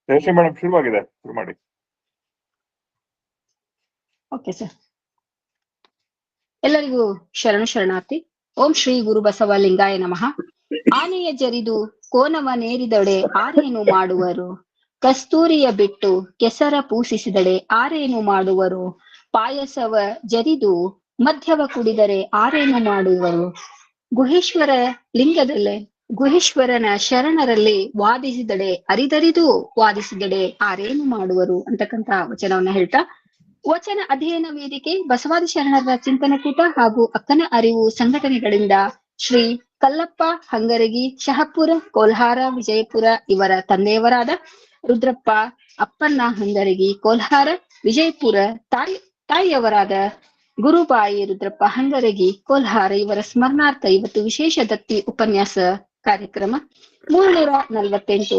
Jayashree madam ಶುರುವಾಗಿದೆ, ಶುರು ಮಾಡಿ. Okay sir. ಎಲ್ಲರಿಗೂ ಶರಣು ಶರಣಾರ್ಥಿ. ಓಂ ಶ್ರೀ ಗುರು ಬಸವ ಲಿಂಗಾಯ ನಮಃ. ಆನೆಯ ಜರಿದು ಕೋನವ ನೇರಿದಡೆ ಆರೇನು ಮಾಡುವರು, ಕಸ್ತೂರಿಯ ಬಿಟ್ಟು ಕೆಸರ ಪೂಸಿಸಿದಡೆ ಆರೇನು ಮಾಡುವರು, ಪಾಯಸವ ಜರಿದು ಮಧ್ಯವ ಕುಡಿದರೆ ಆರೇನು ಮಾಡುವರು, ಗುಹೇಶ್ವರ ಲಿಂಗದಲ್ಲೇ ಗುಹೇಶ್ವರನ ಶರಣರಲ್ಲಿ ವಾದಿಸಿದಡೆ ಅರಿದರಿದು ವಾದಿಸಿದಡೆ ಆರೇನು ಮಾಡುವರು ಅಂತಕ್ಕಂತ ವಚನವನ್ನ ಹೇಳ್ತಾ, ವಚನ ಅಧ್ಯಯನ ವೇದಿಕೆ ಬಸವಾದಿ ಶರಣರ ಚಿಂತನಕೂಟ ಹಾಗೂ ಅಕ್ಕನ ಅರಿವು ಸಂಘಟನೆಗಳಿಂದ ಶ್ರೀ ಕಲ್ಲಪ್ಪ ಹಂಗರಗಿ, ಶಹಪುರ, ಕೋಲ್ಹಾರ, ವಿಜಯಪುರ ಇವರ ತಂದೆಯವರಾದ ರುದ್ರಪ್ಪ ಅಪ್ಪಣ್ಣ ಹಂಗರಗಿ, ಕೋಲ್ಹಾರ, ವಿಜಯಪುರ ತಾಯಿಯವರಾದ ಗುರುಬಾಯಿ ರುದ್ರಪ್ಪ ಹಂಗರಗಿ, ಕೋಲ್ಹಾರ ಇವರ ಸ್ಮರಣಾರ್ಥ ಇವತ್ತು ವಿಶೇಷ ದತ್ತಿ ಉಪನ್ಯಾಸ ಕಾರ್ಯಕ್ರಮ 348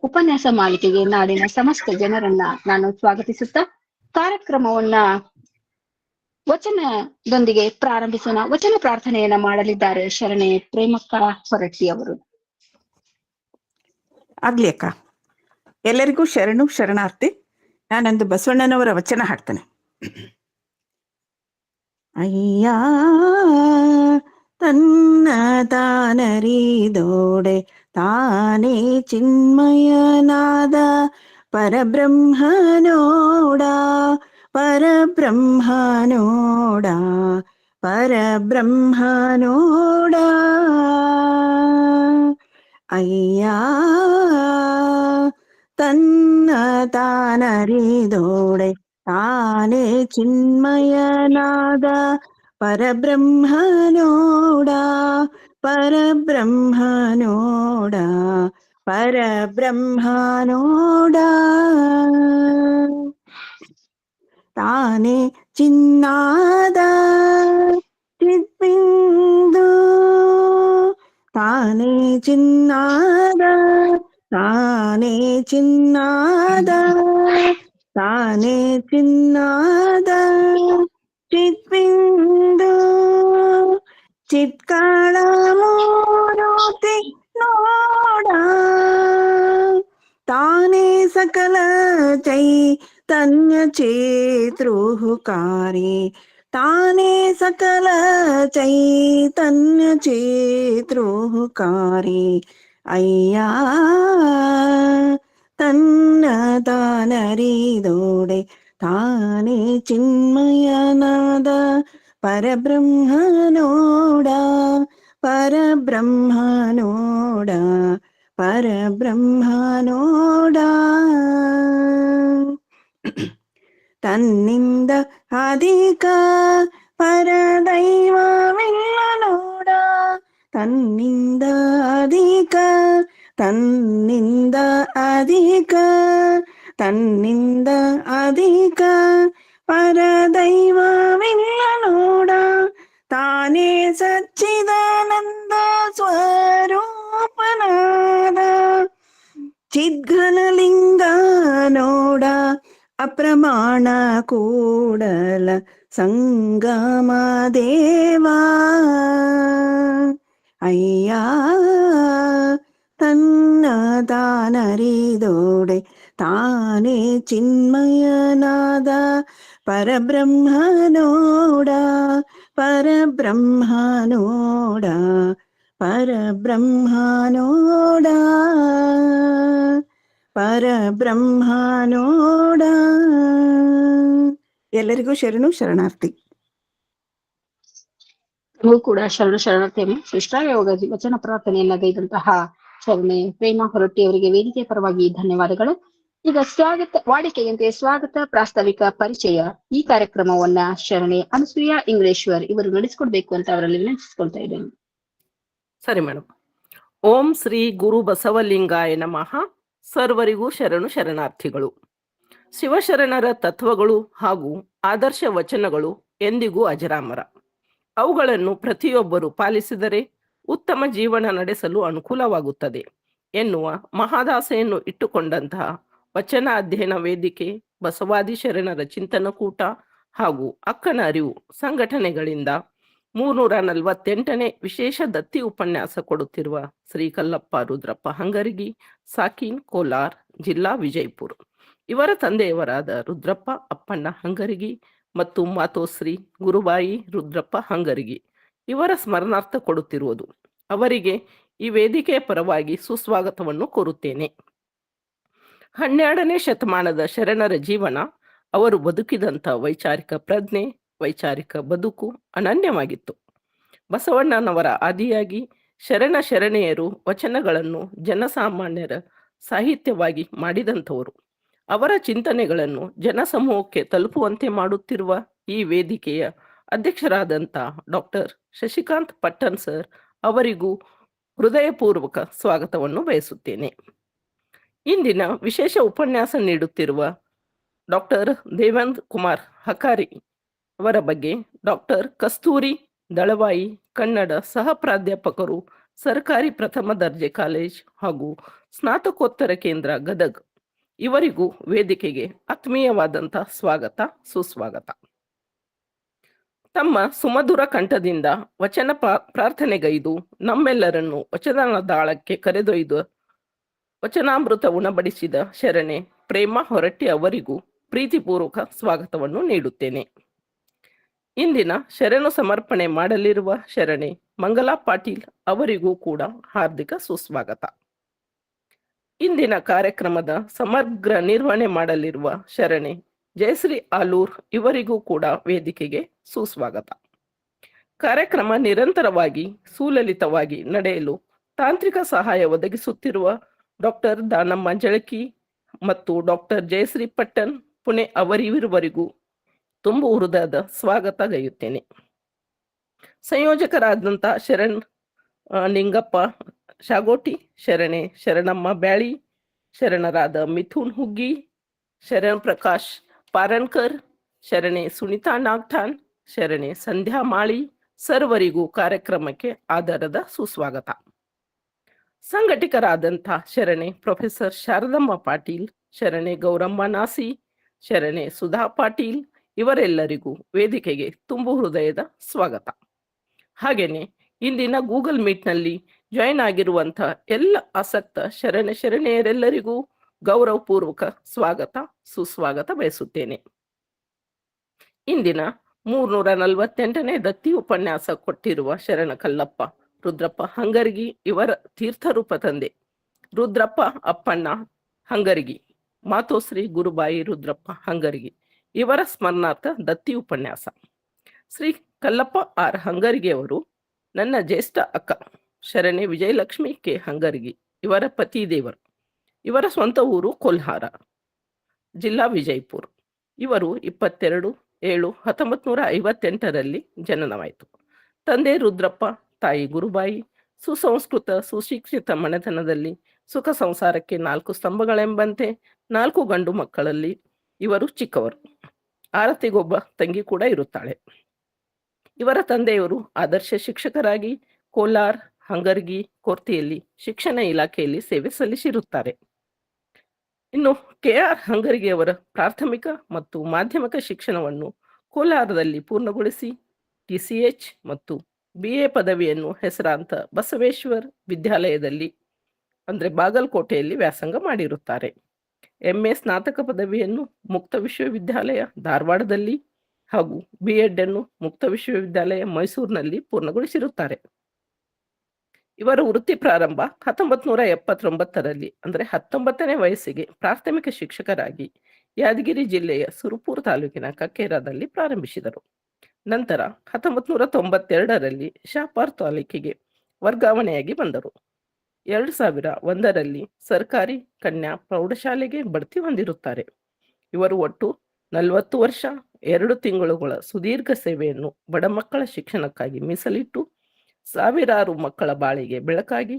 ಉಪನ್ಯಾಸ ಮಾಲಿಕೆಗೆ ನಾಡಿನ ಸಮಸ್ತ ಜನರನ್ನ ನಾನು ಸ್ವಾಗತಿಸುತ್ತಾ ಕಾರ್ಯಕ್ರಮವನ್ನ ವಚನದೊಂದಿಗೆ ಪ್ರಾರಂಭಿಸೋಣ. ವಚನ ಪ್ರಾರ್ಥನೆಯನ್ನ ಮಾಡಲಿದ್ದಾರೆ ಶರಣೆ ಪ್ರೇಮಕ್ಕ ಹೊರಟ್ಟಿ ಅವರು. ಆಗ್ಲಿ ಅಕ್ಕ. ಎಲ್ಲರಿಗೂ ಶರಣು ಶರಣಾರ್ಥಿ. ನಾನಂದು ಬಸವಣ್ಣನವರ ವಚನ ಹಾಡ್ತೇನೆ. ಅಯ್ಯ ತನ್ನ ತಾನರಿದೋಡೆ ತಾನೇ ಚಿನ್ಮಯನಾದ ಪರಬ್ರಹ್ಮನೋಡ ಪರಬ್ರಹ್ಮನೋಡ ಪರಬ್ರಹ್ಮನೋಡ. ಅಯ್ಯ ತನ್ನ ತಾನರಿದೋಡೆ ತಾನೇ ಚಿನ್ಮಯನಾದ ಪರಬ್ರಹ್ಮನೋಡ ಪರಬ್ರಹ್ಮನೋಡ ಪರಬ್ರಹ್ಮನೋಡ. ತಾನೇ ಚಿನ್ನಾದ ಚಿದ್ಬಿಂದು ತಾನೇ ಚಿನ್ನಾದ ತಾನೇ ಚಿನ್ನಾದ ತಾನೇ ಚಿನ್ನಾದ ಚಿದ್ಬಿಂದು ಚಿತ್ಕಾಳ ಮೂರುತಿ ನೋಡ. ತಾನೇ ಸಕಲ ಚೈತನ್ಯ ಚೇತೃಹುಕಾರಿ ತಾನೇ ಸಕಲ ಚೈತನ್ಯ ಚೇತೃಹುಕಾರಿ. ಅಯ್ಯ ತನ್ನ ತಾನರಿದೋಡೆ ತಾನೇ ಚಿನ್ಮಯನಾದ ಪರಬ್ರಹ್ಮನೋಡ ಪರಬ್ರಹ್ಮನೋಡ ಪರಬ್ರಹ್ಮನೋಡ. ತನ್ನಿಂದ ಅಧಿಕ ಪರದೈವವಿಲ್ಲ ನೋಡ ತನ್ನಿಂದ ಅಧಿಕ ತನ್ನಿಂದ ಅಧಿಕ ತನ್ನಿಂದ ಅಧಿಕ ಪರದೈವವಿಲ್ಲ ನೋಡ. ತಾನೇ ಸಚ್ಚಿದಾನಂದ ಸ್ವರೂಪನಾದ ಚಿದ್ಘನಲಿಂಗ ನೋಡ ಅಪ್ರಮಾಣ ಕೂಡಲ ಸಂಗಮ ದೇವಾ. ಅಯ್ಯ ತನ್ನ ತಾನರಿದೋಡೆ ತಾನೇ ಚಿನ್ಮಯನಾದ ಪರಬ್ರಹ್ಮನೋಡ ಪರಬ್ರಹ್ಮನೋಡ ಪರಬ್ರಹ್ಮನೋಡ ಪರಬ್ರಹ್ಮನೋಡ. ಎಲ್ಲರಿಗೂ ಶರಣು ಶರಣಾರ್ಥಿ. ಕೂಡ ಶರಣ ಶರಣಾರ್ಥಿಯನ್ನು ಸೃಷ್ಟಾಯೋಗ ವಚನ ಪ್ರಾರ್ಥನೆಯನ್ನ ಗೈದಂತಹ ಶರಣೆ ಪ್ರೇಮ ಹೊರಟ್ಟಿ ಅವರಿಗೆ ವೇದಿಕೆ ಪರವಾಗಿ ಧನ್ಯವಾದಗಳು. ಈಗ ವಾಡಿಕೆಯಂತೆ ಸ್ವಾಗತ ಪ್ರಾಸ್ತಾವಿಕ ಪರಿಚಯ ಈ ಕಾರ್ಯಕ್ರಮವನ್ನ ಶರಣೆ ಅನಸೂಯ ಇಂಗ್ಲೇಶ್ವರ್ ಇವರು ನಡೆಸಿಕೊಡ್ಬೇಕು ಅಂತ ಅವರಲ್ಲಿ ವಿನಂತಿಸಿಕೊಳ್ತಾ ಇದ್ದೇನೆ. ಸರಿ ಮೇಡಮ್. ಓಂ ಶ್ರೀ ಗುರು ಬಸವಲಿಂಗಾಯ ನಮಃ. ಸರ್ವರಿಗೂ ಶರಣು ಶರಣಾರ್ಥಿಗಳು. ಶಿವಶರಣರ ತತ್ವಗಳು ಹಾಗೂ ಆದರ್ಶ ವಚನಗಳು ಎಂದಿಗೂ ಅಜರಾಮರ. ಅವುಗಳನ್ನು ಪ್ರತಿಯೊಬ್ಬರು ಪಾಲಿಸಿದರೆ ಉತ್ತಮ ಜೀವನ ನಡೆಸಲು ಅನುಕೂಲವಾಗುತ್ತದೆ ಎನ್ನುವ ಮಹಾದಾಸೆಯನ್ನು ಇಟ್ಟುಕೊಂಡಂತಹ ವಚನ ಅಧ್ಯಯನ ವೇದಿಕೆ, ಬಸವಾದಿ ಶರಣರ ಚಿಂತನಕೂಟ ಹಾಗೂ ಅಕ್ಕನ ಅರಿವು ಸಂಘಟನೆಗಳಿಂದ 348ನೇ ವಿಶೇಷ ದತ್ತಿ ಉಪನ್ಯಾಸ ಕೊಡುತ್ತಿರುವ ಶ್ರೀ ಕಲ್ಲಪ್ಪ ರುದ್ರಪ್ಪ ಹಂಗರಗಿ, ಸಾಕೀನ್, ಕೋಲಾರ್ ಜಿಲ್ಲಾ, ವಿಜಯಪುರ. ಇವರ ತಂದೆಯವರಾದ ರುದ್ರಪ್ಪ ಅಪ್ಪಣ್ಣ ಹಂಗರಗಿ ಮತ್ತು ಮಾತೋಶ್ರೀ ಗುರುಬಾಯಿ ರುದ್ರಪ್ಪ ಹಂಗರಗಿ ಇವರ ಸ್ಮರಣಾರ್ಥ ಕೊಡುತ್ತಿರುವುದು. ಅವರಿಗೆ ಈ ವೇದಿಕೆಯ ಪರವಾಗಿ ಸುಸ್ವಾಗತವನ್ನು ಕೋರುತ್ತೇನೆ. 12ನೇ ಶತಮಾನದ ಶರಣರ ಜೀವನ, ಅವರು ಬದುಕಿದಂಥ ವೈಚಾರಿಕ ಪ್ರಜ್ಞೆ, ವೈಚಾರಿಕ ಬದುಕು ಅನನ್ಯವಾಗಿತ್ತು. ಬಸವಣ್ಣನವರ ಆದಿಯಾಗಿ ಶರಣೆಯರು ವಚನಗಳನ್ನು ಜನಸಾಮಾನ್ಯರ ಸಾಹಿತ್ಯವಾಗಿ ಮಾಡಿದಂಥವರು. ಅವರ ಚಿಂತನೆಗಳನ್ನು ಜನಸಮೂಹಕ್ಕೆ ತಲುಪುವಂತೆ ಮಾಡುತ್ತಿರುವ ಈ ವೇದಿಕೆಯ ಅಧ್ಯಕ್ಷರಾದಂಥ ಡಾಕ್ಟರ್ ಶಶಿಕಾಂತ್ ಪಟ್ಟಣ್ ಸರ್ ಅವರಿಗೂ ಹೃದಯಪೂರ್ವಕ ಸ್ವಾಗತವನ್ನು ಬಯಸುತ್ತೇನೆ. ಇಂದಿನ ವಿಶೇಷ ಉಪನ್ಯಾಸ ನೀಡುತ್ತಿರುವ ಡಾಕ್ಟರ್ ದೇವೇಂದ್ರ ಕುಮಾರ್ ಹಕಾರಿ ಅವರ ಬಗ್ಗೆ ಡಾಕ್ಟರ್ ಕಸ್ತೂರಿ ದಳವಾಯಿ, ಕನ್ನಡ ಸಹ ಪ್ರಾಧ್ಯಾಪಕರು, ಸರ್ಕಾರಿ ಪ್ರಥಮ ದರ್ಜೆ ಕಾಲೇಜ್ ಹಾಗೂ ಸ್ನಾತಕೋತ್ತರ ಕೇಂದ್ರ, ಗದಗ್ ಇವರಿಗೂ ವೇದಿಕೆಗೆ ಆತ್ಮೀಯವಾದಂಥ ಸ್ವಾಗತ, ಸುಸ್ವಾಗತ. ತಮ್ಮ ಸುಮಧುರ ಕಂಠದಿಂದ ವಚನ ಪ್ರಾರ್ಥನೆಗೈದು ನಮ್ಮೆಲ್ಲರನ್ನು ವಚನ ದಾಳಕ್ಕೆ ಕರೆದೊಯ್ದು ವಚನಾಮೃತ ಉಣಬಡಿಸಿದ ಶರಣೆ ಪ್ರೇಮ ಹೊರಟ್ಟಿ ಅವರಿಗೂ ಪ್ರೀತಿಪೂರ್ವಕ ಸ್ವಾಗತವನ್ನು ನೀಡುತ್ತೇನೆ. ಇಂದಿನ ಶರಣು ಸಮರ್ಪಣೆ ಮಾಡಲಿರುವ ಶರಣೆ ಮಂಗಲಾ ಪಾಟೀಲ್ ಅವರಿಗೂ ಕೂಡ ಹಾರ್ದಿಕ ಸುಸ್ವಾಗತ. ಇಂದಿನ ಕಾರ್ಯಕ್ರಮದ ಸಮಗ್ರ ನಿರ್ವಹಣೆ ಮಾಡಲಿರುವ ಶರಣೆ ಜಯಶ್ರೀ ಆಲೂರ್ ಇವರಿಗೂ ಕೂಡ ವೇದಿಕೆಗೆ ಸುಸ್ವಾಗತ. ಕಾರ್ಯಕ್ರಮ ನಿರಂತರವಾಗಿ ಸುಲಲಿತವಾಗಿ ನಡೆಯಲು ತಾಂತ್ರಿಕ ಸಹಾಯ ಒದಗಿಸುತ್ತಿರುವ ಡಾಕ್ಟರ್ ದಾನಮ್ಮ ಜಳಕಿ ಮತ್ತು ಡಾಕ್ಟರ್ ಜಯಶ್ರೀ ಪಟ್ಟಣ್ ಪುಣೆ ಅವರಿವರಿಗೂ ತುಂಬು ಹೃದಯದ ಸ್ವಾಗತ ಗೈಯುತ್ತೇನೆ. ಸಂಯೋಜಕರಾದಂಥ ಶರಣ್ ನಿಂಗಪ್ಪ ಶಾಗೋಟಿ, ಶರಣೆ ಶರಣಮ್ಮ ಬ್ಯಾಳಿ, ಶರಣರಾದ ಮಿಥುನ್ ಹುಗ್ಗಿ, ಶರಣ್ ಪ್ರಕಾಶ್ ಪಾರನ್ಕರ್, ಶರಣೆ ಸುನಿತಾ ನಾಗ್ಠಾನ್, ಶರಣೆ ಸಂಧ್ಯಾ ಮಾಳಿ ಸರ್ವರಿಗೂ ಕಾರ್ಯಕ್ರಮಕ್ಕೆ ಆಧಾರದ ಸುಸ್ವಾಗತ. ಸಂಘಟಕರಾದಂಥ ಶರಣೆ ಪ್ರೊಫೆಸರ್ ಶಾರದಮ್ಮ ಪಾಟೀಲ್, ಶರಣೆ ಗೌರಮ್ಮ ನಾಸಿ, ಶರಣೆ ಸುಧಾ ಪಾಟೀಲ್ ಇವರೆಲ್ಲರಿಗೂ ವೇದಿಕೆಗೆ ತುಂಬು ಹೃದಯದ ಸ್ವಾಗತ. ಹಾಗೇನೆ ಇಂದಿನ ಗೂಗಲ್ ಮೀಟ್ನಲ್ಲಿ ಜಾಯಿನ್ ಆಗಿರುವಂಥ ಎಲ್ಲ ಆಸಕ್ತ ಶರಣೆಯರೆಲ್ಲರಿಗೂ ಗೌರವಪೂರ್ವಕ ಸ್ವಾಗತ, ಸುಸ್ವಾಗತ ಬಯಸುತ್ತೇನೆ. ಇಂದಿನ 348ನೇ ದತ್ತಿ ಉಪನ್ಯಾಸ ಕೊಟ್ಟಿರುವ ಶರಣ ಕಲ್ಲಪ್ಪ ರುದ್ರಪ್ಪ ಹಂಗರಗಿ ಇವರ ತೀರ್ಥರೂಪ ತಂದೆ ರುದ್ರಪ್ಪ ಅಪ್ಪಣ್ಣ ಹಂಗರಗಿ, ಮಾತೋಶ್ರೀ ಗುರುಬಾಯಿ ರುದ್ರಪ್ಪ ಹಂಗರಗಿ ಇವರ ಸ್ಮರಣಾರ್ಥ ದತ್ತಿ ಉಪನ್ಯಾಸ. ಶ್ರೀ ಕಲ್ಲಪ್ಪ ಆರ್ ಹಂಗರಗಿ ಅವರು ನನ್ನ ಜ್ಯೇಷ್ಠ ಅಕ್ಕ ಶರಣೆ ವಿಜಯಲಕ್ಷ್ಮಿ ಕೆ ಹಂಗರಗಿ ಇವರ ಪತಿ ದೇವರು. ಇವರ ಸ್ವಂತ ಊರು ಕೊಲ್ಹಾರ ಜಿಲ್ಲಾ, ವಿಜಯಪುರ. ಇವರು 22/7/1958 ಜನನವಾಯಿತು. ತಂದೆ ರುದ್ರಪ್ಪ, ತಾಯಿ ಗುರುಬಾಯಿ. ಸುಸಂಸ್ಕೃತ ಸುಶಿಕ್ಷಿತ ಮನೆತನದಲ್ಲಿ ಸುಖ ಸಂಸಾರಕ್ಕೆ 4 ಸ್ತಂಭಗಳೆಂಬಂತೆ 4 ಗಂಡು ಮಕ್ಕಳಲ್ಲಿ ಇವರು ಚಿಕ್ಕವರು. ಆರತಿಗೊಬ್ಬ ತಂಗಿ ಕೂಡ ಇರುತ್ತಾಳೆ. ಇವರ ತಂದೆಯವರು ಆದರ್ಶ ಶಿಕ್ಷಕರಾಗಿ ಕೋಲಾರ್, ಹಂಗರಗಿ, ಕೊರ್ತಿಯಲ್ಲಿ ಶಿಕ್ಷಣ ಇಲಾಖೆಯಲ್ಲಿ ಸೇವೆ ಸಲ್ಲಿಸಿರುತ್ತಾರೆ. ಇನ್ನು KR ಹಂಗರಗಿಯವರ ಪ್ರಾಥಮಿಕ ಮತ್ತು ಮಾಧ್ಯಮಿಕ ಶಿಕ್ಷಣವನ್ನು ಕೋಲಾರದಲ್ಲಿ ಪೂರ್ಣಗೊಳಿಸಿ TCH ಮತ್ತು BA ಪದವಿಯನ್ನು ಹೆಸರಾಂತ ಬಸವೇಶ್ವರ್ ವಿದ್ಯಾಲಯದಲ್ಲಿ ಅಂದರೆ ಬಾಗಲಕೋಟೆಯಲ್ಲಿ ವ್ಯಾಸಂಗ ಮಾಡಿರುತ್ತಾರೆ. MA ಸ್ನಾತಕ ಪದವಿಯನ್ನು ಮುಕ್ತ ವಿಶ್ವವಿದ್ಯಾಲಯ ಧಾರವಾಡದಲ್ಲಿ ಹಾಗೂ B.Ed ಅನ್ನು ಮುಕ್ತ ವಿಶ್ವವಿದ್ಯಾಲಯ ಮೈಸೂರಿನಲ್ಲಿ ಪೂರ್ಣಗೊಳಿಸಿರುತ್ತಾರೆ. ಇವರ ವೃತ್ತಿ ಪ್ರಾರಂಭ 1979ರಲ್ಲಿ ಅಂದರೆ 19ನೇ ವಯಸ್ಸಿಗೆ ಪ್ರಾಥಮಿಕ ಶಿಕ್ಷಕರಾಗಿ ಯಾದಗಿರಿ ಜಿಲ್ಲೆಯ ಸುರಪುರ ತಾಲೂಕಿನ ಕಕ್ಕೇರದಲ್ಲಿ ಪ್ರಾರಂಭಿಸಿದರು. ನಂತರ 1992ರಲ್ಲಿ ಶಾಪುರ್ ತಾಲೂಕಿಗೆ ವರ್ಗಾವಣೆಯಾಗಿ ಬಂದರು. 2001ರಲ್ಲಿ ಸರ್ಕಾರಿ ಕನ್ಯಾ ಪ್ರೌಢಶಾಲೆಗೆ ಬಡ್ತಿ ಹೊಂದಿರುತ್ತಾರೆ. ಇವರು ಒಟ್ಟು 40 ವರ್ಷ 2 ತಿಂಗಳುಗಳ ಸುದೀರ್ಘ ಸೇವೆಯನ್ನು ಬಡ ಮಕ್ಕಳ ಶಿಕ್ಷಣಕ್ಕಾಗಿ ಮೀಸಲಿಟ್ಟು ಸಾವಿರಾರು ಮಕ್ಕಳ ಬಾಳಿಗೆ ಬೆಳಕಾಗಿ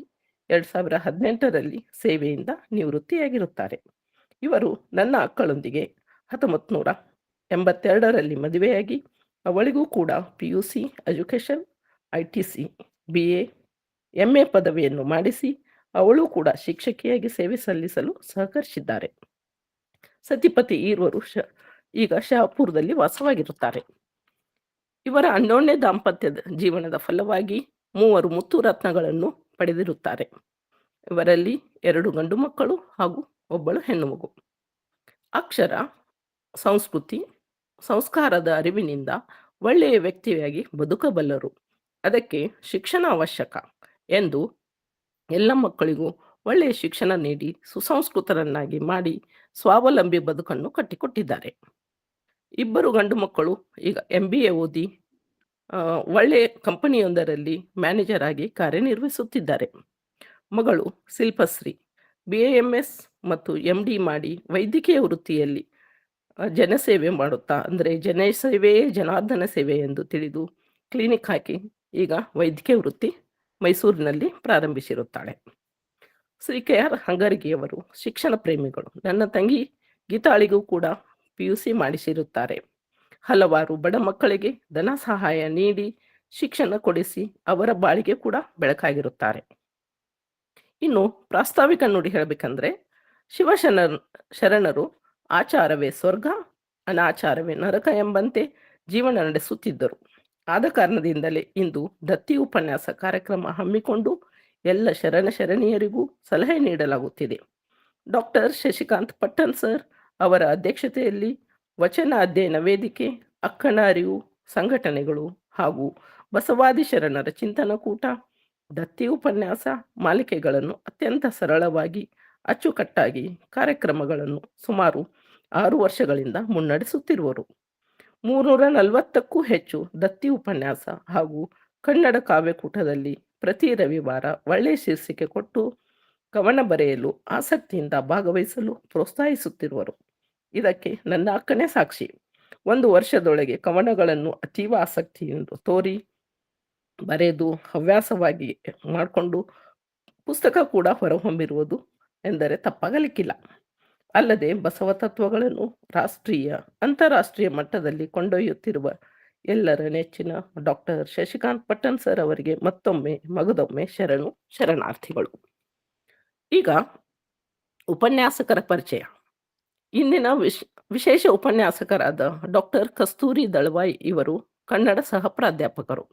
2018ರಲ್ಲಿ ಸೇವೆಯಿಂದ ನಿವೃತ್ತಿಯಾಗಿರುತ್ತಾರೆ. ಇವರು ನನ್ನ ಅಕ್ಕಳೊಂದಿಗೆ 1982ರಲ್ಲಿ ಮದುವೆಯಾಗಿ ಅವಳಿಗೂ ಕೂಡ PUC education, ITC, BA, MA ಪದವಿಯನ್ನು ಮಾಡಿಸಿ ಅವಳು ಕೂಡ ಶಿಕ್ಷಕಿಯಾಗಿ ಸೇವೆ ಸಲ್ಲಿಸಲು ಸಹಕರಿಸಿದ್ದಾರೆ. ಸತಿಪತಿ ಈರ್ವರು ಈಗ ಶಹಾಪುರದಲ್ಲಿ ವಾಸವಾಗಿರುತ್ತಾರೆ. ಇವರ ಅನ್ಯೋನ್ಯ ದಾಂಪತ್ಯದ ಜೀವನದ ಫಲವಾಗಿ 3 ಮುತ್ತು ರತ್ನಗಳನ್ನು ಪಡೆದಿರುತ್ತಾರೆ. ಇವರಲ್ಲಿ 2 ಗಂಡು ಮಕ್ಕಳು ಹಾಗೂ 1 ಹೆಣ್ಣು ಮಗು. ಅಕ್ಷರ, ಸಂಸ್ಕೃತಿ, ಸಂಸ್ಕಾರದ ಅರಿವಿನಿಂದ ಒಳ್ಳೆಯ ವ್ಯಕ್ತಿಯಾಗಿ ಬದುಕಬಲ್ಲರು. ಅದಕ್ಕೆ ಶಿಕ್ಷಣ ಅವಶ್ಯಕ ಎಂದು ಎಲ್ಲ ಮಕ್ಕಳಿಗೂ ಒಳ್ಳೆಯ ಶಿಕ್ಷಣ ನೀಡಿ ಸುಸಂಸ್ಕೃತರನ್ನಾಗಿ ಮಾಡಿ ಸ್ವಾವಲಂಬಿ ಬದುಕನ್ನು ಕಟ್ಟಿಕೊಟ್ಟಿದ್ದಾರೆ. 2 ಗಂಡು ಮಕ್ಕಳು ಈಗ MBA ಓದಿ ಒಳ್ಳೆಯ ಕಂಪನಿಯೊಂದರಲ್ಲಿ ಮ್ಯಾನೇಜರ್ ಆಗಿ ಕಾರ್ಯನಿರ್ವಹಿಸುತ್ತಿದ್ದಾರೆ. ಮಗಳು ಶಿಲ್ಪಶ್ರೀ BAMS ಮತ್ತು MD ಮಾಡಿ ವೈದ್ಯಕೀಯ ವೃತ್ತಿಯಲ್ಲಿ ಜನಸೇವೆ ಮಾಡುತ್ತಾ, ಅಂದರೆ ಜನಸೇವೆಯೇ ಜನಾರ್ದನ ಸೇವೆ ಎಂದು ತಿಳಿದು ಕ್ಲಿನಿಕ್ ಹಾಕಿ ಈಗ ವೈದ್ಯಕೀಯ ವೃತ್ತಿ ಮೈಸೂರಿನಲ್ಲಿ ಪ್ರಾರಂಭಿಸಿರುತ್ತಾಳೆ. ಶ್ರೀ KR ಹಂಗರ್ಗಿಯವರು ಶಿಕ್ಷಣ ಪ್ರೇಮಿಗಳು. ನನ್ನ ತಂಗಿ ಗೀತಾಳಿಗೂ ಕೂಡ PUC ಮಾಡಿಸಿರುತ್ತಾರೆ. ಹಲವಾರು ಬಡ ಮಕ್ಕಳಿಗೆ ಧನ ಸಹಾಯ ನೀಡಿ ಶಿಕ್ಷಣ ಕೊಡಿಸಿ ಅವರ ಬಾಳಿಗೆ ಕೂಡ ಬೆಳಕಾಗಿರುತ್ತಾರೆ. ಇನ್ನು ಪ್ರಾಸ್ತಾವಿಕ ನುಡಿ ಹೇಳಬೇಕಂದ್ರೆ, ಶರಣರು ಆಚಾರವೇ ಸ್ವರ್ಗ, ಅನಾಚಾರವೇ ನರಕ ಎಂಬಂತೆ ಜೀವನ ನಡೆಸುತ್ತಿದ್ದರು. ಆದ ಕಾರಣದಿಂದಲೇ ಇಂದು ದತ್ತಿ ಉಪನ್ಯಾಸ ಕಾರ್ಯಕ್ರಮ ಹಮ್ಮಿಕೊಂಡು ಎಲ್ಲ ಶರಣರಿಗೂ ಸಲಹೆ ನೀಡಲಾಗುತ್ತಿದೆ. ಡಾಕ್ಟರ್ ಶಶಿಕಾಂತ್ ಪಟ್ಟಣ್ ಸರ್ ಅವರ ಅಧ್ಯಕ್ಷತೆಯಲ್ಲಿ ವಚನ ಅಧ್ಯಯನ ವೇದಿಕೆ, ಅಕ್ಕನ ಅರಿವು ಸಂಘಟನೆಗಳು ಹಾಗೂ ಬಸವಾದಿ ಶರಣರ ಚಿಂತನಕೂಟ ದತ್ತಿ ಉಪನ್ಯಾಸ ಮಾಲಿಕೆಗಳನ್ನು ಅತ್ಯಂತ ಸರಳವಾಗಿ ಅಚ್ಚುಕಟ್ಟಾಗಿ ಕಾರ್ಯಕ್ರಮಗಳನ್ನು ಸುಮಾರು 6 ವರ್ಷಗಳಿಂದ ಮುನ್ನಡೆಸುತ್ತಿರುವರು. 340ಕ್ಕೂ ಹೆಚ್ಚು ದತ್ತಿ ಉಪನ್ಯಾಸ ಹಾಗೂ ಕನ್ನಡ ಕಾವ್ಯಕೂಟದಲ್ಲಿ ಪ್ರತಿ ರವಿವಾರ ಒಳ್ಳೆಯ ಶೀರ್ಷಿಕೆ ಕೊಟ್ಟು ಕವನ ಬರೆಯಲು ಆಸಕ್ತಿಯಿಂದ ಭಾಗವಹಿಸಲು ಪ್ರೋತ್ಸಾಹಿಸುತ್ತಿರುವರು. ಇದಕ್ಕೆ ನನ್ನ ಅಕ್ಕನೇ ಸಾಕ್ಷಿ. 1 ವರ್ಷದೊಳಗೆ ಕವನಗಳನ್ನು ಅತೀವ ಆಸಕ್ತಿಯಿಂದ ತೋರಿ ಬರೆದು ಹವ್ಯಾಸವಾಗಿ ಮಾಡಿಕೊಂಡು ಪುಸ್ತಕ ಕೂಡ ಹೊರಹೊಮ್ಮಿರುವುದು ಎಂದರೆ ತಪ್ಪಾಗಲಿಕ್ಕಿಲ್ಲ. ಅಲ್ಲದೆ ಬಸವ ತತ್ವಗಳನ್ನು ರಾಷ್ಟ್ರೀಯ ಅಂತಾರಾಷ್ಟ್ರೀಯ ಮಟ್ಟದಲ್ಲಿ ಕೊಂಡೊಯ್ಯುತ್ತಿರುವ ಎಲ್ಲರ ನೆಚ್ಚಿನ ಡಾಕ್ಟರ್ ಶಶಿಕಾಂತ್ ಪಟ್ಟಣ್ ಸರ್ ಅವರಿಗೆ ಮಗದೊಮ್ಮೆ ಶರಣಾರ್ಥಿಗಳು. ಈಗ ಉಪನ್ಯಾಸಕರ ಪರಿಚಯ. ಇಂದಿನ ವಿಶೇಷ ಉಪನ್ಯಾಸಕರಾದ ಡಾಕ್ಟರ್ ಕಸ್ತೂರಿ ದಳವಾಯಿ ಇವರು ಕನ್ನಡ ಸಹ ಪ್ರಾಧ್ಯಾಪಕರು,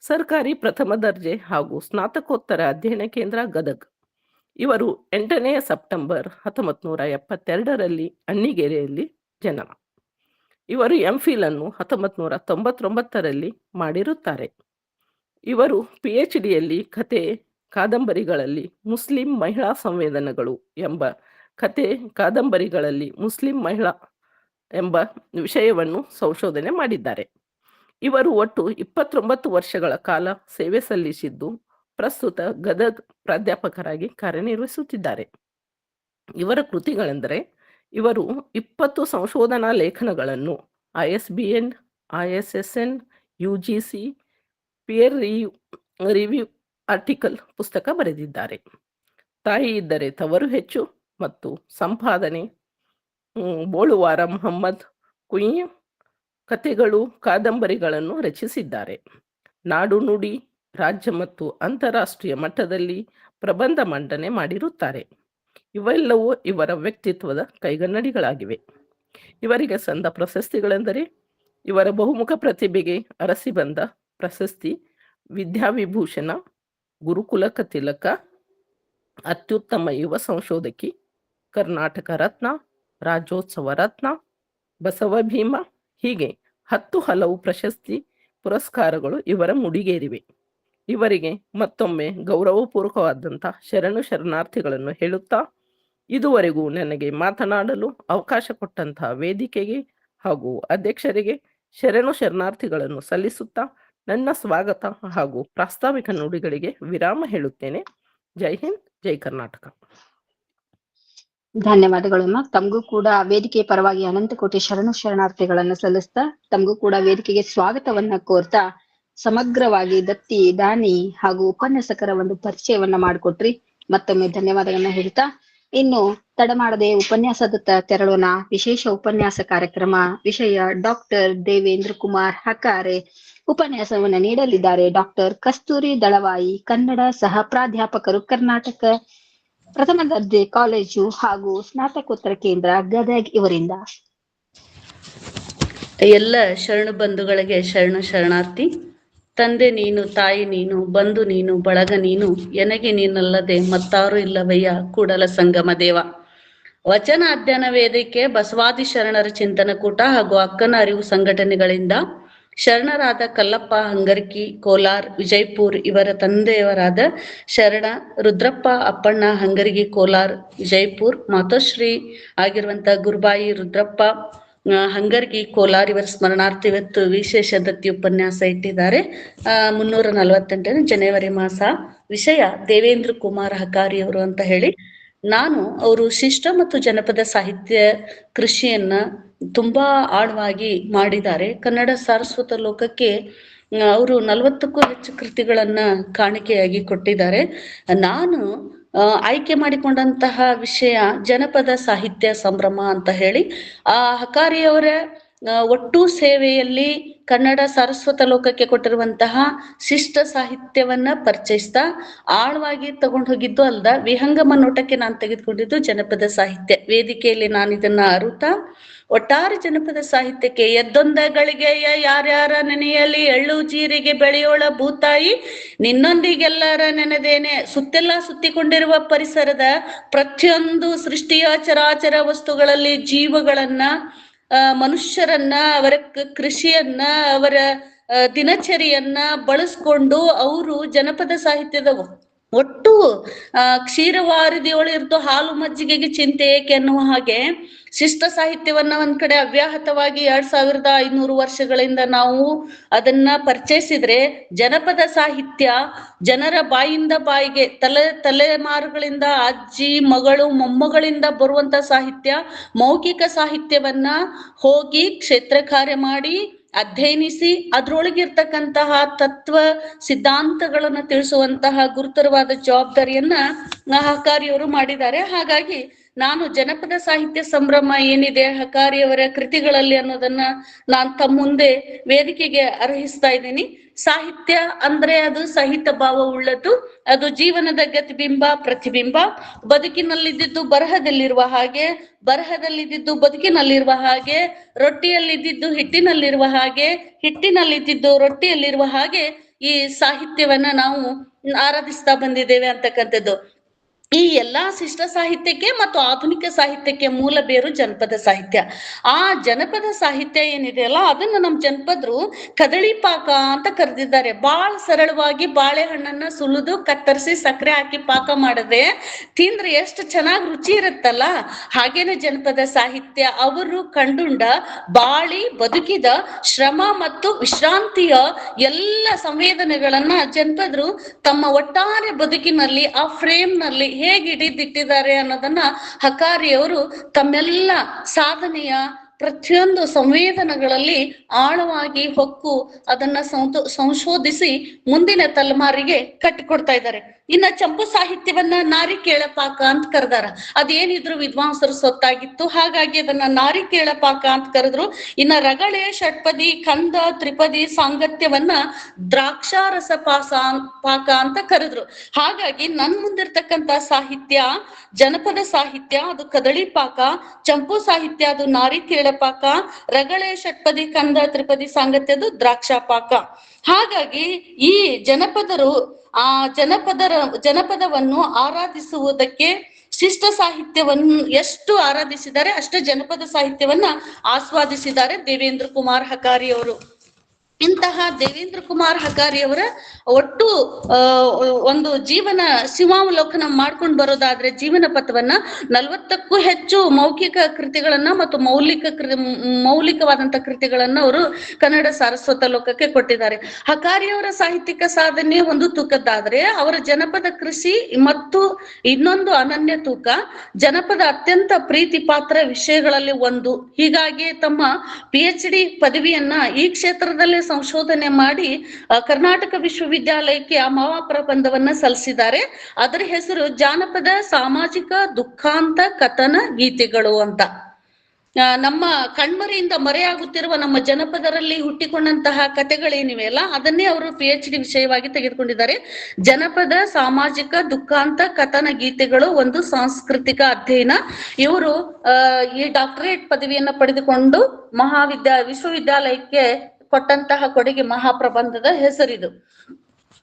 ಸರ್ಕಾರಿ ಪ್ರಥಮ ದರ್ಜೆ ಹಾಗೂ ಸ್ನಾತಕೋತ್ತರ ಅಧ್ಯಯನ ಕೇಂದ್ರ ಗದಗ್. ಇವರು 8ನೇ ಸೆಪ್ಟೆಂಬರ್ 1972ರಲ್ಲಿ ಅಣ್ಣಿಗೇರಿಯಲ್ಲಿ ಜನನ. ಇವರು MPhil ಅನ್ನು 1999ರಲ್ಲಿ ಮಾಡಿರುತ್ತಾರೆ. ಇವರು PhDಯಲ್ಲಿ ಕತೆ ಕಾದಂಬರಿಗಳಲ್ಲಿ ಮುಸ್ಲಿಂ ಮಹಿಳಾ ಸಂವೇದನೆಗಳು ಎಂಬ ಕತೆ ಕಾದಂಬರಿಗಳಲ್ಲಿ ಮುಸ್ಲಿಂ ಮಹಿಳಾ ಎಂಬ ವಿಷಯವನ್ನು ಸಂಶೋಧನೆ ಮಾಡಿದ್ದಾರೆ. ಇವರು ಒಟ್ಟು 29 ವರ್ಷಗಳ ಕಾಲ ಸೇವೆ ಸಲ್ಲಿಸಿದ್ದು ಪ್ರಸ್ತುತ ಗದಗ್ ಪ್ರಾಧ್ಯಾಪಕರಾಗಿ ಕಾರ್ಯನಿರ್ವಹಿಸುತ್ತಿದ್ದಾರೆ. ಇವರ ಕೃತಿಗಳೆಂದರೆ, ಇವರು 20 ಸಂಶೋಧನಾ ಲೇಖನಗಳನ್ನು ISBN, ISSN, UGC, peer review article ಪುಸ್ತಕ ಬರೆದಿದ್ದಾರೆ. ತಾಯಿ ಇದ್ದರೆ ತವರು ಹೆಚ್ಚು ಮತ್ತು ಸಂಪಾದನೆ ಬೋಳುವಾರ ಮೊಹಮ್ಮದ್ ಕುಯಿ ಕಥೆಗಳು ಕಾದಂಬರಿಗಳನ್ನು ರಚಿಸಿದ್ದಾರೆ. ನಾಡು ನುಡಿ ರಾಜ್ಯ ಮತ್ತು ಅಂತಾರಾಷ್ಟ್ರೀಯ ಮಟ್ಟದಲ್ಲಿ ಪ್ರಬಂಧ ಮಂಡನೆ ಮಾಡಿರುತ್ತಾರೆ. ಇವೆಲ್ಲವೂ ಇವರ ವ್ಯಕ್ತಿತ್ವದ ಕೈಗನ್ನಡಿಗಳಾಗಿವೆ. ಇವರಿಗೆ ಸಂದ ಪ್ರಶಸ್ತಿಗಳೆಂದರೆ, ಇವರ ಬಹುಮುಖ ಪ್ರತಿಭೆಗೆ ಅರಸಿ ಬಂದ ಪ್ರಶಸ್ತಿ ವಿದ್ಯಾವಿಭೂಷಣ, ಗುರುಕುಲಕ ತಿಲಕ, ಅತ್ಯುತ್ತಮ ಯುವ ಸಂಶೋಧಕಿ, ಕರ್ನಾಟಕ ರತ್ನ, ರಾಜ್ಯೋತ್ಸವ ರತ್ನ, ಬಸವ ಭೀಮ, ಹೀಗೆ 10 ಹಲವು ಪ್ರಶಸ್ತಿ ಪುರಸ್ಕಾರಗಳು ಇವರ ಮುಡಿಗೇರಿವೆ. ಇವರಿಗೆ ಮತ್ತೊಮ್ಮೆ ಗೌರವಪೂರ್ವಕವಾದಂಥ ಶರಣಾರ್ಥಿಗಳನ್ನು ಹೇಳುತ್ತಾ, ಇದುವರೆಗೂ ನನಗೆ ಮಾತನಾಡಲು ಅವಕಾಶ ಕೊಟ್ಟಂತಹ ವೇದಿಕೆಗೆ ಹಾಗೂ ಅಧ್ಯಕ್ಷರಿಗೆ ಶರಣಾರ್ಥಿಗಳನ್ನು ಸಲ್ಲಿಸುತ್ತಾ ನನ್ನ ಸ್ವಾಗತ ಹಾಗೂ ಪ್ರಾಸ್ತಾವಿಕ ನುಡಿಗಳಿಗೆ ವಿರಾಮ ಹೇಳುತ್ತೇನೆ. ಜೈ ಹಿಂದ್, ಜೈ ಕರ್ನಾಟಕ. ಧನ್ಯವಾದಗಳನ್ನ. ತಮಗೂ ಕೂಡ ವೇದಿಕೆ ಪರವಾಗಿ ಅನಂತ ಕೋಟಿ ಶರಣಾರ್ಥಿಗಳನ್ನ ಸಲ್ಲಿಸ್ತಾ, ತಮಗೂ ಕೂಡ ವೇದಿಕೆಗೆ ಸ್ವಾಗತವನ್ನ ಕೋರ್ತಾ, ಸಮಗ್ರವಾಗಿ ದತ್ತಿ ದಾನಿ ಹಾಗೂ ಉಪನ್ಯಾಸಕರ ಒಂದು ಪರಿಚಯವನ್ನ ಮಾಡಿಕೊಟ್ರಿ. ಮತ್ತೊಮ್ಮೆ ಧನ್ಯವಾದಗಳನ್ನ ಹೇಳ್ತಾ, ಇನ್ನು ತಡ ಮಾಡದೆ ಉಪನ್ಯಾಸದತ್ತ ತೆರಳೋಣ. ವಿಶೇಷ ಉಪನ್ಯಾಸ ಕಾರ್ಯಕ್ರಮ. ವಿಷಯ ಡಾಕ್ಟರ್ ದೇವೇಂದ್ರ ಕುಮಾರ್ ಹಕಾರೆ. ಉಪನ್ಯಾಸವನ್ನ ನೀಡಲಿದ್ದಾರೆ ಡಾಕ್ಟರ್ ಕಸ್ತೂರಿ ದಳವಾಯಿ, ಕನ್ನಡ ಸಹ ಪ್ರಾಧ್ಯಾಪಕರು, ಕರ್ನಾಟಕ ಪ್ರಥಮ ದರ್ಜೆ ಕಾಲೇಜು ಹಾಗೂ ಸ್ನಾತಕೋತ್ತರ ಕೇಂದ್ರ ಗದಗ್ ಇವರಿಂದ. ಎಲ್ಲ ಶರಣು ಬಂಧುಗಳಿಗೆ ಶರಣಾರ್ಥಿ. ತಂದೆ ನೀನು, ತಾಯಿ ನೀನು, ಬಂಧು ನೀನು, ಬಳಗ ನೀನು, ಎನಗೆ ನೀನಲ್ಲದೆ ಮತ್ತಾರು ಇಲ್ಲವಯ್ಯ ಕೂಡಲ ಸಂಗಮ ದೇವ. ವಚನ ಅಧ್ಯಯನ ವೇದಿಕೆ ಬಸವಾದಿ ಶರಣರ ಚಿಂತನ ಕೂಟ ಹಾಗೂ ಅಕ್ಕನ ಅರಿವು ಸಂಘಟನೆಗಳಿಂದ ಶರಣರಾದ ಕಲ್ಲಪ್ಪ ಹಂಗರ್ಕಿ ಕೋಲಾರ್ ವಿಜಯಪುರ್ ಇವರ ತಂದೆಯವರಾದ ಶರಣ ರುದ್ರಪ್ಪ ಅಪ್ಪಣ್ಣ ಹಂಗರ್ಗಿ ಕೋಲಾರ್ ವಿಜಯಪುರ್, ಮಾತೋಶ್ರೀ ಆಗಿರುವಂತ ಗುರುಬಾಯಿ ರುದ್ರಪ್ಪ ಹಂಗರ್ಗಿ ಕೋಲಾರ್ ಇವರ ಸ್ಮರಣಾರ್ಥ ಇವತ್ತು ವಿಶೇಷ ದತ್ತಿ ಉಪನ್ಯಾಸ ಇಟ್ಟಿದ್ದಾರೆ. 348 ಜನವರಿ ಮಾಸ. ವಿಷಯ ದೇವೇಂದ್ರ ಕುಮಾರ್ ಹಕಾರಿ ಅವರು ಅಂತ ಹೇಳಿ. ನಾನು ಅವರು ಶಿಷ್ಟ ಮತ್ತು ಜನಪದ ಸಾಹಿತ್ಯ ಕೃಷಿಯನ್ನ ತುಂಬಾ ಆಳವಾಗಿ ಮಾಡಿದ್ದಾರೆ. ಕನ್ನಡ ಸಾರಸ್ವತ ಲೋಕಕ್ಕೆ ಅವರು 40ಕ್ಕೂ ಹೆಚ್ಚು ಕೃತಿಗಳನ್ನ ಕಾಣಿಕೆಯಾಗಿ ಕೊಟ್ಟಿದ್ದಾರೆ. ನಾನು ಆಯ್ಕೆ ಮಾಡಿಕೊಂಡಂತಹ ವಿಷಯ ಜನಪದ ಸಾಹಿತ್ಯ ಸಂಭ್ರಮ ಅಂತ ಹೇಳಿ. ಹಕಾರಿಯವರ ಒಟ್ಟು ಸೇವೆಯಲ್ಲಿ ಕನ್ನಡ ಸಾರಸ್ವತ ಲೋಕಕ್ಕೆ ಕೊಟ್ಟಿರುವಂತಹ ಶಿಷ್ಟ ಸಾಹಿತ್ಯವನ್ನ ಪರಿಚಯಿಸ್ತಾ ಆಳವಾಗಿ ತಗೊಂಡು ಹೋಗಿದ್ದು ಅಲ್ದ ವಿಹಂಗಮ ನೋಟಕ್ಕೆ ನಾನು ತೆಗೆದುಕೊಂಡಿದ್ದು ಜನಪದ ಸಾಹಿತ್ಯ ವೇದಿಕೆಯಲ್ಲಿ. ನಾನು ಇದನ್ನ ಅರುತ್ತಾ ಒಟ್ಟಾರೆ ಜನಪದ ಸಾಹಿತ್ಯಕ್ಕೆ ಎದ್ದೊಂದ ಗಳಿಗೆಯ ಯಾರ್ಯಾರ ನೆನೆಯಲ್ಲಿ ಎಳ್ಳು ಜೀರಿಗೆ ಬೆಳೆಯೋಳ ಭೂತಾಯಿ ನಿನ್ನೊಂದಿಗೆಲ್ಲರ ನೆನೆದೇನೆ. ಸುತ್ತೆಲ್ಲ ಸುತ್ತಿಕೊಂಡಿರುವ ಪರಿಸರದ ಪ್ರತಿಯೊಂದು ಸೃಷ್ಟಿಯ ಚರಾಚರ ವಸ್ತುಗಳಲ್ಲಿ ಜೀವಗಳನ್ನ, ಮನುಷ್ಯರನ್ನ, ಅವರ ಕೃಷಿಯನ್ನ, ಅವರ ದಿನಚರಿಯನ್ನ ಬಳಸ್ಕೊಂಡು ಅವರು ಜನಪದ ಸಾಹಿತ್ಯದ ಒಟ್ಟು ಕ್ಷೀರವಾರದಿಯೊಳು ಇರ್ತು ಹಾಲು ಮಜ್ಜಿಗೆಗೆ ಚಿಂತೆ ಏಕೆ ಅನ್ನುವ ಹಾಗೆ ಶಿಷ್ಟ ಸಾಹಿತ್ಯವನ್ನ ಒಂದ್ ಕಡೆ ಅವ್ಯಾಹತವಾಗಿ 2500 ವರ್ಷಗಳಿಂದ ನಾವು ಅದನ್ನ ಪರಿಚಯಿಸಿದ್ರೆ, ಜನಪದ ಸಾಹಿತ್ಯ ಜನರ ಬಾಯಿಂದ ಬಾಯಿಗೆ ತಲೆಮಾರುಗಳಿಂದ ಅಜ್ಜಿ ಮಗಳು ಮೊಮ್ಮಗಳಿಂದ ಬರುವಂತ ಸಾಹಿತ್ಯ, ಮೌಖಿಕ ಸಾಹಿತ್ಯವನ್ನ ಹೋಗಿ ಕ್ಷೇತ್ರ ಕಾರ್ಯ ಮಾಡಿ ಅಧ್ಯಯನಿಸಿ ಅದ್ರೊಳಗಿರ್ತಕ್ಕಂತಹ ತತ್ವ ಸಿದ್ಧಾಂತಗಳನ್ನ ತಿಳಿಸುವಂತಹ ಗುರುತರವಾದ ಜವಾಬ್ದಾರಿಯನ್ನ ಹಕಾರಿಯವರು ಮಾಡಿದ್ದಾರೆ. ಹಾಗಾಗಿ ನಾನು ಜನಪದ ಸಾಹಿತ್ಯ ಸಂಭ್ರಮ ಏನಿದೆ ಹಕಾರಿಯವರ ಕೃತಿಗಳಲ್ಲಿ ಅನ್ನೋದನ್ನ ನಾನು ತಮ್ಮ ಮುಂದೆ ವೇದಿಕೆಗೆ ಅರ್ಹಿಸ್ತಾ ಇದ್ದೀನಿ. ಸಾಹಿತ್ಯ ಅಂದ್ರೆ ಅದು ಸಹಿತ ಭಾವ ಉಳ್ಳದ್ದು, ಅದು ಜೀವನದ ಗತಿಬಿಂಬ ಪ್ರತಿಬಿಂಬ. ಬದುಕಿನಲ್ಲಿದ್ದು ಬರಹದಲ್ಲಿರುವ ಹಾಗೆ, ಬರಹದಲ್ಲಿದ್ದು ಬದುಕಿನಲ್ಲಿರುವ ಹಾಗೆ, ರೊಟ್ಟಿಯಲ್ಲಿದ್ದು ಹಿಟ್ಟಿನಲ್ಲಿರುವ ಹಾಗೆ, ಹಿಟ್ಟಿನಲ್ಲಿದ್ದು ರೊಟ್ಟಿಯಲ್ಲಿರುವ ಹಾಗೆ ಈ ಸಾಹಿತ್ಯವನ್ನ ನಾವು ಆರಾಧಿಸ್ತಾ ಬಂದಿದ್ದೇವೆ ಅಂತಕ್ಕಂಥದ್ದು. ಈ ಎಲ್ಲಾ ಶಿಷ್ಟ ಸಾಹಿತ್ಯಕ್ಕೆ ಮತ್ತು ಆಧುನಿಕ ಸಾಹಿತ್ಯಕ್ಕೆ ಮೂಲ ಬೇರು ಜನಪದ ಸಾಹಿತ್ಯ. ಆ ಜನಪದ ಸಾಹಿತ್ಯ ಏನಿದೆಯಲ್ಲ ಅದನ್ನ ನಮ್ ಜನಪದರು ಕದಳಿ ಪಾಕ ಅಂತ ಕರೆದಿದ್ದಾರೆ. ಬಾಳ್ ಸರಳವಾಗಿ ಬಾಳೆಹಣ್ಣನ್ನ ಸುಲಿದು ಕತ್ತರಿಸಿ ಸಕ್ಕರೆ ಹಾಕಿ ಪಾಕ ಮಾಡದೆ ತಿಂದ್ರೆ ಎಷ್ಟು ಚೆನ್ನಾಗಿ ರುಚಿ ಇರುತ್ತಲ್ಲ, ಹಾಗೇನೆ ಜನಪದ ಸಾಹಿತ್ಯ ಅವರು ಕಂಡುಂಡ ಬಾಳಿ ಬದುಕಿದ ಶ್ರಮ ಮತ್ತು ವಿಶ್ರಾಂತಿಯ ಎಲ್ಲ ಸಂವೇದನೆಗಳನ್ನ ಜನಪದರು ತಮ್ಮ ಒಟ್ಟಾರೆ ಬದುಕಿನಲ್ಲಿ ಆ ಫ್ರೇಮ್ ನಲ್ಲಿ ಹೇಗೆ ಹಿಡಿದಿಟ್ಟಿದ್ದಾರೆ ಅನ್ನೋದನ್ನ ಹಕಾರಿಯವರು ತಮ್ಮೆಲ್ಲ ಸಾಧನೆಯ ಪ್ರತಿಯೊಂದು ಸಂವೇದನೆಗಳಲ್ಲಿ ಆಳವಾಗಿ ಹೊಕ್ಕು ಅದನ್ನ ಸಂಶೋಧಿಸಿ ಮುಂದಿನ ತಲೆಮಾರಿಗೆ ಕಟ್ಟಿಕೊಡ್ತಾ ಇದ್ದಾರೆ. ಇನ್ನ ಚಂಪು ಸಾಹಿತ್ಯವನ್ನ ನಾರಿಕೇಳ ಪಾಕ ಅಂತ ಕರೆದಾರ. ಅದೇನಿದ್ರು ವಿದ್ವಾಂಸರು ಸೊತ್ತಾಗಿತ್ತು, ಹಾಗಾಗಿ ಅದನ್ನ ನಾರಿಕೇಳ ಪಾಕ ಅಂತ ಕರೆದ್ರು. ಇನ್ನ ರಗಳೆ, ಷಟ್ಪದಿ, ಕಂದ, ತ್ರಿಪದಿ ಸಾಂಗತ್ಯವನ್ನ ದ್ರಾಕ್ಷಾರಸ ಪಾಕ ಅಂತ ಕರೆದ್ರು. ಹಾಗಾಗಿ ನನ್ ಮುಂದಿರ್ತಕ್ಕಂತ ಸಾಹಿತ್ಯ ಜನಪದ ಸಾಹಿತ್ಯ ಅದು ಕದಳಿ ಪಾಕ, ಚಂಪು ಸಾಹಿತ್ಯ ಅದು ನಾರಿಕೇಳ ಪಾಕ, ರಗಳೆ, ಷಟ್ಪದಿ, ಕಂದ, ತ್ರಿಪದಿ ಸಾಂಗತ್ಯದು ದ್ರಾಕ್ಷಾ ಪಾಕ. ಹಾಗಾಗಿ ಈ ಜನಪದರು ಆ ಜನಪದವನ್ನು ಆರಾಧಿಸುವುದಕ್ಕೆ ಶಿಷ್ಟ ಸಾಹಿತ್ಯವನ್ನು ಎಷ್ಟು ಆರಾಧಿಸಿದ್ದಾರೆ ಅಷ್ಟು ಜನಪದ ಸಾಹಿತ್ಯವನ್ನ ಆಸ್ವಾದಿಸಿದ್ದಾರೆ ದೇವೇಂದ್ರ ಕುಮಾರ್ ಹಕಾರಿ ಅವರು. ಇಂತಹ ದೇವೇಂದ್ರ ಕುಮಾರ್ ಹಕಾರಿ ಅವರ ಒಟ್ಟು ಒಂದು ಜೀವನ ಸಿಂಹಾವಲೋಕನ ಮಾಡ್ಕೊಂಡು ಬರೋದಾದ್ರೆ ಜೀವನ ಪಥವನ್ನ 40ಕ್ಕೂ ಹೆಚ್ಚು ಮೌಖಿಕ ಕೃತಿಗಳನ್ನ ಮತ್ತು ಮೌಲಿಕವಾದಂತ ಕೃತಿಗಳನ್ನ ಅವರು ಕನ್ನಡ ಸಾರಸ್ವತ ಲೋಕಕ್ಕೆ ಕೊಟ್ಟಿದ್ದಾರೆ. ಹಕಾರಿಯವರ ಸಾಹಿತ್ಯಿಕ ಸಾಧನೆ ಒಂದು ತೂಕದ್ದಾದ್ರೆ ಅವರ ಜನಪದ ಕೃಷಿ ಮತ್ತು ಇನ್ನೊಂದು ಅನನ್ಯ ತೂಕ. ಜನಪದ ಅತ್ಯಂತ ಪ್ರೀತಿ ಪಾತ್ರ ವಿಷಯಗಳಲ್ಲಿ ಒಂದು. ಹೀಗಾಗಿ ತಮ್ಮ PhD ಪದವಿಯನ್ನ ಈ ಕ್ಷೇತ್ರದಲ್ಲಿ ಸಂಶೋಧನೆ ಮಾಡಿ ಕರ್ನಾಟಕ ವಿಶ್ವವಿದ್ಯಾಲಯಕ್ಕೆ ಆ ಮಹಾಪ್ರಬಂಧವನ್ನ ಸಲ್ಲಿಸಿದ್ದಾರೆ. ಅದರ ಹೆಸರು ಜಾನಪದ ಸಾಮಾಜಿಕ ದುಃಖಾಂತ ಕಥನ ಗೀತೆಗಳು ಅಂತ. ನಮ್ಮ ಕಣ್ಮರೆಯಿಂದ ಮರೆಯಾಗುತ್ತಿರುವ ನಮ್ಮ ಜನಪದರಲ್ಲಿ ಹುಟ್ಟಿಕೊಂಡಂತಹ ಕಥೆಗಳೇನಿವೆ ಅಲ್ಲ, ಅದನ್ನೇ ಅವರು PhD ವಿಷಯವಾಗಿ ತೆಗೆದುಕೊಂಡಿದ್ದಾರೆ. ಜನಪದ ಸಾಮಾಜಿಕ ದುಃಖಾಂತ ಕಥನ ಗೀತೆಗಳು ಒಂದು ಸಾಂಸ್ಕೃತಿಕ ಅಧ್ಯಯನ. ಇವರು ಈ ಡಾಕ್ಟರೇಟ್ ಪದವಿಯನ್ನ ಪಡೆದುಕೊಂಡು ವಿಶ್ವವಿದ್ಯಾಲಯಕ್ಕೆ ಕೊಟ್ಟಂತಹ ಕೊಡುಗೆ ಮಹಾಪ್ರಬಂಧದ ಹೆಸರಿದು.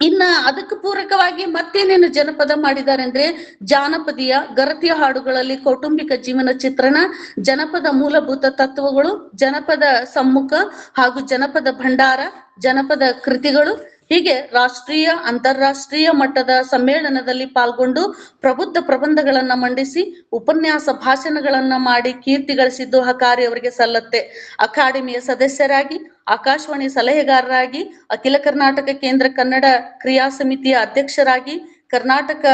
ಇನ್ನ ಅದಕ್ಕೆ ಪೂರಕವಾಗಿ ಮತ್ತೇನೇನು ಜನಪದ ಮಾಡಿದ್ದಾರೆ ಅಂದ್ರೆ, ಜಾನಪದೀಯ ಗರತಿಯ ಹಾಡುಗಳಲ್ಲಿ ಕೌಟುಂಬಿಕ ಜೀವನ ಚಿತ್ರಣ, ಜನಪದ ಮೂಲಭೂತ ತತ್ವಗಳು, ಜನಪದ ಸಮ್ಮುಖ ಹಾಗೂ ಜನಪದ ಭಂಡಾರ, ಜನಪದ ಕೃತಿಗಳು, ಹೀಗೆ ರಾಷ್ಟ್ರೀಯ ಅಂತಾರಾಷ್ಟ್ರೀಯ ಮಟ್ಟದ ಸಮ್ಮೇಳನದಲ್ಲಿ ಪಾಲ್ಗೊಂಡು ಪ್ರಬುದ್ಧ ಪ್ರಬಂಧಗಳನ್ನ ಮಂಡಿಸಿ ಉಪನ್ಯಾಸ ಭಾಷಣಗಳನ್ನ ಮಾಡಿ ಕೀರ್ತಿ ಗಳಿಸಿದ್ದು ಕಾರ್ಯ ಅವರಿಗೆ ಸಲ್ಲತ್ತೆ. ಅಕಾಡೆಮಿಯ ಸದಸ್ಯರಾಗಿ, ಆಕಾಶವಾಣಿ ಸಲಹೆಗಾರರಾಗಿ, ಅಖಿಲ ಕರ್ನಾಟಕ ಕೇಂದ್ರ ಕನ್ನಡ ಕ್ರಿಯಾ ಸಮಿತಿಯ ಅಧ್ಯಕ್ಷರಾಗಿ, ಕರ್ನಾಟಕ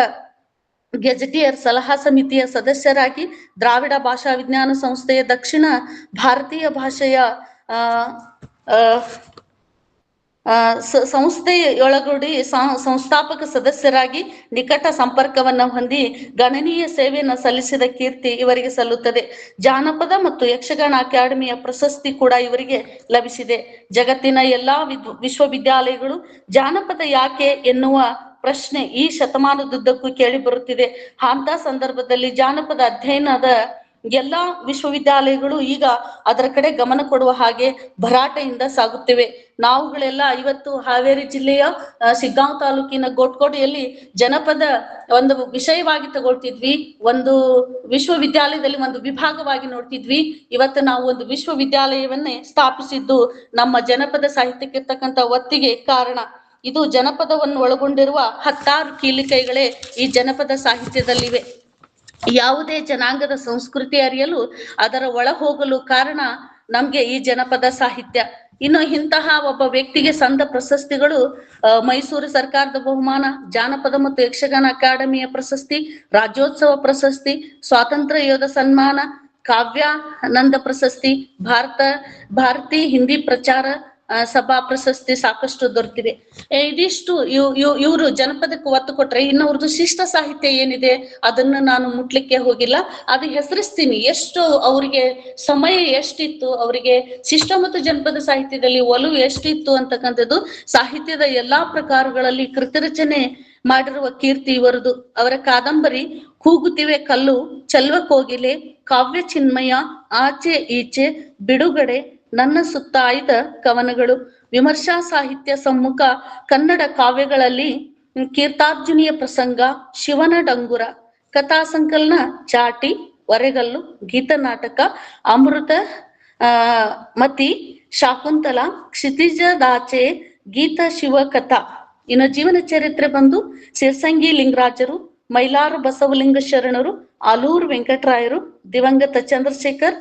ಗೆಜೆಟಿಯರ್ ಸಲಹಾ ಸಮಿತಿಯ ಸದಸ್ಯರಾಗಿ, ದ್ರಾವಿಡ ಭಾಷಾ ವಿಜ್ಞಾನ ಸಂಸ್ಥೆಯ ದಕ್ಷಿಣ ಭಾರತೀಯ ಭಾಷೆಯ ಸಂಸ್ಥೆಯೊಳಗೂಡಿ ಸಂಸ್ಥಾಪಕ ಸದಸ್ಯರಾಗಿ ನಿಕಟ ಸಂಪರ್ಕವನ್ನ ಹೊಂದಿ ಗಣನೀಯ ಸೇವೆಯನ್ನು ಸಲ್ಲಿಸಿದ ಕೀರ್ತಿ ಇವರಿಗೆ ಸಲ್ಲುತ್ತದೆ. ಜಾನಪದ ಮತ್ತು ಯಕ್ಷಗಾನ ಅಕಾಡೆಮಿಯ ಪ್ರಶಸ್ತಿ ಕೂಡ ಇವರಿಗೆ ಲಭಿಸಿದೆ. ಜಗತ್ತಿನ ಎಲ್ಲಾ ವಿಶ್ವವಿದ್ಯಾಲಯಗಳು ಜಾನಪದ ಯಾಕೆ ಎನ್ನುವ ಪ್ರಶ್ನೆ ಈ ಶತಮಾನದುದ್ದಕ್ಕೂ ಕೇಳಿ ಬರುತ್ತಿದೆ. ಅಂತ ಸಂದರ್ಭದಲ್ಲಿ ಜಾನಪದ ಅಧ್ಯಯನದ ಎಲ್ಲಾ ವಿಶ್ವವಿದ್ಯಾಲಯಗಳು ಈಗ ಅದರ ಕಡೆ ಗಮನ ಕೊಡುವ ಹಾಗೆ ಭರಾಟೆಯಿಂದ ಸಾಗುತ್ತಿವೆ. ನಾವುಗಳೆಲ್ಲ ಇವತ್ತು ಹಾವೇರಿ ಜಿಲ್ಲೆಯ ಶಿಗ್ಗಾಂವ್ ತಾಲೂಕಿನ ಗೋಟ್ಕೋಟೆಯಲ್ಲಿ ಜನಪದ ಒಂದು ವಿಷಯವಾಗಿ ತಗೊಳ್ತಿದ್ವಿ, ಒಂದು ವಿಶ್ವವಿದ್ಯಾಲಯದಲ್ಲಿ ಒಂದು ವಿಭಾಗವಾಗಿ ನೋಡ್ತಿದ್ವಿ. ಇವತ್ತು ನಾವು ಒಂದು ವಿಶ್ವವಿದ್ಯಾಲಯವನ್ನೇ ಸ್ಥಾಪಿಸಿದ್ದು ನಮ್ಮ ಜನಪದ ಸಾಹಿತ್ಯಕ್ಕೆ ಇರ್ತಕ್ಕಂಥ ಒತ್ತಿಗೆ ಕಾರಣ. ಇದು ಜನಪದವನ್ನು ಒಳಗೊಂಡಿರುವ 10 ಕೀಲಿಕೈಗಳೇ ಈ ಜನಪದ ಸಾಹಿತ್ಯದಲ್ಲಿವೆ. ಯಾವುದೇ ಜನಾಂಗದ ಸಂಸ್ಕೃತಿ ಅರಿಯಲು ಅದರ ಒಳ ಹೋಗಲು ಕಾರಣ ನಮ್ಗೆ ಈ ಜನಪದ ಸಾಹಿತ್ಯ. ಇನ್ನು ಇಂತಹ ಒಬ್ಬ ವ್ಯಕ್ತಿಗೆ ಸಂದ ಪ್ರಶಸ್ತಿಗಳು: ಮೈಸೂರು ಸರ್ಕಾರದ ಬಹುಮಾನ, ಜಾನಪದ ಮತ್ತು ಯಕ್ಷಗಾನ ಅಕಾಡೆಮಿಯ ಪ್ರಶಸ್ತಿ, ರಾಜ್ಯೋತ್ಸವ ಪ್ರಶಸ್ತಿ, ಸ್ವಾತಂತ್ರ್ಯ ಯೋಧ ಸನ್ಮಾನ, ಕಾವ್ಯಾನಂದ ಪ್ರಶಸ್ತಿ, ಭಾರತಿ ಹಿಂದಿ ಪ್ರಚಾರ ಸಭಾ ಪ್ರಶಸ್ತಿ ಸಾಕಷ್ಟು ದೊರೆತಿವೆ. ಇದಿಷ್ಟು ಇವರು ಜನಪದಕ್ಕೆ ಒತ್ತು ಕೊಟ್ರೆ, ಇನ್ನವ್ರದ್ದು ಶಿಷ್ಟ ಸಾಹಿತ್ಯ ಏನಿದೆ ಅದನ್ನ ನಾನು ಮುಟ್ಲಿಕ್ಕೆ ಹೋಗಿಲ್ಲ. ಅದು ಹೆಸರಿಸ್ತೀನಿ, ಎಷ್ಟು ಅವರಿಗೆ ಸಮಯ ಎಷ್ಟಿತ್ತು, ಅವರಿಗೆ ಶಿಷ್ಟ ಮತ್ತು ಜನಪದ ಸಾಹಿತ್ಯದಲ್ಲಿ ಒಲವು ಎಷ್ಟಿತ್ತು ಅಂತಕ್ಕಂಥದ್ದು ಸಾಹಿತ್ಯದ ಎಲ್ಲಾ ಪ್ರಕಾರಗಳಲ್ಲಿ ಕೃತಿರಚನೆ ಮಾಡಿರುವ ಕೀರ್ತಿ ಇವರದು. ಅವರ ಕಾದಂಬರಿ ಕೂಗುತ್ತಿವೆ ಕಲ್ಲು, ಚೆಲ್ವ ಕೋಗಿಲೆ, ಕಾವ್ಯ ಚಿನ್ಮಯ, ಆಚೆ ಈಚೆ, ಬಿಡುಗಡೆ, ನನ್ನ ಸುತ್ತ ಆಯ್ದ ಕವನಗಳು, ವಿಮರ್ಶಾ ಸಾಹಿತ್ಯ ಸಮ್ಮುಖ, ಕನ್ನಡ ಕಾವ್ಯಗಳಲ್ಲಿ ಕೀರ್ತಾರ್ಜುನಿಯ ಪ್ರಸಂಗ, ಶಿವನ ಡಂಗುರ, ಕಥಾ ಸಂಕಲನ ಚಾಟಿ, ಒರೆಗಲ್ಲು, ಗೀತನಾಟಕ, ಅಮೃತ ಮತಿ, ಶಾಕುಂತಲ, ಕ್ಷಿತಿಜದಾಚೆ, ಗೀತ ಶಿವ ಕಥಾ. ಇನ್ನು ಜೀವನ ಚರಿತ್ರೆ ಬಂದು ಸಿರ್ಸಂಗಿ ಲಿಂಗರಾಜರು, ಮೈಲಾರ ಬಸವಲಿಂಗ ಶರಣರು, ಆಲೂರು ವೆಂಕಟರಾಯರು, ದಿವಂಗತ ಚಂದ್ರಶೇಖರ್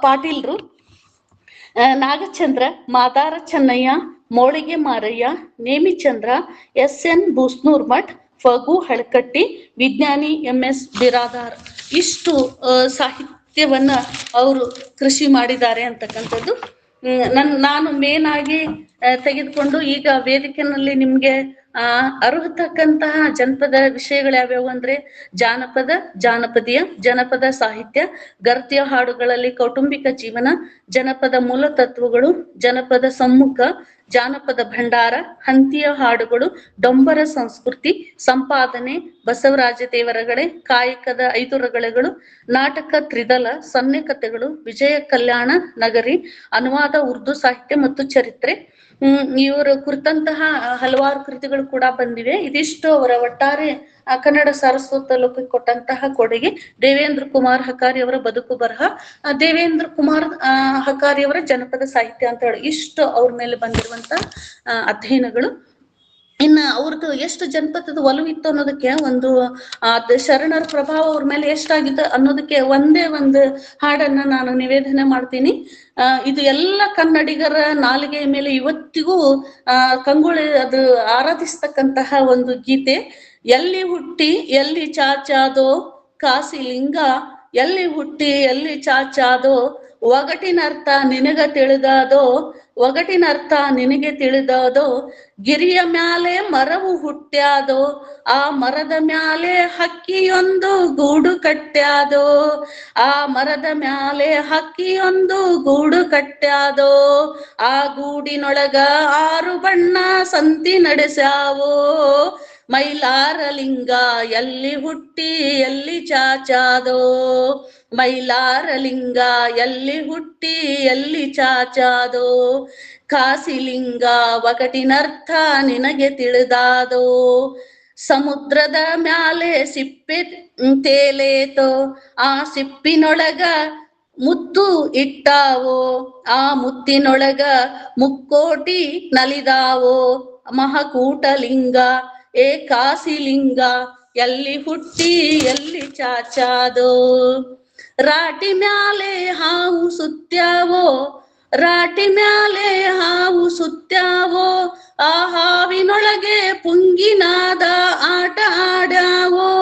ಪಾಟೀಲ್ರು, ನಾಗಚಂದ್ರ, ಮಾದಾರ ಚೆನ್ನಯ್ಯ, ಮೋಳಿಗೆ ಮಾರಯ್ಯ, ನೇಮಿಚಂದ್ರ, SN ಬೂಸ್ನೂರ್ ಮಠ್, ಫಗು ಹಳಕಟ್ಟಿ, ವಿಜ್ಞಾನಿ MS ಬಿರಾದಾರ್. ಇಷ್ಟು ಸಾಹಿತ್ಯವನ್ನ ಅವರು ಕೃಷಿ ಮಾಡಿದ್ದಾರೆ ಅಂತಕ್ಕಂಥದ್ದು ನಾನು ಮೇನ್ ಆಗಿ ತೆಗೆದುಕೊಂಡು ಈಗ ವೇದಿಕೆಯಲ್ಲಿ ನಿಮ್ಗೆ ಅರ್ಹತಕ್ಕಂತಹ ಜನಪದ ವಿಷಯಗಳು ಯಾವ್ಯಾವು ಅಂದ್ರೆ, ಜಾನಪದೀಯ, ಜನಪದ ಸಾಹಿತ್ಯ, ಗರ್ತಿಯ ಹಾಡುಗಳಲ್ಲಿ ಕೌಟುಂಬಿಕ ಜೀವನ, ಜನಪದ ಮೂಲ ತತ್ವಗಳು, ಜನಪದ ಸಮ್ಮುಖ, ಜಾನಪದ ಭಂಡಾರ, ಹಂತಿಯ ಹಾಡುಗಳು, ಡೊಂಬರ ಸಂಸ್ಕೃತಿ, ಸಂಪಾದನೆ, ಬಸವರಾಜ ದೇವರಗಡೆ, ಕಾಯಕದ 5 ರಗಳೆಗಳು, ನಾಟಕ ತ್ರಿದಲ, ಸನ್ನೆ ಕಥೆಗಳು, ವಿಜಯ ಕಲ್ಯಾಣ ನಗರಿ, ಅನುವಾದ, ಉರ್ದು ಸಾಹಿತ್ಯ ಮತ್ತು ಚರಿತ್ರೆ. ಇವರು ಕುರಿತಂತಹ ಹಲವಾರು ಕೃತಿಗಳು ಕೂಡ ಬಂದಿವೆ. ಇದಿಷ್ಟು ಅವರ ಒಟ್ಟಾರೆ ಕನ್ನಡ ಸಾರಸ್ವತ ಲೋಕಕ್ಕೆ ಕೊಟ್ಟಂತಹ ಕೊಡುಗೆ. ದೇವೇಂದ್ರ ಕುಮಾರ್ ಹಕಾರಿ ಅವರ ಬದುಕು ಬರಹ, ದೇವೇಂದ್ರ ಕುಮಾರ್ ಹಕಾರಿ ಅವರ ಜನಪದ ಸಾಹಿತ್ಯ ಅಂತ ಹೇಳಿ ಇಷ್ಟು ಅವ್ರ ಮೇಲೆ ಬಂದಿರುವಂತ ಅಧ್ಯಯನಗಳು. ಇನ್ನ ಅವ್ರದ್ದು ಎಷ್ಟು ಜನಪದದ ಒಲವಿತ್ತು ಅನ್ನೋದಕ್ಕೆ ಒಂದು ಶರಣರ ಪ್ರಭಾವ ಅವ್ರ ಮೇಲೆ ಎಷ್ಟಾಗಿತ್ತು ಅನ್ನೋದಕ್ಕೆ ಒಂದೇ ಒಂದು ಹಾಡನ್ನ ನಾನು ನಿವೇದನೆ ಮಾಡ್ತೀನಿ. ಇದು ಎಲ್ಲ ಕನ್ನಡಿಗರ ನಾಲಿಗೆಯ ಮೇಲೆ ಇವತ್ತಿಗೂ ಕಂಗೊಳಿ ಅದು ಆರಾಧಿಸ್ತಕ್ಕಂತಹ ಒಂದು ಗೀತೆ. ಎಲ್ಲಿ ಹುಟ್ಟಿ ಎಲ್ಲಿ ಚಾಚಾದೋ ಕಾಸಿ ಲಿಂಗ, ಎಲ್ಲಿ ಹುಟ್ಟಿ ಎಲ್ಲಿ ಚಾಚಾದೋ ಒಗಟಿನ ಅರ್ಥ ನಿನಗ ತಿಳಿದಾದೋ, ಒಗಟಿನ ಅರ್ಥ ನಿನಗೆ ತಿಳಿದಾದೋ, ಗಿರಿಯ ಮ್ಯಾಲೆ ಮರವು ಹುಟ್ಟ್ಯಾದೋ, ಆ ಮರದ ಮ್ಯಾಲೆ ಹಕ್ಕಿಯೊಂದು ಗೂಡು ಕಟ್ಟ್ಯಾದೋ, ಆ ಮರದ ಮ್ಯಾಲೆ ಹಕ್ಕಿಯೊಂದು ಗೂಡು ಕಟ್ಟ್ಯಾದೋ, ಆ ಗೂಡಿನೊಳಗ 6 ಬಣ್ಣ ಸಂತಿ ನಡೆಸ್ಯಾವೋ, ಮೈಲಾರ ಲಿಂಗ ಎಲ್ಲಿ ಹುಟ್ಟಿ ಎಲ್ಲಿ ಚಾಚಾದೋ, ಮೈಲಾರ ಲಿಂಗ ಎಲ್ಲಿ ಹುಟ್ಟಿ ಎಲ್ಲಿ ಚಾಚಾದೋ, ಕಾಸಿಲಿಂಗ ಒಗಟಿನರ್ಥ ನಿನಗೆ ತಿಳಿದಾದೋ, ಸಮುದ್ರದ ಮ್ಯಾಲೆ ಸಿಪ್ಪೆ ತೇಲೇತೋ, ಆ ಸಿಪ್ಪಿನೊಳಗ ಮುತ್ತು ಇಟ್ಟಾವೋ, ಆ ಮುತ್ತಿನೊಳಗ ಮುಕ್ಕೋಟಿ ನಲಿದಾವೋ, ಮಹಾಕೂಟಲಿಂಗ ಏ ಕಾಸಿಲಿಂಗ ಎಲ್ಲಿ ಹುಟ್ಟಿ ಎಲ್ಲಿ ಚಾಚಾದೋ, ರಾಟಿ ಮ್ಯಾಲೆ ಹಾವು ಸುತ್ಯಾವೋ, ರಾಟಿ ಮ್ಯಾಲೆ ಹಾವು ಸುತ್ಯಾವೋ, ಆ ಹಾವಿನೊಳಗೆ ಪುಂಗಿನಾದ ಆಟ ಆಡ್ಯಾವೋ,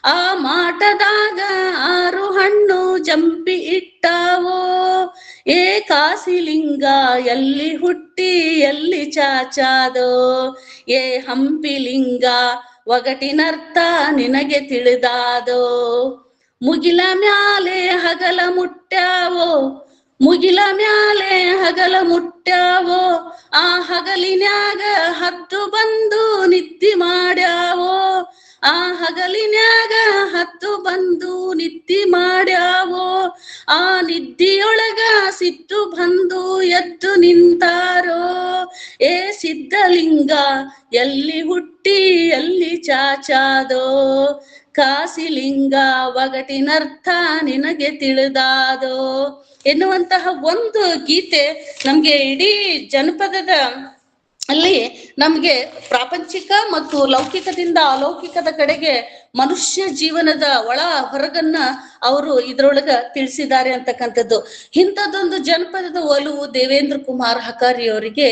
ಆ ಮಾಟದಾಗ 6 ಹಣ್ಣು ಜಂಪಿ ಇಟ್ಟಾವೋ, ಏ ಕಾಸಿಲಿಂಗ ಎಲ್ಲಿ ಹುಟ್ಟಿ ಎಲ್ಲಿ ಚಾಚಾದೋ, ಏ ಹಂಪಿಲಿಂಗ ಒಗಟಿನರ್ಥ ನಿನಗೆ ತಿಳಿದಾದೋ, ಮುಗಿಲ ಮ್ಯಾಲೆ ಹಗಲ ಮುಟ್ಟ್ಯಾವೋ, ಮುಗಿಲ ಮ್ಯಾಲೆ ಹಗಲ ಮುಟ್ಟ್ಯಾವೋ, ಆ ಹಗಲಿನ್ಯಾಗ ಹತ್ತು ಬಂದು ನಿದ್ದಿ ಮಾಡ್ಯಾವೋ, ಆ ಹಗಲಿನ್ಯಾಗ ಹತ್ತು ಬಂದು ನಿದ್ದಿ ಮಾಡ್ಯಾವೋ, ಆ ನಿದ್ದಿಯೊಳಗ ಸಿಟ್ಟು ಬಂದು ಎದ್ದು ನಿಂತಾರೋ, ಏ ಸಿದ್ಧಲಿಂಗ ಎಲ್ಲಿ ಹುಟ್ಟಿ ಎಲ್ಲಿ ಚಾಚಾದೋ, ಕಾಸಿಲಿಂಗ ಒಗಟಿನರ್ಥ ನಿನಗೆ ತಿಳಿದಾದೋ ಎನ್ನುವಂತಹ ಒಂದು ಗೀತೆ ನಮ್ಗೆ ಇಡೀ ಜನಪದದ ಅಲ್ಲಿ ನಮ್ಗೆ ಪ್ರಾಪಂಚಿಕ ಮತ್ತು ಲೌಕಿಕದಿಂದ ಅಲೌಕಿಕದ ಕಡೆಗೆ ಮನುಷ್ಯ ಜೀವನದ ಒಳ ಹೊರಗನ್ನ ಅವರು ಇದ್ರೊಳಗ ತಿಳಿಸಿದ್ದಾರೆ ಅಂತಕ್ಕಂಥದ್ದು. ಇಂಥದ್ದೊಂದು ಜನಪದದ ಒಲವು ದೇವೇಂದ್ರ ಕುಮಾರ್ ಹಕಾರಿ ಅವರಿಗೆ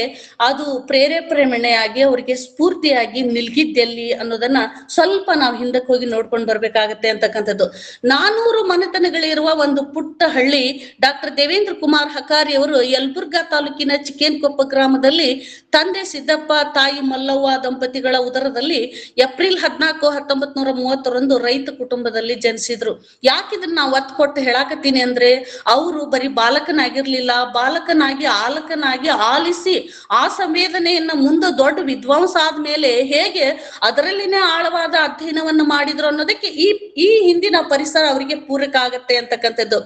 ಅದು ಪ್ರೇರೇಪಣೆಯಾಗಿ ಅವರಿಗೆ ಸ್ಫೂರ್ತಿಯಾಗಿ ನಿಲ್ಗಿದ್ದೆಲ್ಲಿ ಅನ್ನೋದನ್ನ ಸ್ವಲ್ಪ ನಾವು ಹಿಂದಕ್ಕೆ ಹೋಗಿ ನೋಡ್ಕೊಂಡು ಬರ್ಬೇಕಾಗತ್ತೆ ಅಂತಕ್ಕಂಥದ್ದು. 400 ಮನೆತನಗಳಿರುವ ಒಂದು ಪುಟ್ಟ ಹಳ್ಳಿ ಡಾಕ್ಟರ್ ದೇವೇಂದ್ರ ಕುಮಾರ್ ಹಕಾರಿ ಅವರು ಯಲಬುರ್ಗಾ ತಾಲೂಕಿನ ಚಿಕ್ಕೇನಕೊಪ್ಪ ಗ್ರಾಮದಲ್ಲಿ ತಂದೆ ಸಿದ್ದಪ್ಪ ತಾಯಿ ಮಲ್ಲವ್ವ ದಂಪತಿಗಳ ಉದರದಲ್ಲಿ ಏಪ್ರಿಲ್ 14, 1930 ರೈತ ಕುಟುಂಬದಲ್ಲಿ ಜನಿಸಿದ್ರು. ಯಾಕಿದನ್ನ ನಾವು ಒತ್ತು ಕೊಟ್ಟು ಹೇಳಾಕತ್ತೀನಿ ಅಂದ್ರೆ ಅವರು ಬರೀ ಬಾಲಕನಾಗಿರ್ಲಿಲ್ಲ, ಬಾಲಕನಾಗಿ ಆಲಕನಾಗಿ ಆಲಿಸಿ ಆ ಸಂವೇದನೆಯನ್ನ ಮುಂದೆ ದೊಡ್ಡ ವಿದ್ವಾಂಸ ಆದ್ಮೇಲೆ ಹೇಗೆ ಅದರಲ್ಲಿನೇ ಆಳವಾದ ಅಧ್ಯಯನವನ್ನು ಮಾಡಿದ್ರು ಅನ್ನೋದಕ್ಕೆ ಈ ಹಿಂದಿನ ಪರಿಸರ ಅವರಿಗೆ ಪೂರಕ ಆಗತ್ತೆ ಅಂತಕ್ಕಂಥದ್ದು.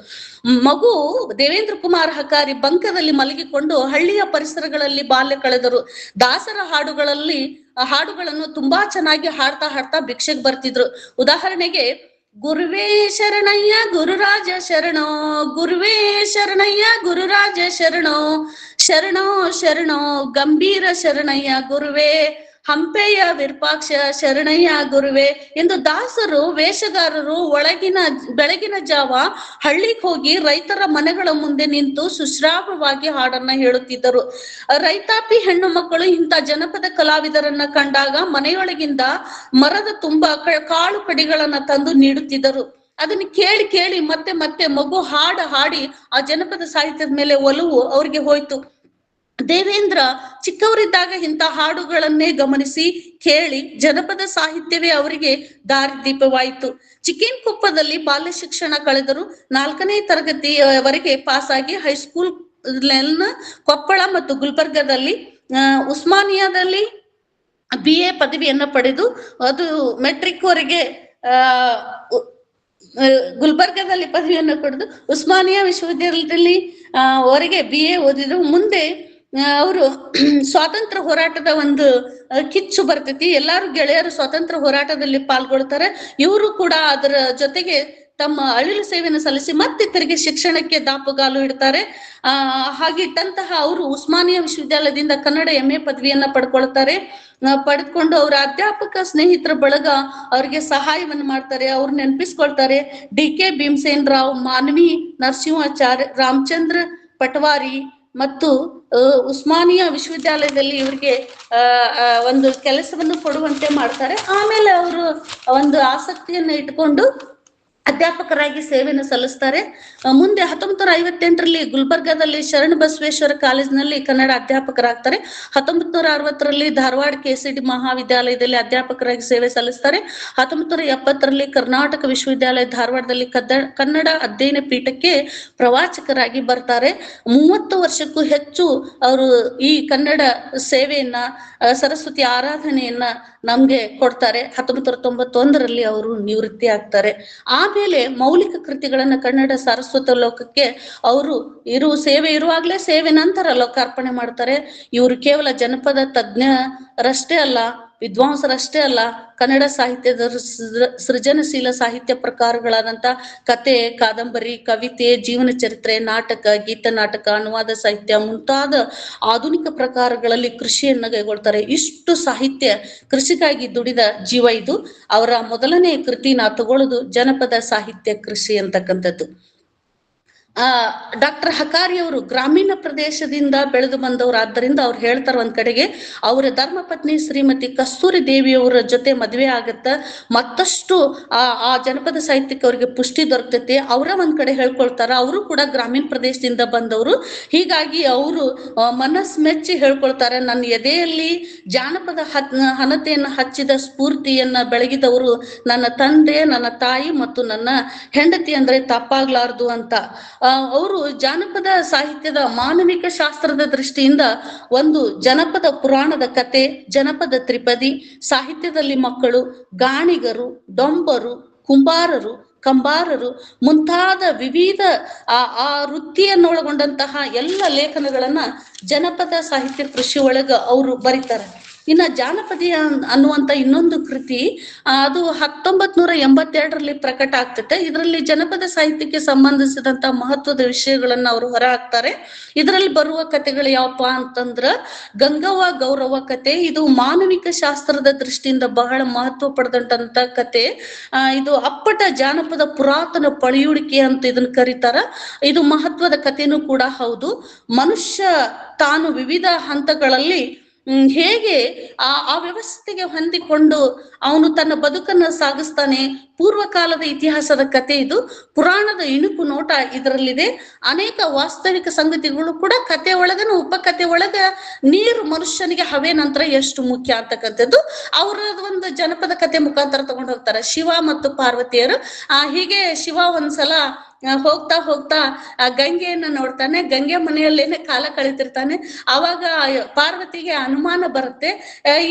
ಮಗು ದೇವೇಂದ್ರ ಕುಮಾರ್ ಹಕಾರಿ ಬಂಕದಲ್ಲಿ ಮಲಗಿಕೊಂಡು ಹಳ್ಳಿಯ ಪರಿಸರಗಳಲ್ಲಿ ಬಾಲ್ಯ ಕಳೆದರು. ದಾಸರ ಹಾಡುಗಳನ್ನು ತುಂಬಾ ಚೆನ್ನಾಗಿ ಹಾಡ್ತಾ ಭಿಕ್ಷೆಗೆ ಬರ್ತಿದ್ರು. ಉದಾಹರಣೆಗೆ ಗುರುವೇ ಶರಣಯ್ಯ ಗುರುರಾಜ ಶರಣೋ, ಗುರುವೇ ಶರಣಯ್ಯ ಗುರುರಾಜ ಶರಣೋ, ಶರಣೋ ಶರಣೋ ಗಂಭೀರ ಶರಣಯ್ಯ ಗುರುವೇ, ಹಂಪೆಯ ವಿರೂಪಾಕ್ಷ ಶರಣಯ್ಯ ಗುರುವೇ ಎಂದು ದಾಸರು ವೇಷಗಾರರು ಬೆಳಗಿನ ಜಾವ ಹಳ್ಳಿಗೆ ಹೋಗಿ ರೈತರ ಮನೆಗಳ ಮುಂದೆ ನಿಂತು ಸುಶ್ರಾವ್ಯವಾಗಿ ಹಾಡನ್ನ ಹೇಳುತ್ತಿದ್ದರು. ರೈತಾಪಿ ಹೆಣ್ಣು ಮಕ್ಕಳು ಇಂಥ ಜನಪದ ಕಲಾವಿದರನ್ನ ಕಂಡಾಗ ಮನೆಯೊಳಗಿಂದ ಮರದ ತುಂಬಾ ಕಾಳು ಕಡಿಗಳನ್ನ ತಂದು ನೀಡುತ್ತಿದ್ದರು. ಅದನ್ನ ಕೇಳಿ ಮತ್ತೆ ಮಗು ಹಾಡಿ ಆ ಜನಪದ ಸಾಹಿತ್ಯದ ಮೇಲೆ ಒಲವು ಅವ್ರಿಗೆ ಹೋಯ್ತು. ದೇವೇಂದ್ರ ಚಿಕ್ಕವರಿದ್ದಾಗ ಇಂಥ ಹಾಡುಗಳನ್ನೇ ಗಮನಿಸಿ ಕೇಳಿ ಜನಪದ ಸಾಹಿತ್ಯವೇ ಅವರಿಗೆ ದಾರಿದೀಪವಾಯಿತು. ಚಿಕ್ಕೇನಕೊಪ್ಪದಲ್ಲಿ ಬಾಲ್ಯ ಶಿಕ್ಷಣ ಕಳೆದರು. 4ನೇ ತರಗತಿಯವರೆಗೆ ಪಾಸಾಗಿ ಹೈಸ್ಕೂಲ್ ಕೊಪ್ಪಳ ಮತ್ತು ಗುಲ್ಬರ್ಗದಲ್ಲಿ ಉಸ್ಮಾನಿಯಾದಲ್ಲಿ BA ಪದವಿಯನ್ನ ಪಡೆದು ಅದು ಮೆಟ್ರಿಕ್ ವರೆಗೆ ಗುಲ್ಬರ್ಗದಲ್ಲಿ ಪದವಿಯನ್ನು ಪಡೆದು ಉಸ್ಮಾನಿಯಾ ವಿಶ್ವವಿದ್ಯಾಲಯದಲ್ಲಿ ವರೆಗೆ BA ಓದಿದ್ರು. ಮುಂದೆ ಅವರು ಸ್ವಾತಂತ್ರ್ಯ ಹೋರಾಟದ ಒಂದು ಕಿಚ್ಚು ಬರ್ತೈತಿ, ಎಲ್ಲಾರು ಗೆಳೆಯರು ಸ್ವಾತಂತ್ರ್ಯ ಹೋರಾಟದಲ್ಲಿ ಪಾಲ್ಗೊಳ್ತಾರೆ. ಇವರು ಕೂಡ ಅದರ ಜೊತೆಗೆ ತಮ್ಮ ಅಳಿಲು ಸೇವೆಯನ್ನು ಸಲ್ಲಿಸಿ ಮತ್ತೆ ತಿರುಗಿ ಶಿಕ್ಷಣಕ್ಕೆ ದಾಪುಗಾಲು ಇಡ್ತಾರೆ. ಹಾಗಿಟ್ಟಂತಹ ಅವರು ಉಸ್ಮಾನಿಯಾ ವಿಶ್ವವಿದ್ಯಾಲಯದಿಂದ ಕನ್ನಡ MA ಪದವಿಯನ್ನ ಪಡೆದುಕೊಂಡು ಅವರ ಅಧ್ಯಾಪಕ ಸ್ನೇಹಿತರ ಬಳಗ ಅವರಿಗೆ ಸಹಾಯವನ್ನು ಮಾಡ್ತಾರೆ, ಅವ್ರು ನೆನಪಿಸ್ಕೊಳ್ತಾರೆ. DK ಭೀಮಸೇನ್ ರಾವ್, ಮಾನವಿ ನರಸಿಂಹಾಚಾರ್ಯ, ರಾಮಚಂದ್ರ ಪಟವಾರಿ ಮತ್ತು ಉಸ್ಮಾನಿಯಾ ವಿಶ್ವವಿದ್ಯಾಲಯದಲ್ಲಿ ಇವರಿಗೆ ಒಂದು ಕೆಲಸವನ್ನು ಕೊಡುವಂತೆ ಮಾಡ್ತಾರೆ. ಆಮೇಲೆ ಅವರು ಒಂದು ಆಸಕ್ತಿಯನ್ನ ಇಟ್ಕೊಂಡು ಅಧ್ಯಾಪಕರಾಗಿ ಸೇವೆಯನ್ನು ಸಲ್ಲಿಸ್ತಾರೆ. ಮುಂದೆ 1958ರಲ್ಲಿ ಗುಲ್ಬರ್ಗಾದಲ್ಲಿ ಶರಣ ಬಸವೇಶ್ವರ ಕಾಲೇಜಿನಲ್ಲಿ ಕನ್ನಡ ಅಧ್ಯಾಪಕರಾಗ್ತಾರೆ. 1960ರಲ್ಲಿ ಧಾರವಾಡ KCD ಮಹಾವಿದ್ಯಾಲಯದಲ್ಲಿ ಅಧ್ಯಾಪಕರಾಗಿ ಸೇವೆ ಸಲ್ಲಿಸ್ತಾರೆ. 1970ರಲ್ಲಿ ಕರ್ನಾಟಕ ವಿಶ್ವವಿದ್ಯಾಲಯ ಧಾರವಾಡದಲ್ಲಿ ಕನ್ನಡ ಅಧ್ಯಯನ ಪೀಠಕ್ಕೆ ಪ್ರವಾಚಕರಾಗಿ ಬರ್ತಾರೆ. 30 ವರ್ಷಕ್ಕೂ ಹೆಚ್ಚು ಅವರು ಈ ಕನ್ನಡ ಸೇವೆಯನ್ನ, ಸರಸ್ವತಿ ಆರಾಧನೆಯನ್ನ ನಮ್ಗೆ ಕೊಡ್ತಾರೆ. 1991ರಲ್ಲಿ ಅವರು ನಿವೃತ್ತಿ ಆಗ್ತಾರೆ. ಆಮೇಲೆ ಮೌಲಿಕ ಕೃತಿಗಳನ್ನ ಕನ್ನಡ ಸಾರಸ್ವತ ಲೋಕಕ್ಕೆ ಅವರು ಸೇವೆ ಇರುವಾಗಲೇ ಸೇವೆ ನಂತರ ಲೋಕಾರ್ಪಣೆ ಮಾಡ್ತಾರೆ. ಇವರು ಕೇವಲ ಜನಪದ ತಜ್ಞರಷ್ಟೇ ಅಲ್ಲ, ವಿದ್ವಾಂಸರಷ್ಟೇ ಅಲ್ಲ, ಕನ್ನಡ ಸಾಹಿತ್ಯದ ಸೃಜನಶೀಲ ಸಾಹಿತ್ಯ ಪ್ರಕಾರಗಳಾದಂತ ಕತೆ, ಕಾದಂಬರಿ, ಕವಿತೆ, ಜೀವನ ಚರಿತ್ರೆ, ನಾಟಕ, ಗೀತ ನಾಟಕ, ಅನುವಾದ ಸಾಹಿತ್ಯ ಮುಂತಾದ ಆಧುನಿಕ ಪ್ರಕಾರಗಳಲ್ಲಿ ಕೃಷಿಯನ್ನ ಕೈಗೊಳ್ತಾರೆ. ಇಷ್ಟು ಸಾಹಿತ್ಯ ಕೃಷಿಗಾಗಿ ದುಡಿದ ಜೀವ ಇದು. ಅವರ ಮೊದಲನೇ ಕೃತಿನ ತಗೊಳ್ಳೋದು ಜನಪದ ಸಾಹಿತ್ಯ ಕೃಷಿ ಅಂತಕ್ಕಂಥದ್ದು. ಡಾಕ್ಟರ್ ಹಕಾರಿ ಅವರು ಗ್ರಾಮೀಣ ಪ್ರದೇಶದಿಂದ ಬೆಳೆದು ಬಂದವರು. ಆದ್ದರಿಂದ ಅವ್ರು ಹೇಳ್ತಾರ, ಒಂದ್ ಕಡೆಗೆ ಅವರ ಧರ್ಮಪತ್ನಿ ಶ್ರೀಮತಿ ಕಸ್ತೂರಿ ದೇವಿಯವರ ಜೊತೆ ಮದುವೆ ಆಗತ್ತ, ಮತ್ತಷ್ಟು ಆ ಜನಪದ ಸಾಹಿತ್ಯಕ್ಕೆ ಅವ್ರಿಗೆ ಪುಷ್ಟಿ ದೊರಕತೈತಿ. ಅವರ ಒಂದ್ ಕಡೆ ಹೇಳ್ಕೊಳ್ತಾರ, ಅವರು ಕೂಡ ಗ್ರಾಮೀಣ ಪ್ರದೇಶದಿಂದ ಬಂದವರು. ಹೀಗಾಗಿ ಅವರು ಮನಸ್ಸು ಮೆಚ್ಚಿ ಹೇಳ್ಕೊಳ್ತಾರೆ, ನನ್ನ ಎದೆಯಲ್ಲಿ ಜಾನಪದ ಹನತೆಯನ್ನ ಹಚ್ಚಿದ ಸ್ಫೂರ್ತಿಯನ್ನ ಬೆಳಗಿದವರು ನನ್ನ ತಂದೆ, ನನ್ನ ತಾಯಿ ಮತ್ತು ನನ್ನ ಹೆಂಡತಿ ಅಂದ್ರೆ ತಪ್ಪಾಗ್ಲಾರ್ದು ಅಂತ. ಅವರು ಜಾನಪದ ಸಾಹಿತ್ಯದ ಮಾನವಿಕ ಶಾಸ್ತ್ರದ ದೃಷ್ಟಿಯಿಂದ ಒಂದು ಜನಪದ ಪುರಾಣದ ಕತೆ, ಜನಪದ ತ್ರಿಪದಿ, ಸಾಹಿತ್ಯದಲ್ಲಿ ಮಕ್ಕಳು, ಗಾಣಿಗರು, ಡೊಂಬರು, ಕುಂಬಾರರು, ಕಂಬಾರರು ಮುಂತಾದ ವಿವಿಧ ಆ ವೃತ್ತಿಯನ್ನೊಳಗೊಂಡಂತಹ ಎಲ್ಲ ಲೇಖನಗಳನ್ನ ಜನಪದ ಸಾಹಿತ್ಯ ಕೃಷಿ ಒಳಗ ಅವರು ಬರೀತಾರೆ. ಇನ್ನ ಜಾನಪದಿ ಅನ್ನುವಂತ ಇನ್ನೊಂದು ಕೃತಿ ಅದು 1982ರಲ್ಲಿ ಪ್ರಕಟ ಆಗ್ತದೆ. ಇದರಲ್ಲಿ ಜನಪದ ಸಾಹಿತ್ಯಕ್ಕೆ ಸಂಬಂಧಿಸಿದಂತ ಮಹತ್ವದ ವಿಷಯಗಳನ್ನ ಅವರು ಹೊರ ಹಾಕ್ತಾರೆ. ಇದರಲ್ಲಿ ಬರುವ ಕಥೆಗಳು ಯಾವಪ್ಪ ಅಂತಂದ್ರ ಗಂಗವ್ವ ಗೌರವ ಕತೆ. ಇದು ಮಾನವಿಕ ಶಾಸ್ತ್ರದ ದೃಷ್ಟಿಯಿಂದ ಬಹಳ ಮಹತ್ವ ಪಡೆದಂತ ಕತೆ. ಇದು ಅಪ್ಪಟ ಜಾನಪದ ಪುರಾತನ ಪಳಿಯುಳಿಕೆ ಅಂತ ಇದನ್ನ ಕರೀತಾರ. ಇದು ಮಹತ್ವದ ಕಥೆನೂ ಕೂಡ ಹೌದು. ಮನುಷ್ಯ ತಾನು ವಿವಿಧ ಹಂತಗಳಲ್ಲಿ ಹೇಗೆ ಆ ವ್ಯವಸ್ಥೆಗೆ ಹೊಂದಿಕೊಂಡು ಅವನು ತನ್ನ ಬದುಕನ್ನ ಸಾಗಿಸ್ತಾನೆ, ಪೂರ್ವಕಾಲದ ಇತಿಹಾಸದ ಕತೆ ಇದು. ಪುರಾಣದ ಇಣುಕು ನೋಟ ಇದರಲ್ಲಿದೆ. ಅನೇಕ ವಾಸ್ತವಿಕ ಸಂಗತಿಗಳು ಕೂಡ ಕತೆ ಒಳಗನ ಉಪಕತೆ ಒಳಗ ನೀರು ಮನುಷ್ಯನಿಗೆ ಹವೆ ನಂತರ ಎಷ್ಟು ಮುಖ್ಯ ಅಂತಕ್ಕಂಥದ್ದು ಅವರ ಒಂದು ಜನಪದ ಕತೆ ಮುಖಾಂತರ ತಗೊಂಡು ಹೋಗ್ತಾರೆ. ಶಿವ ಮತ್ತು ಪಾರ್ವತಿಯರು ಹೀಗೆ ಶಿವ ಒಂದ್ಸಲ ಹೋಗ್ತಾ ಹೋಗ್ತಾ ಗಂಗೆಯನ್ನ ನೋಡ್ತಾನೆ. ಗಂಗೆ ಮನೆಯಲ್ಲೇನೆ ಕಾಲ ಕಳಿತಿರ್ತಾನೆ. ಅವಾಗ ಪಾರ್ವತಿಗೆ ಅನುಮಾನ ಬರುತ್ತೆ,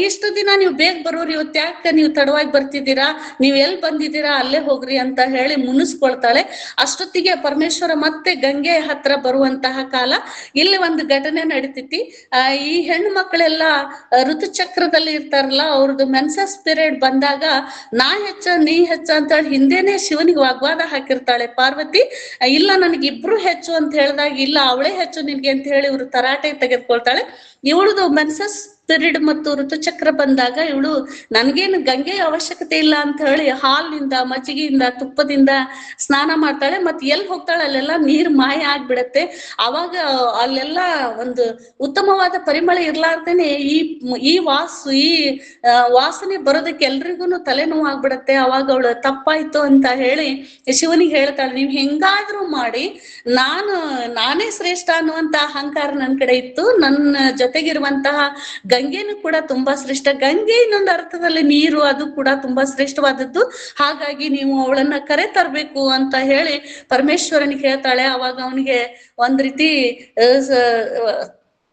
ಇಷ್ಟು ದಿನ ನೀವು ಬೇಗ ಬರೋರು, ಇವತ್ತು ಯಾಕೆ ನೀವು ತಡವಾಗಿ ಬರ್ತಿದ್ದೀರಾ, ನೀವ್ ಎಲ್ಲಿ ಬಂದಿದ್ದೀರಾ, ಅಲ್ಲೇ ಹೋಗ್ರಿ ಅಂತ ಹೇಳಿ ಮುನಿಸ್ಕೊಳ್ತಾಳೆ. ಅಷ್ಟೊತ್ತಿಗೆ ಪರಮೇಶ್ವರ ಮತ್ತೆ ಗಂಗೆ ಹತ್ರ ಬರುವಂತಹ ಕಾಲ. ಇಲ್ಲಿ ಒಂದು ಘಟನೆ ನಡೀತೈತಿ. ಈ ಹೆಣ್ಣು ಮಕ್ಕಳೆಲ್ಲ ಋತುಚಕ್ರದಲ್ಲಿ ಇರ್ತಾರಲ್ಲ, ಅವ್ರದ್ದು ಮೆನ್ಸಸ್ ಪೀರಿಯಡ್ ಬಂದಾಗ ನಾ ಹೆಚ್ಚ ನೀ ಹೆಚ್ಚ ಅಂತ ಹೇಳಿ ಹಿಂದೆನೆ ಶಿವನಿಗೆ ವಾಗ್ವಾದ ಹಾಕಿರ್ತಾಳೆ ಪಾರ್ವತಿ. ಇಲ್ಲ ನನಗಿಬ್ರು ಹೆಚ್ಚು ಅಂತ ಹೇಳಿದಾಗ, ಇಲ್ಲ ಅವಳೇ ಹೆಚ್ಚು ನಿನ್ಗೆ ಅಂತ ಹೇಳಿ ಇವ್ರು ತರಾಟೆ ತೆಗೆದುಕೊಳ್ತಾಳೆ. ಇವಳದು ಮೆನ್ಸಸ್ ಪೀರಿಯಡ್ ಮತ್ತು ಋತುಚಕ್ರ ಬಂದಾಗ ಇವಳು ನನ್ಗೇನು ಗಂಗೆ ಅವಶ್ಯಕತೆ ಇಲ್ಲ ಅಂತ ಹೇಳಿ ಹಾಲಿನಿಂದ, ಮಜ್ಜಿಗೆಯಿಂದ, ತುಪ್ಪದಿಂದ ಸ್ನಾನ ಮಾಡ್ತಾಳೆ. ಮತ್ ಎಲ್ಲಿ ಹೋಗ್ತಾಳೆ ಅಲ್ಲೆಲ್ಲ ನೀರ್ ಮಾಯ ಆಗ್ಬಿಡತ್ತೆ. ಅವಾಗ ಅಲ್ಲೆಲ್ಲ ಒಂದು ಉತ್ತಮವಾದ ಪರಿಮಳ ಇರ್ಲಾರ್ದೇನೆ ಈ ವಾಸನೆ ಬರೋದಕ್ಕೆ ಎಲ್ರಿಗೂ ತಲೆನೋವು ಆಗ್ಬಿಡತ್ತೆ. ಅವಾಗ ಅವಳು ತಪ್ಪಾಯ್ತು ಅಂತ ಹೇಳಿ ಶಿವನಿಗೆ ಹೇಳ್ತಾಳೆ, ನೀವ್ ಹೆಂಗಾದ್ರೂ ಮಾಡಿ ನಾನೇ ಶ್ರೇಷ್ಠ ಅನ್ನುವಂತ ಅಹಂಕಾರ ನನ್ ಕಡೆ ಇತ್ತು. ನನ್ನ ಜೊತೆಗಿರುವಂತಹ ಗಂಗೆನೂ ಕೂಡ ತುಂಬಾ ಶ್ರೇಷ್ಠ. ಗಂಗೆ ಇನ್ನೊಂದು ಅರ್ಥದಲ್ಲಿ ನೀರು, ಅದು ಕೂಡ ತುಂಬಾ ಶ್ರೇಷ್ಠವಾದದ್ದು. ಹಾಗಾಗಿ ನೀವು ಅವಳನ್ನ ಕರೆ ತರಬೇಕು ಅಂತ ಹೇಳಿ ಪರಮೇಶ್ವರನಿಗೆ ಹೇಳ್ತಾಳೆ. ಅವಾಗ ಅವನಿಗೆ ಒಂದ್ ರೀತಿ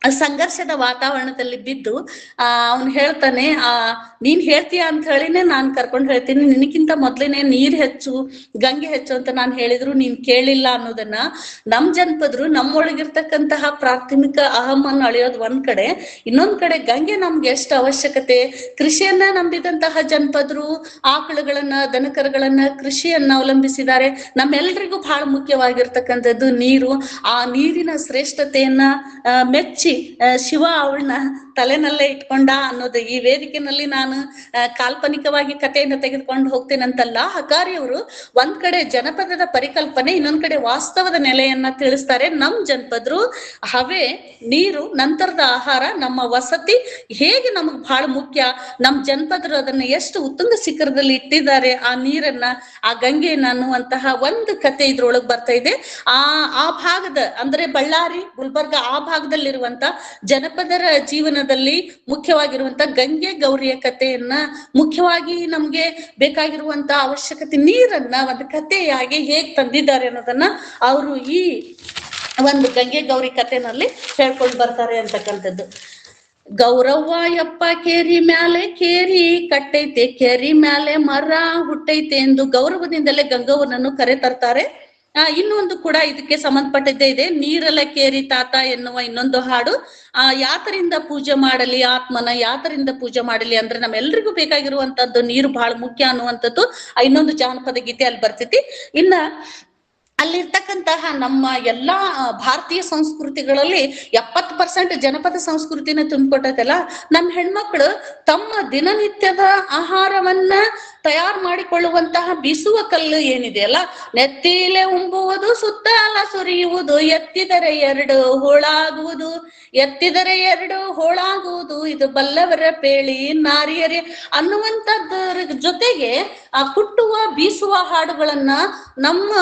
ಸಂಘರ್ಷದ ವಾತಾವರಣದಲ್ಲಿ ಬಿದ್ದು ಅವನು ಹೇಳ್ತಾನೆ, ನೀನ್ ಹೇಳ್ತೀಯ ಅಂತ ಹೇಳಿನೇ ನಾನ್ ಕರ್ಕೊಂಡು ಹೇಳ್ತೀನಿ, ನಿನಕ್ಕಿಂತ ಮೊದ್ಲೇನೆ ನೀರ್ ಹೆಚ್ಚು, ಗಂಗೆ ಹೆಚ್ಚು ಅಂತ ನಾನ್ ಹೇಳಿದ್ರು ನೀನ್ ಕೇಳಿಲ್ಲ ಅನ್ನೋದನ್ನ. ನಮ್ ಜನಪದ್ರು ನಮ್ಮೊಳಗಿರ್ತಕ್ಕಂತಹ ಪ್ರಾಥಮಿಕ ಅಹಮ್ಮನ್ನು ಅಳೆಯೋದು ಒಂದ್ ಕಡೆ, ಇನ್ನೊಂದ್ ಕಡೆ ಗಂಗೆ ನಮ್ಗೆ ಎಷ್ಟು ಅವಶ್ಯಕತೆ. ಕೃಷಿಯನ್ನ ನಂಬಿದಂತಹ ಜನಪದ್ರು ಆಕಳುಗಳನ್ನ, ದನಕರುಗಳನ್ನ, ಕೃಷಿಯನ್ನ ಅವಲಂಬಿಸಿದ್ದಾರೆ. ನಮ್ಮೆಲ್ರಿಗೂ ಬಹಳ ಮುಖ್ಯವಾಗಿರ್ತಕ್ಕಂಥದ್ದು ನೀರು. ಆ ನೀರಿನ ಶ್ರೇಷ್ಠತೆಯನ್ನ ಮೆಚ್ಚಿ ಶಿವ ಅವಳನ್ನ ತಲೆನಲ್ಲೇ ಇಟ್ಕೊಂಡ ಅನ್ನೋದು ಈ ವೇದಿಕೆನಲ್ಲಿ ನಾನು ಕಾಲ್ಪನಿಕವಾಗಿ ಕಥೆಯನ್ನು ತೆಗೆದುಕೊಂಡು ಹೋಗ್ತೇನಂತಲ್ಲ. ಹಕಾರಿಯವರು ಒಂದ್ ಕಡೆ ಜನಪದದ ಪರಿಕಲ್ಪನೆ, ಇನ್ನೊಂದ್ ಕಡೆ ವಾಸ್ತವದ ನೆಲೆಯನ್ನ ತಿಳಿಸ್ತಾರೆ. ನಮ್ ಜನಪದರು ಹವೆ, ನೀರು, ನಂತರದ ಆಹಾರ, ನಮ್ಮ ವಸತಿ ಹೇಗೆ ನಮಗ್ ಬಹಳ ಮುಖ್ಯ, ನಮ್ ಜನಪದರು ಅದನ್ನ ಎಷ್ಟು ಉತ್ತುಂಗ ಶಿಖರದಲ್ಲಿ ಇಟ್ಟಿದ್ದಾರೆ ಆ ನೀರನ್ನ, ಆ ಗಂಗೆಯನ್ನ ಅನ್ನುವಂತಹ ಒಂದು ಕತೆ ಇದ್ರೊಳಗ್ ಬರ್ತಾ ಇದೆ. ಆ ಭಾಗದ ಅಂದ್ರೆ ಬಳ್ಳಾರಿ, ಗುಲ್ಬರ್ಗ ಆ ಭಾಗದಲ್ಲಿರುವಂತ ಜನಪದರ ಜೀವನದಲ್ಲಿ ಮುಖ್ಯವಾಗಿರುವಂತ ಗಂಗೆ ಗೌರಿಯ ಕಥೆಯನ್ನ, ಮುಖ್ಯವಾಗಿ ನಮ್ಗೆ ಬೇಕಾಗಿರುವಂತ ಅವಶ್ಯಕತೆ ನೀರನ್ನ ಒಂದು ಕಥೆಯಾಗಿ ಹೇಗ್ ತಂದಿದ್ದಾರೆ ಅನ್ನೋದನ್ನ ಅವರು ಈ ಒಂದು ಗಂಗೆ ಗೌರಿ ಕಥೆನಲ್ಲಿ ಹೇಳ್ಕೊಂಡು ಬರ್ತಾರೆ ಅಂತಕ್ಕಂಥದ್ದು. ಗೌರವ್ವ ಯಪ್ಪ ಕೇರಿ ಮ್ಯಾಲೆ ಕೇರಿ ಕಟ್ಟೈತೆ, ಕೇರಿ ಮ್ಯಾಲೆ ಮರ ಹುಟ್ಟೈತೆ ಎಂದು ಗೌರವದಿಂದಲೇ ಗಂಗವ್ವನನ್ನು ಕರೆ ತರ್ತಾರೆ. ಇನ್ನೊಂದು ಕೂಡ ಇದಕ್ಕೆ ಸಂಬಂಧಪಟ್ಟಿದ್ದೇ ಇದೆ. ನೀರಲ ಕೇರಿ ತಾತ ಎನ್ನುವ ಇನ್ನೊಂದು ಹಾಡು. ಯಾತರಿಂದ ಪೂಜೆ ಮಾಡಲಿ ಆತ್ಮನ, ಯಾತರಿಂದ ಪೂಜೆ ಮಾಡಲಿ ಅಂದ್ರೆ ನಮ್ಮೆಲ್ರಿಗೂ ಬೇಕಾಗಿರುವಂತದ್ದು ನೀರು ಬಹಳ ಮುಖ್ಯ ಅನ್ನುವಂಥದ್ದು ಇನ್ನೊಂದು ಜಾನಪದ ಗೀತೆ ಅಲ್ಲಿ ಬರ್ತೈತಿ. ಇನ್ನ ಅಲ್ಲಿರ್ತಕ್ಕಂತಹ ನಮ್ಮ ಎಲ್ಲಾ ಭಾರತೀಯ ಸಂಸ್ಕೃತಿಗಳಲ್ಲಿ 70% ಜನಪದ ಸಂಸ್ಕೃತಿನ ತುಂಬಿಕೊಟ್ಟೈತಲ್ಲ. ನಮ್ಮ ಹೆಣ್ಮಕ್ಳು ತಮ್ಮ ದಿನನಿತ್ಯದ ಆಹಾರವನ್ನ ತಯಾರು ಮಾಡಿಕೊಳ್ಳುವಂತಹ ಬೀಸುವ ಕಲ್ಲು ಏನಿದೆಯಲ್ಲ, ನೆತ್ತಿಲೆ ಉಂಬುವುದು, ಸುತ್ತಲ ಸುರಿಯುವುದು, ಎತ್ತಿದರೆ 2 ಹೋಳಾಗುವುದು, ಎತ್ತಿದರೆ 2 ಹೋಳಾಗುವುದು, ಇದು ಬಲ್ಲವರ ಪೇಳಿ ನಾರಿಯರೇ ಅನ್ನುವಂಥದ್ರ ಜೊತೆಗೆ ಆ ಕುಟ್ಟುವ ಬೀಸುವ ಹಾಡುಗಳನ್ನ ನಮ್ಮ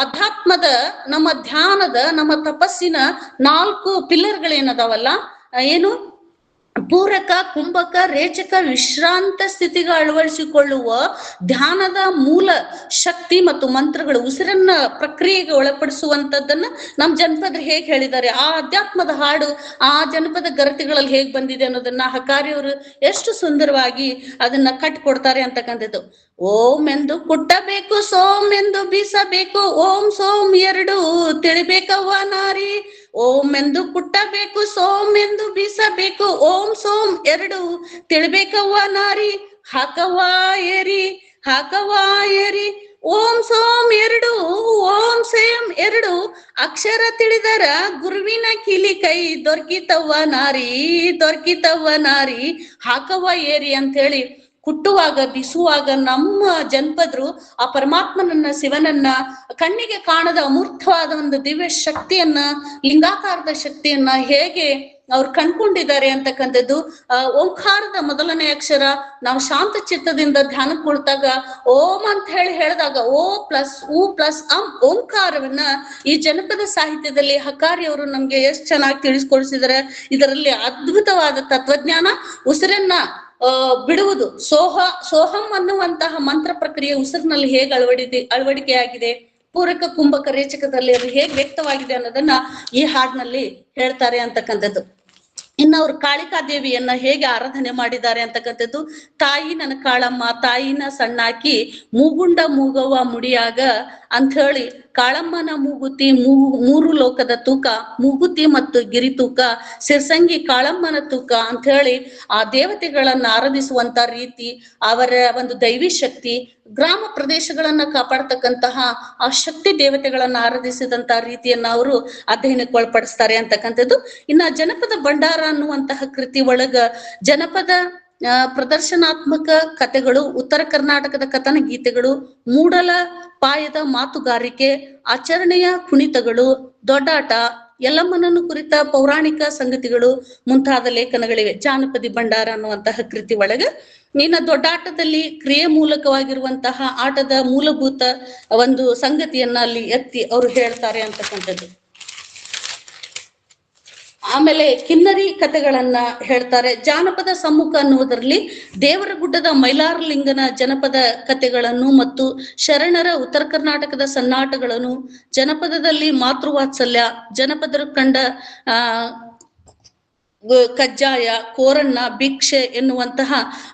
ಅಧ್ಯಾತ್ಮದ, ನಮ್ಮ ಧ್ಯಾನದ, ನಮ್ಮ ತಪಸ್ಸಿನ 4 ಪಿಲ್ಲರ್ಗಳೇನದಾವಲ್ಲ, ಏನು ಪೂರಕ, ಕುಂಭಕ, ರೇಚಕ, ವಿಶ್ರಾಂತ ಸ್ಥಿತಿಗೆ ಅಳವಡಿಸಿಕೊಳ್ಳುವ ಧ್ಯಾನದ ಮೂಲ ಶಕ್ತಿ ಮತ್ತು ಮಂತ್ರಗಳು, ಉಸಿರನ್ನ ಪ್ರಕ್ರಿಯೆಗೆ ಒಳಪಡಿಸುವಂತದ್ದನ್ನ ನಮ್ ಜನಪದರು ಹೇಗ್ ಹೇಳಿದ್ದಾರೆ, ಆ ಅಧ್ಯಾತ್ಮದ ಹಾಡು ಆ ಜನಪದ ಗರತಿಗಳಲ್ಲಿ ಹೇಗ್ ಬಂದಿದೆ ಅನ್ನೋದನ್ನ ಹಕಾರಿಯವರು ಎಷ್ಟು ಸುಂದರವಾಗಿ ಅದನ್ನ ಕಟ್ಕೊಡ್ತಾರೆ ಅಂತಕ್ಕಂಥದ್ದು. ಓಂ ಎಂದು ಕುಟ್ಟಬೇಕು, ಸೋಮ್ ಎಂದು ಬೀಸಬೇಕು, ಓಂ ಸೋಮ್ 2 ತಿಳಿಬೇಕವ್ವ ನಾರಿ, ಓಂ ಎಂದು ಕುಟ್ಟಬೇಕು, ಸೋಮ್ ಎಂದು ಬೀಸಬೇಕು, ಓಂ ಸೋಮ್ 2 ತಿಳಿಬೇಕವ್ವ ನಾರಿ, ಹಾಕವ್ವ ಏರಿ, ಹಾಕವ್ವ ಏರಿ, ಓಂ ಸೋಮ್ 2 ಓಂ ಸೇಮ್ 2 ಅಕ್ಷರ ತಿಳಿದರ ಗುರುವಿನ ಕಿಲಿ ಕೈ, ದೊರ್ಕಿತವ್ವ ನಾರಿ, ದೊರ್ಕಿತವ್ವ ನಾರಿ, ಹಾಕವ್ವ ಏರಿ ಅಂತ ಹೇಳಿ ಕುಟ್ಟುವಾಗ ಬಿಸುವಾಗ ನಮ್ಮ ಜನಪದರು ಆ ಪರಮಾತ್ಮನನ್ನ, ಶಿವನನ್ನ, ಕಣ್ಣಿಗೆ ಕಾಣದ ಅಮೂರ್ತವಾದ ಒಂದು ದಿವ್ಯ ಶಕ್ತಿಯನ್ನ, ಲಿಂಗಾಕಾರದ ಶಕ್ತಿಯನ್ನ ಹೇಗೆ ಅವ್ರು ಕಂಡ್ಕೊಂಡಿದ್ದಾರೆ ಅಂತಕ್ಕಂಥದ್ದು. ಓಂಕಾರದ ಮೊದಲನೇ ಅಕ್ಷರ ನಾವು ಶಾಂತ ಚಿತ್ತದಿಂದ ಧ್ಯಾನಕ್ಕೆ ಕುಳಿತಾಗ ಓಂ ಅಂತ ಹೇಳಿದಾಗ ಓ ಪ್ಲಸ್ ಉ ಪ್ಲಸ್ ಓಂಕಾರವನ್ನ ಈ ಜನಪದ ಸಾಹಿತ್ಯದಲ್ಲಿ ಹಕಾರಿಯವರು ನಮ್ಗೆ ಎಷ್ಟು ಚೆನ್ನಾಗಿ ತಿಳಿಸ್ಕೊಡಿಸಿದ್ದಾರೆ. ಇದರಲ್ಲಿ ಅದ್ಭುತವಾದ ತತ್ವಜ್ಞಾನ, ಉಸಿರನ್ನ ಬಿಡುವುದು, ಸೋಹಂ ಅನ್ನುವಂತಹ ಮಂತ್ರ ಪ್ರಕ್ರಿಯೆ ಉಸಿರಿನಲ್ಲಿ ಹೇಗೆ ಅಳವಡಿಕೆಯಾಗಿದೆ, ಪೂರಕ, ಕುಂಭಕ, ರೇಚಕದಲ್ಲಿ ಅದು ಹೇಗೆ ವ್ಯಕ್ತವಾಗಿದೆ ಅನ್ನೋದನ್ನ ಈ ಹಾಡಿನಲ್ಲಿ ಹೇಳ್ತಾರೆ ಅಂತಕ್ಕಂಥದ್ದು. ಇನ್ನು ಅವ್ರು ಕಾಳಿಕಾದೇವಿಯನ್ನ ಹೇಗೆ ಆರಾಧನೆ ಮಾಡಿದ್ದಾರೆ ಅಂತಕ್ಕಂಥದ್ದು. ತಾಯಿ ನನ್ನ ಕಾಳಮ್ಮ, ತಾಯಿನ ಸಣ್ಣಾಕಿ, ಮೂಗುಂಡ ಮೂಗವ್ವ ಮುಡಿಯಾಗ ಅಂತ ಹೇಳಿ ಕಾಳಮ್ಮನ ಮೂಗುತಿ 3 ಲೋಕದ ತೂಕ, ಮೂಗುತಿ ಮತ್ತು ಗಿರಿ ತೂಕ, ಸಿರ್ಸಂಗಿ ಕಾಳಮ್ಮನ ತೂಕ ಅಂತ ಹೇಳಿ ಆ ದೇವತೆಗಳನ್ನ ಆರಾಧಿಸುವಂತ ರೀತಿ, ಅವರ ಒಂದು ದೈವಿ ಶಕ್ತಿ, ಗ್ರಾಮ ಪ್ರದೇಶಗಳನ್ನ ಕಾಪಾಡ್ತಕ್ಕಂತಹ ಆ ಶಕ್ತಿ ದೇವತೆಗಳನ್ನ ಆರಾಧಿಸಿದಂತ ರೀತಿಯನ್ನ ಅವರು ಅಧ್ಯಯನಕ್ಕೆ ಒಳಪಡಿಸ್ತಾರೆ ಅಂತಕ್ಕಂಥದ್ದು. ಇನ್ನ ಜನಪದ ಭಂಡಾರ ಅನ್ನುವಂತಹ ಕೃತಿ ಒಳಗ ಜನಪದ ಪ್ರದರ್ಶನಾತ್ಮಕ ಕಥೆಗಳು, ಉತ್ತರ ಕರ್ನಾಟಕದ ಕಥನ ಗೀತೆಗಳು, ಮೂಡಲ ಪಾಯದ ಮಾತುಗಾರಿಕೆ, ಆಚರಣೆಯ ಕುಣಿತಗಳು, ದೊಡ್ಡಾಟ, ಯಲ್ಲಮ್ಮನನ್ನು ಕುರಿತ ಪೌರಾಣಿಕ ಸಂಗತಿಗಳು ಮುಂತಾದ ಲೇಖನಗಳಿವೆ ಜಾನಪದಿ ಭಂಡಾರ ಅನ್ನುವಂತಹ ಕೃತಿ ಒಳಗ. ಇನ್ನ ದೊಡ್ಡಾಟದಲ್ಲಿ ಕ್ರಿಯೆ ಮೂಲಕವಾಗಿರುವಂತಹ ಆಟದ ಮೂಲಭೂತ ಒಂದು ಸಂಗತಿಯನ್ನ ಅಲ್ಲಿ ಎತ್ತಿ ಅವರು ಹೇಳ್ತಾರೆ ಅಂತಕ್ಕಂಥದ್ದು. ಆಮೇಲೆ ಕಿನ್ನರಿ ಕಥೆಗಳನ್ನ ಹೇಳ್ತಾರೆ. ಜಾನಪದ ಸಮ್ಮುಖ ಅನ್ನುವುದರಲ್ಲಿ ದೇವರಗುಡ್ಡದ ಮೈಲಾರಲಿಂಗನ ಜನಪದ ಕಥೆಗಳನ್ನು ಮತ್ತು ಶರಣರ ಉತ್ತರ ಕರ್ನಾಟಕದ ಸನ್ನಾಟಗಳನ್ನು, ಜನಪದದಲ್ಲಿ ಮಾತೃವಾತ್ಸಲ್ಯ, ಜನಪದರು ಕಂಡ ಕಜ್ಜಾಯ, ಕೋರಣ್ಣ, ಭಿಕ್ಷೆ ಎನ್ನುವಂತಹ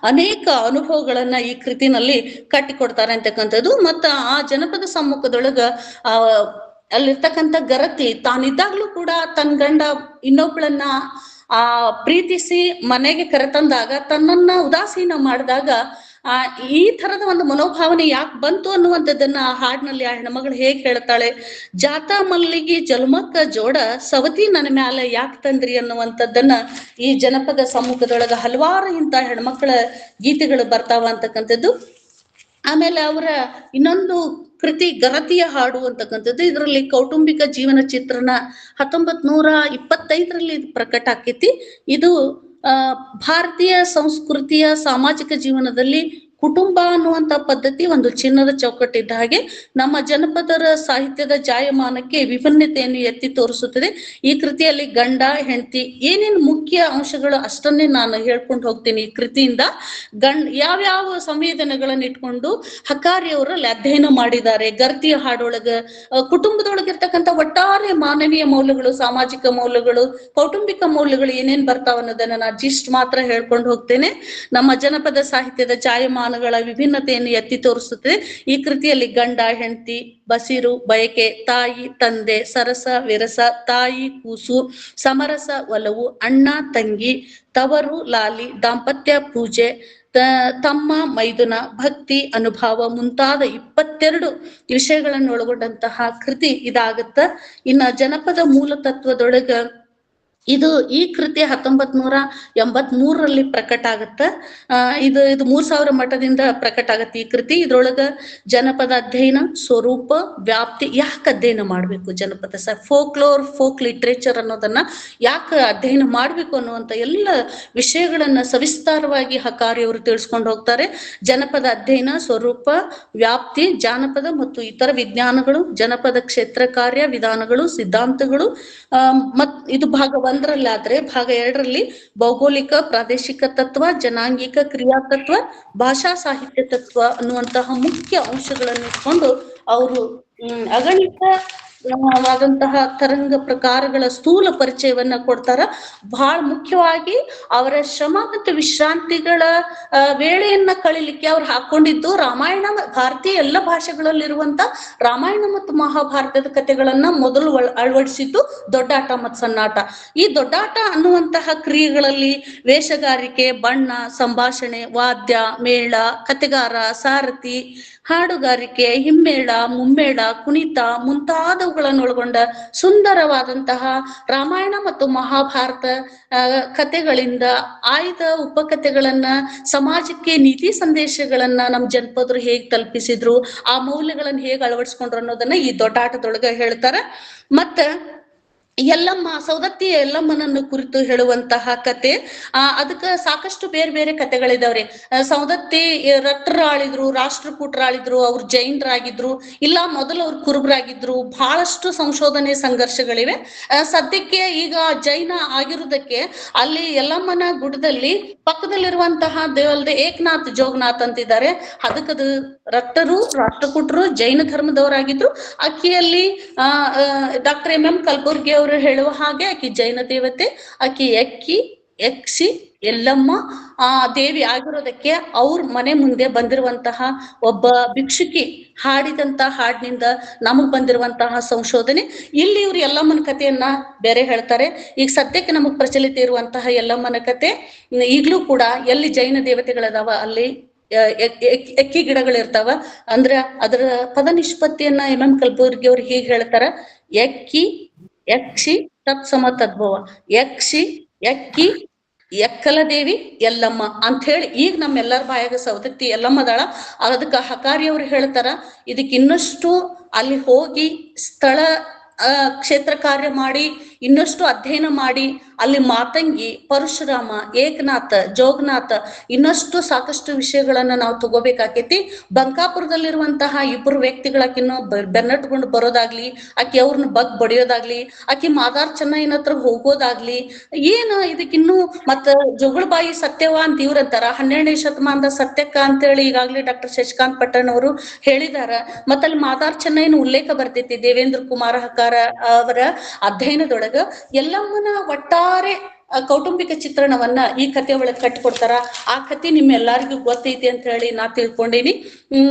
ಅನೇಕ ಅನುಭವಗಳನ್ನ ಈ ಕೃತಿನಲ್ಲಿ ಕಟ್ಟಿಕೊಡ್ತಾರೆ ಅಂತಕ್ಕಂಥದ್ದು. ಮತ್ತ ಆ ಜನಪದ ಸಮ್ಮುಖದೊಳಗ ಅಲ್ಲಿರ್ತಕ್ಕಂಥ ಗರತಿ ತಾನಿದ್ದಾಗ್ಲೂ ಕೂಡ ತನ್ನ ಗಂಡ ಇನ್ನೊಬ್ಳನ್ನ ಪ್ರೀತಿಸಿ ಮನೆಗೆ ಕರೆತಂದಾಗ, ತನ್ನನ್ನ ಉದಾಸೀನ ಮಾಡಿದಾಗ ಈ ತರದ ಒಂದು ಮನೋಭಾವನೆ ಯಾಕೆ ಬಂತು ಅನ್ನುವಂಥದ್ದನ್ನ ಆ ಹಾಡಿನಲ್ಲಿ ಆ ಹೆಣ್ಮಗಳು ಹೇಗ್ ಹೇಳ್ತಾಳೆ, ಜಾತ ಮಲ್ಲಿಗೆ ಜಲ್ಮಕ್ಕ ಜೋಡ ಸವತಿ ನನ್ನ ಮ್ಯಾಲ ಯಾಕೆ ತಂದ್ರಿ ಅನ್ನುವಂಥದ್ದನ್ನ ಈ ಜನಪದ ಸಮ್ಮುಖದೊಳಗ ಹಲವಾರು ಇಂಥ ಹೆಣ್ಮಕ್ಳ ಗೀತೆಗಳು ಬರ್ತಾವ ಅಂತಕ್ಕಂಥದ್ದು. ಆಮೇಲೆ ಅವರ ಇನ್ನೊಂದು ಕೃತಿ ಗರತಿಯ ಹಾಡು ಅಂತಕ್ಕಂಥದ್ದು, ಇದರಲ್ಲಿ ಕೌಟುಂಬಿಕ ಜೀವನ ಚಿತ್ರಣ 1925ರಲ್ಲಿ ಪ್ರಕಟ ಆಕೈತಿ. ಇದು ಭಾರತೀಯ ಸಂಸ್ಕೃತಿಯ ಸಾಮಾಜಿಕ ಜೀವನದಲ್ಲಿ ಕುಟುಂಬ ಅನ್ನುವಂತ ಪದ್ಧತಿ ಒಂದು ಚಿನ್ನದ ಚೌಕಟ್ಟಿದ್ದ ಹಾಗೆ ನಮ್ಮ ಜನಪದರ ಸಾಹಿತ್ಯದ ಜಾಯಮಾನಕ್ಕೆ ವಿಭಿನ್ನತೆಯನ್ನು ಎತ್ತಿ ತೋರಿಸುತ್ತದೆ. ಈ ಕೃತಿಯಲ್ಲಿ ಗಂಡ ಹೆಂಡತಿ ಏನೇನು ಮುಖ್ಯ ಅಂಶಗಳು ಅಷ್ಟನ್ನೇ ನಾನು ಹೇಳ್ಕೊಂಡು ಹೋಗ್ತೀನಿ. ಈ ಕೃತಿಯಿಂದ ಯಾವ್ಯಾವ ಸಂವೇದನೆಗಳನ್ನ ಇಟ್ಕೊಂಡು ಹಕಾರಿಯವರಲ್ಲಿ ಅಧ್ಯಯನ ಮಾಡಿದ್ದಾರೆ. ಗರ್ತಿಯ ಹಾಡೊಳಗ ಕುಟುಂಬದೊಳಗಿರ್ತಕ್ಕಂಥ ಒಟ್ಟಾರೆ ಮಾನವೀಯ ಮೌಲ್ಯಗಳು, ಸಾಮಾಜಿಕ ಮೌಲ್ಯಗಳು, ಕೌಟುಂಬಿಕ ಮೌಲ್ಯಗಳು ಏನೇನ್ ಬರ್ತಾವ ಅನ್ನೋದನ್ನ ನಾನು ಜಿಸ್ಟ್ ಮಾತ್ರ ಹೇಳ್ಕೊಂಡು ಹೋಗ್ತೇನೆ. ನಮ್ಮ ಜನಪದ ಸಾಹಿತ್ಯದ ಜಾಯಮಾನ ವಿಭಿನ್ನತೆಯನ್ನು ಎತ್ತಿ ತೋರಿಸುತ್ತದೆ. ಈ ಕೃತಿಯಲ್ಲಿ ಗಂಡ ಹೆಂಡತಿ, ಬಸಿರು ಬಯಕೆ, ತಾಯಿ ತಂದೆ, ಸರಸ ವಿರಸ, ತಾಯಿ ಕೂಸು, ಸಮರಸ ಒಲವು, ಅಣ್ಣ ತಂಗಿ, ತವರು ಲಾಲಿ, ದಾಂಪತ್ಯ ಪೂಜೆ, ತಮ್ಮ ಮೈದುನ, ಭಕ್ತಿ ಅನುಭವ ಮುಂತಾದ 22 ವಿಷಯಗಳನ್ನು ಒಳಗೊಂಡಂತಹ ಕೃತಿ ಇದಾಗತ್ತ. ಇನ್ನ ಜನಪದ ಮೂಲ ತತ್ವದೊಳಗ ಈ ಕೃತಿ 1983ರಲ್ಲಿ ಪ್ರಕಟ ಆಗತ್ತ. ಇದು 3000 ಮಠದಿಂದ ಪ್ರಕಟ ಆಗತ್ತೆ ಈ ಕೃತಿ. ಇದ್ರೊಳಗ ಜನಪದ ಅಧ್ಯಯನ, ಸ್ವರೂಪ, ವ್ಯಾಪ್ತಿ, ಯಾಕೆ ಅಧ್ಯಯನ ಮಾಡ್ಬೇಕು, ಜನಪದ ಫೋಕ್ ಲಿಟ್ರೇಚರ್ ಅನ್ನೋದನ್ನ ಯಾಕೆ ಅಧ್ಯಯನ ಮಾಡ್ಬೇಕು ಅನ್ನುವಂತ ಎಲ್ಲ ವಿಷಯಗಳನ್ನ ಸವಿಸ್ತಾರವಾಗಿ ಹಕಾರಿಯವರು ತಿಳಿಸ್ಕೊಂಡು ಹೋಗ್ತಾರೆ. ಜನಪದ ಅಧ್ಯಯನ, ಸ್ವರೂಪ, ವ್ಯಾಪ್ತಿ, ಜಾನಪದ ಮತ್ತು ಇತರ ವಿಜ್ಞಾನಗಳು, ಜನಪದ ಕ್ಷೇತ್ರ ಕಾರ್ಯ ವಿಧಾನಗಳು, ಸಿದ್ಧಾಂತಗಳು, ಇದು ಭಾಗ 1ರಲ್ಲಿ ಆದ್ರೆ ಭಾಗ 2ರಲ್ಲಿ ಭೌಗೋಳಿಕ ಪ್ರಾದೇಶಿಕ ತತ್ವ, ಜನಾಂಗಿಕ ಕ್ರಿಯಾ ತತ್ವ, ಭಾಷಾ ಸಾಹಿತ್ಯ ತತ್ವ ಅನ್ನುವಂತಹ ಮುಖ್ಯ ಅಂಶಗಳನ್ನು ಇಟ್ಕೊಂಡು ಅವರು ಅಗಣಿತವಾದಂತಹ ತರಂಗ ಪ್ರಕಾರಗಳ ಸ್ಥೂಲ ಪರಿಚಯವನ್ನ ಕೊಡ್ತಾರ. ಬಹಳ ಮುಖ್ಯವಾಗಿ ಅವರ ಶ್ರಮ ಮತ್ತು ವಿಶ್ರಾಂತಿಗಳ ವೇಳೆಯನ್ನ ಕಳಿಲಿಕ್ಕೆ ಅವ್ರು ಹಾಕೊಂಡಿದ್ದು ರಾಮಾಯಣ, ಭಾರತೀಯ ಎಲ್ಲ ಭಾಷೆಗಳಲ್ಲಿರುವಂತ ರಾಮಾಯಣ ಮತ್ತು ಮಹಾಭಾರತದ ಕಥೆಗಳನ್ನ ಮೊದಲು ಅಳವಡಿಸಿದ್ದು ದೊಡ್ಡಾಟ ಮತ್ತು ಸಣ್ಣಾಟ. ಈ ದೊಡ್ಡಾಟ ಅನ್ನುವಂತಹ ಕ್ರಿಯೆಗಳಲ್ಲಿ ವೇಷಗಾರಿಕೆ, ಬಣ್ಣ, ಸಂಭಾಷಣೆ, ವಾದ್ಯ, ಮೇಳ, ಕತೆಗಾರ, ಸಾರಥಿ, ಹಾಡುಗಾರಿಕೆ, ಹಿಮ್ಮೇಳ, ಮುಮ್ಮೇಳ, ಕುಣಿತ ಮುಂತಾದವುಗಳನ್ನು ಒಳಗೊಂಡ ಸುಂದರವಾದಂತಹ ರಾಮಾಯಣ ಮತ್ತು ಮಹಾಭಾರತ ಕಥೆಗಳಿಂದ ಆಯ್ದ ಉಪಕಥೆಗಳನ್ನ, ಸಮಾಜಕ್ಕೆ ನೀತಿ ಸಂದೇಶಗಳನ್ನ ನಮ್ಮ ಜನಪದರು ಹೇಗ್ ತಲುಪಿಸಿದ್ರು, ಆ ಮೌಲ್ಯಗಳನ್ನ ಹೇಗ್ ಅಳವಡಿಸ್ಕೊಂಡ್ರು ಅನ್ನೋದನ್ನ ಈ ದೊಡ್ಡಾಟದೊಳಗ ಹೇಳ್ತಾರ. ಮತ್ತ ಎಲ್ಲಮ್ಮ, ಸೌದತ್ತಿ ಎಲ್ಲಮ್ಮನನ್ನು ಕುರಿತು ಹೇಳುವಂತಹ ಕತೆ, ಅದಕ್ಕ ಸಾಕಷ್ಟು ಬೇರೆ ಬೇರೆ ಕಥೆಗಳಿದಾವ್ರಿ. ಸೌದತ್ತಿ ರಟ್ಟರಾಳಿದ್ರು, ರಾಷ್ಟ್ರಕೂಟರಾಳಿದ್ರು, ಅವ್ರು ಜೈನರಾಗಿದ್ರು, ಇಲ್ಲ ಮೊದಲು ಅವ್ರು ಕುರುಬರಾಗಿದ್ರು. ಬಹಳಷ್ಟು ಸಂಶೋಧನೆ ಸಂಘರ್ಷಗಳಿವೆ. ಸದ್ಯಕ್ಕೆ ಈಗ ಜೈನ ಆಗಿರುವುದಕ್ಕೆ ಅಲ್ಲಿ ಎಲ್ಲಮ್ಮನ ಗುಡ್ಡದಲ್ಲಿ ಪಕ್ಕದಲ್ಲಿರುವಂತಹ ದೇವಲ್ದೆ ಏಕನಾಥ್ ಜೋಗನಾಥ್ ಅಂತಿದ್ದಾರೆ. ಅದಕ್ಕದು ರಟ್ಟರು, ರಾಷ್ಟ್ರಕೂಟರು ಜೈನ ಧರ್ಮದವರಾಗಿದ್ರು. ಅಕ್ಕಿಯಲ್ಲಿ ಡಾಕ್ಟರ್ ಎಂ ಕಲಬುರ್ಗಿ ಅವರು ಹೇಳುವ ಹಾಗೆ ಆಕಿ ಜೈನ ದೇವತೆ. ಆಕಿ ಯಕ್ಷಿ ಎಲ್ಲಮ್ಮ ದೇವಿ ಆಗಿರೋದಕ್ಕೆ ಅವ್ರ ಮನೆ ಮುಂದೆ ಬಂದಿರುವಂತಹ ಒಬ್ಬ ಭಿಕ್ಷುಕಿ ಹಾಡಿದಂತ ಹಾಡಿನಿಂದ ನಮಗ್ ಬಂದಿರುವಂತಹ ಸಂಶೋಧನೆ. ಇಲ್ಲಿ ಇವ್ರು ಎಲ್ಲಮ್ಮನ ಕಥೆಯನ್ನ ಬೇರೆ ಹೇಳ್ತಾರೆ. ಈಗ ಸದ್ಯಕ್ಕೆ ನಮಗ್ ಪ್ರಚಲಿತ ಇರುವಂತಹ ಎಲ್ಲಮ್ಮನ ಕತೆ ಈಗ್ಲೂ ಕೂಡ ಎಲ್ಲಿ ಜೈನ ದೇವತೆಗಳದಾವ ಅಲ್ಲಿ ಎಕ್ಕಿ ಗಿಡಗಳಿರ್ತಾವ. ಅಂದ್ರ ಅದರ ಪದ ನಿಷ್ಪತ್ತಿಯನ್ನ ಎಂ ಕಲಬುರ್ಗಿ ಅವ್ರು ಹೀಗೆ ಹೇಳ್ತಾರ: ಯಕ್ಷಿ ತತ್ಸಮ ತದ್ಭವ, ಎಕ್ಕಿ ಎಕ್ಕಲ ದೇವಿ ಎಲ್ಲಮ್ಮ ಅಂತ ಹೇಳಿ ಈಗ ನಮ್ಮೆಲ್ಲರ ಬಾಯಾಗ ಸೌದತ್ತಿ ಎಲ್ಲಮ್ಮದಾಳ. ಅದಕ್ಕ ಹಕಾರಿಯವ್ರು ಹೇಳ್ತಾರ, ಇದಕ್ಕೆ ಇನ್ನಷ್ಟು ಅಲ್ಲಿ ಹೋಗಿ ಸ್ಥಳ ಕ್ಷೇತ್ರ ಕಾರ್ಯ ಮಾಡಿ ಇನ್ನಷ್ಟು ಅಧ್ಯಯನ ಮಾಡಿ ಅಲ್ಲಿ ಮಾತಂಗಿ, ಪರಶುರಾಮ, ಏಕನಾಥ, ಜೋಗನಾಥ ಇನ್ನಷ್ಟು ಸಾಕಷ್ಟು ವಿಷಯಗಳನ್ನ ನಾವು ತಗೋಬೇಕಾಕೈತಿ. ಬಂಕಾಪುರದಲ್ಲಿರುವಂತಹ 2 ವ್ಯಕ್ತಿಗಳಾಕಿನ್ನು ಬೆನ್ನಟ್ಕೊಂಡು ಬರೋದಾಗ್ಲಿ, ಆಕಿ ಅವ್ರನ್ನ ಬಡಿಯೋದಾಗ್ಲಿ, ಆಕಿ ಮಾದಾರ್ ಚೆನ್ನಯ್ಯನ ಹತ್ರ ಹೋಗೋದಾಗ್ಲಿ, ಏನು ಇದಕ್ಕಿನ್ನು ಮತ್ತ ಜೋಗಳಬಾಯಿ ಸತ್ಯವ ಅಂತ ಇವ್ರಂತಾರ. 12ನೇ ಶತಮಾನದ ಸತ್ಯಕ್ಕ ಅಂತೇಳಿ ಈಗಾಗ್ಲೇ ಡಾಕ್ಟರ್ ಶಶಿಕಾಂತ್ ಪಟ್ಟಣ್ ಅವರು ಹೇಳಿದಾರ. ಮತ್ತಲ್ಲಿ ಮಾದಾರ್ ಚೆನ್ನಯ್ಯನ ಉಲ್ಲೇಖ ಬರ್ತೈತಿ ದೇವೇಂದ್ರ ಕುಮಾರ ಹಕಾರ ಅವರ ಅಧ್ಯಯನದೊಳಗ. ಎಲ್ಲಮ್ಮನ ಒಟ್ಟಾರೆ ಕೌಟುಂಬಿಕ ಚಿತ್ರಣವನ್ನ ಈ ಕಥೆ ಒಳಗೆ ಕಟ್ಟಿಕೊಡ್ತಾರ. ಆ ಕಥೆ ನಿಮ್ಮೆಲ್ಲರಿಗೂ ಗೊತ್ತೈತಿ ಅಂತ ಹೇಳಿ ನಾ ತಿಳ್ಕೊಂಡೀನಿ.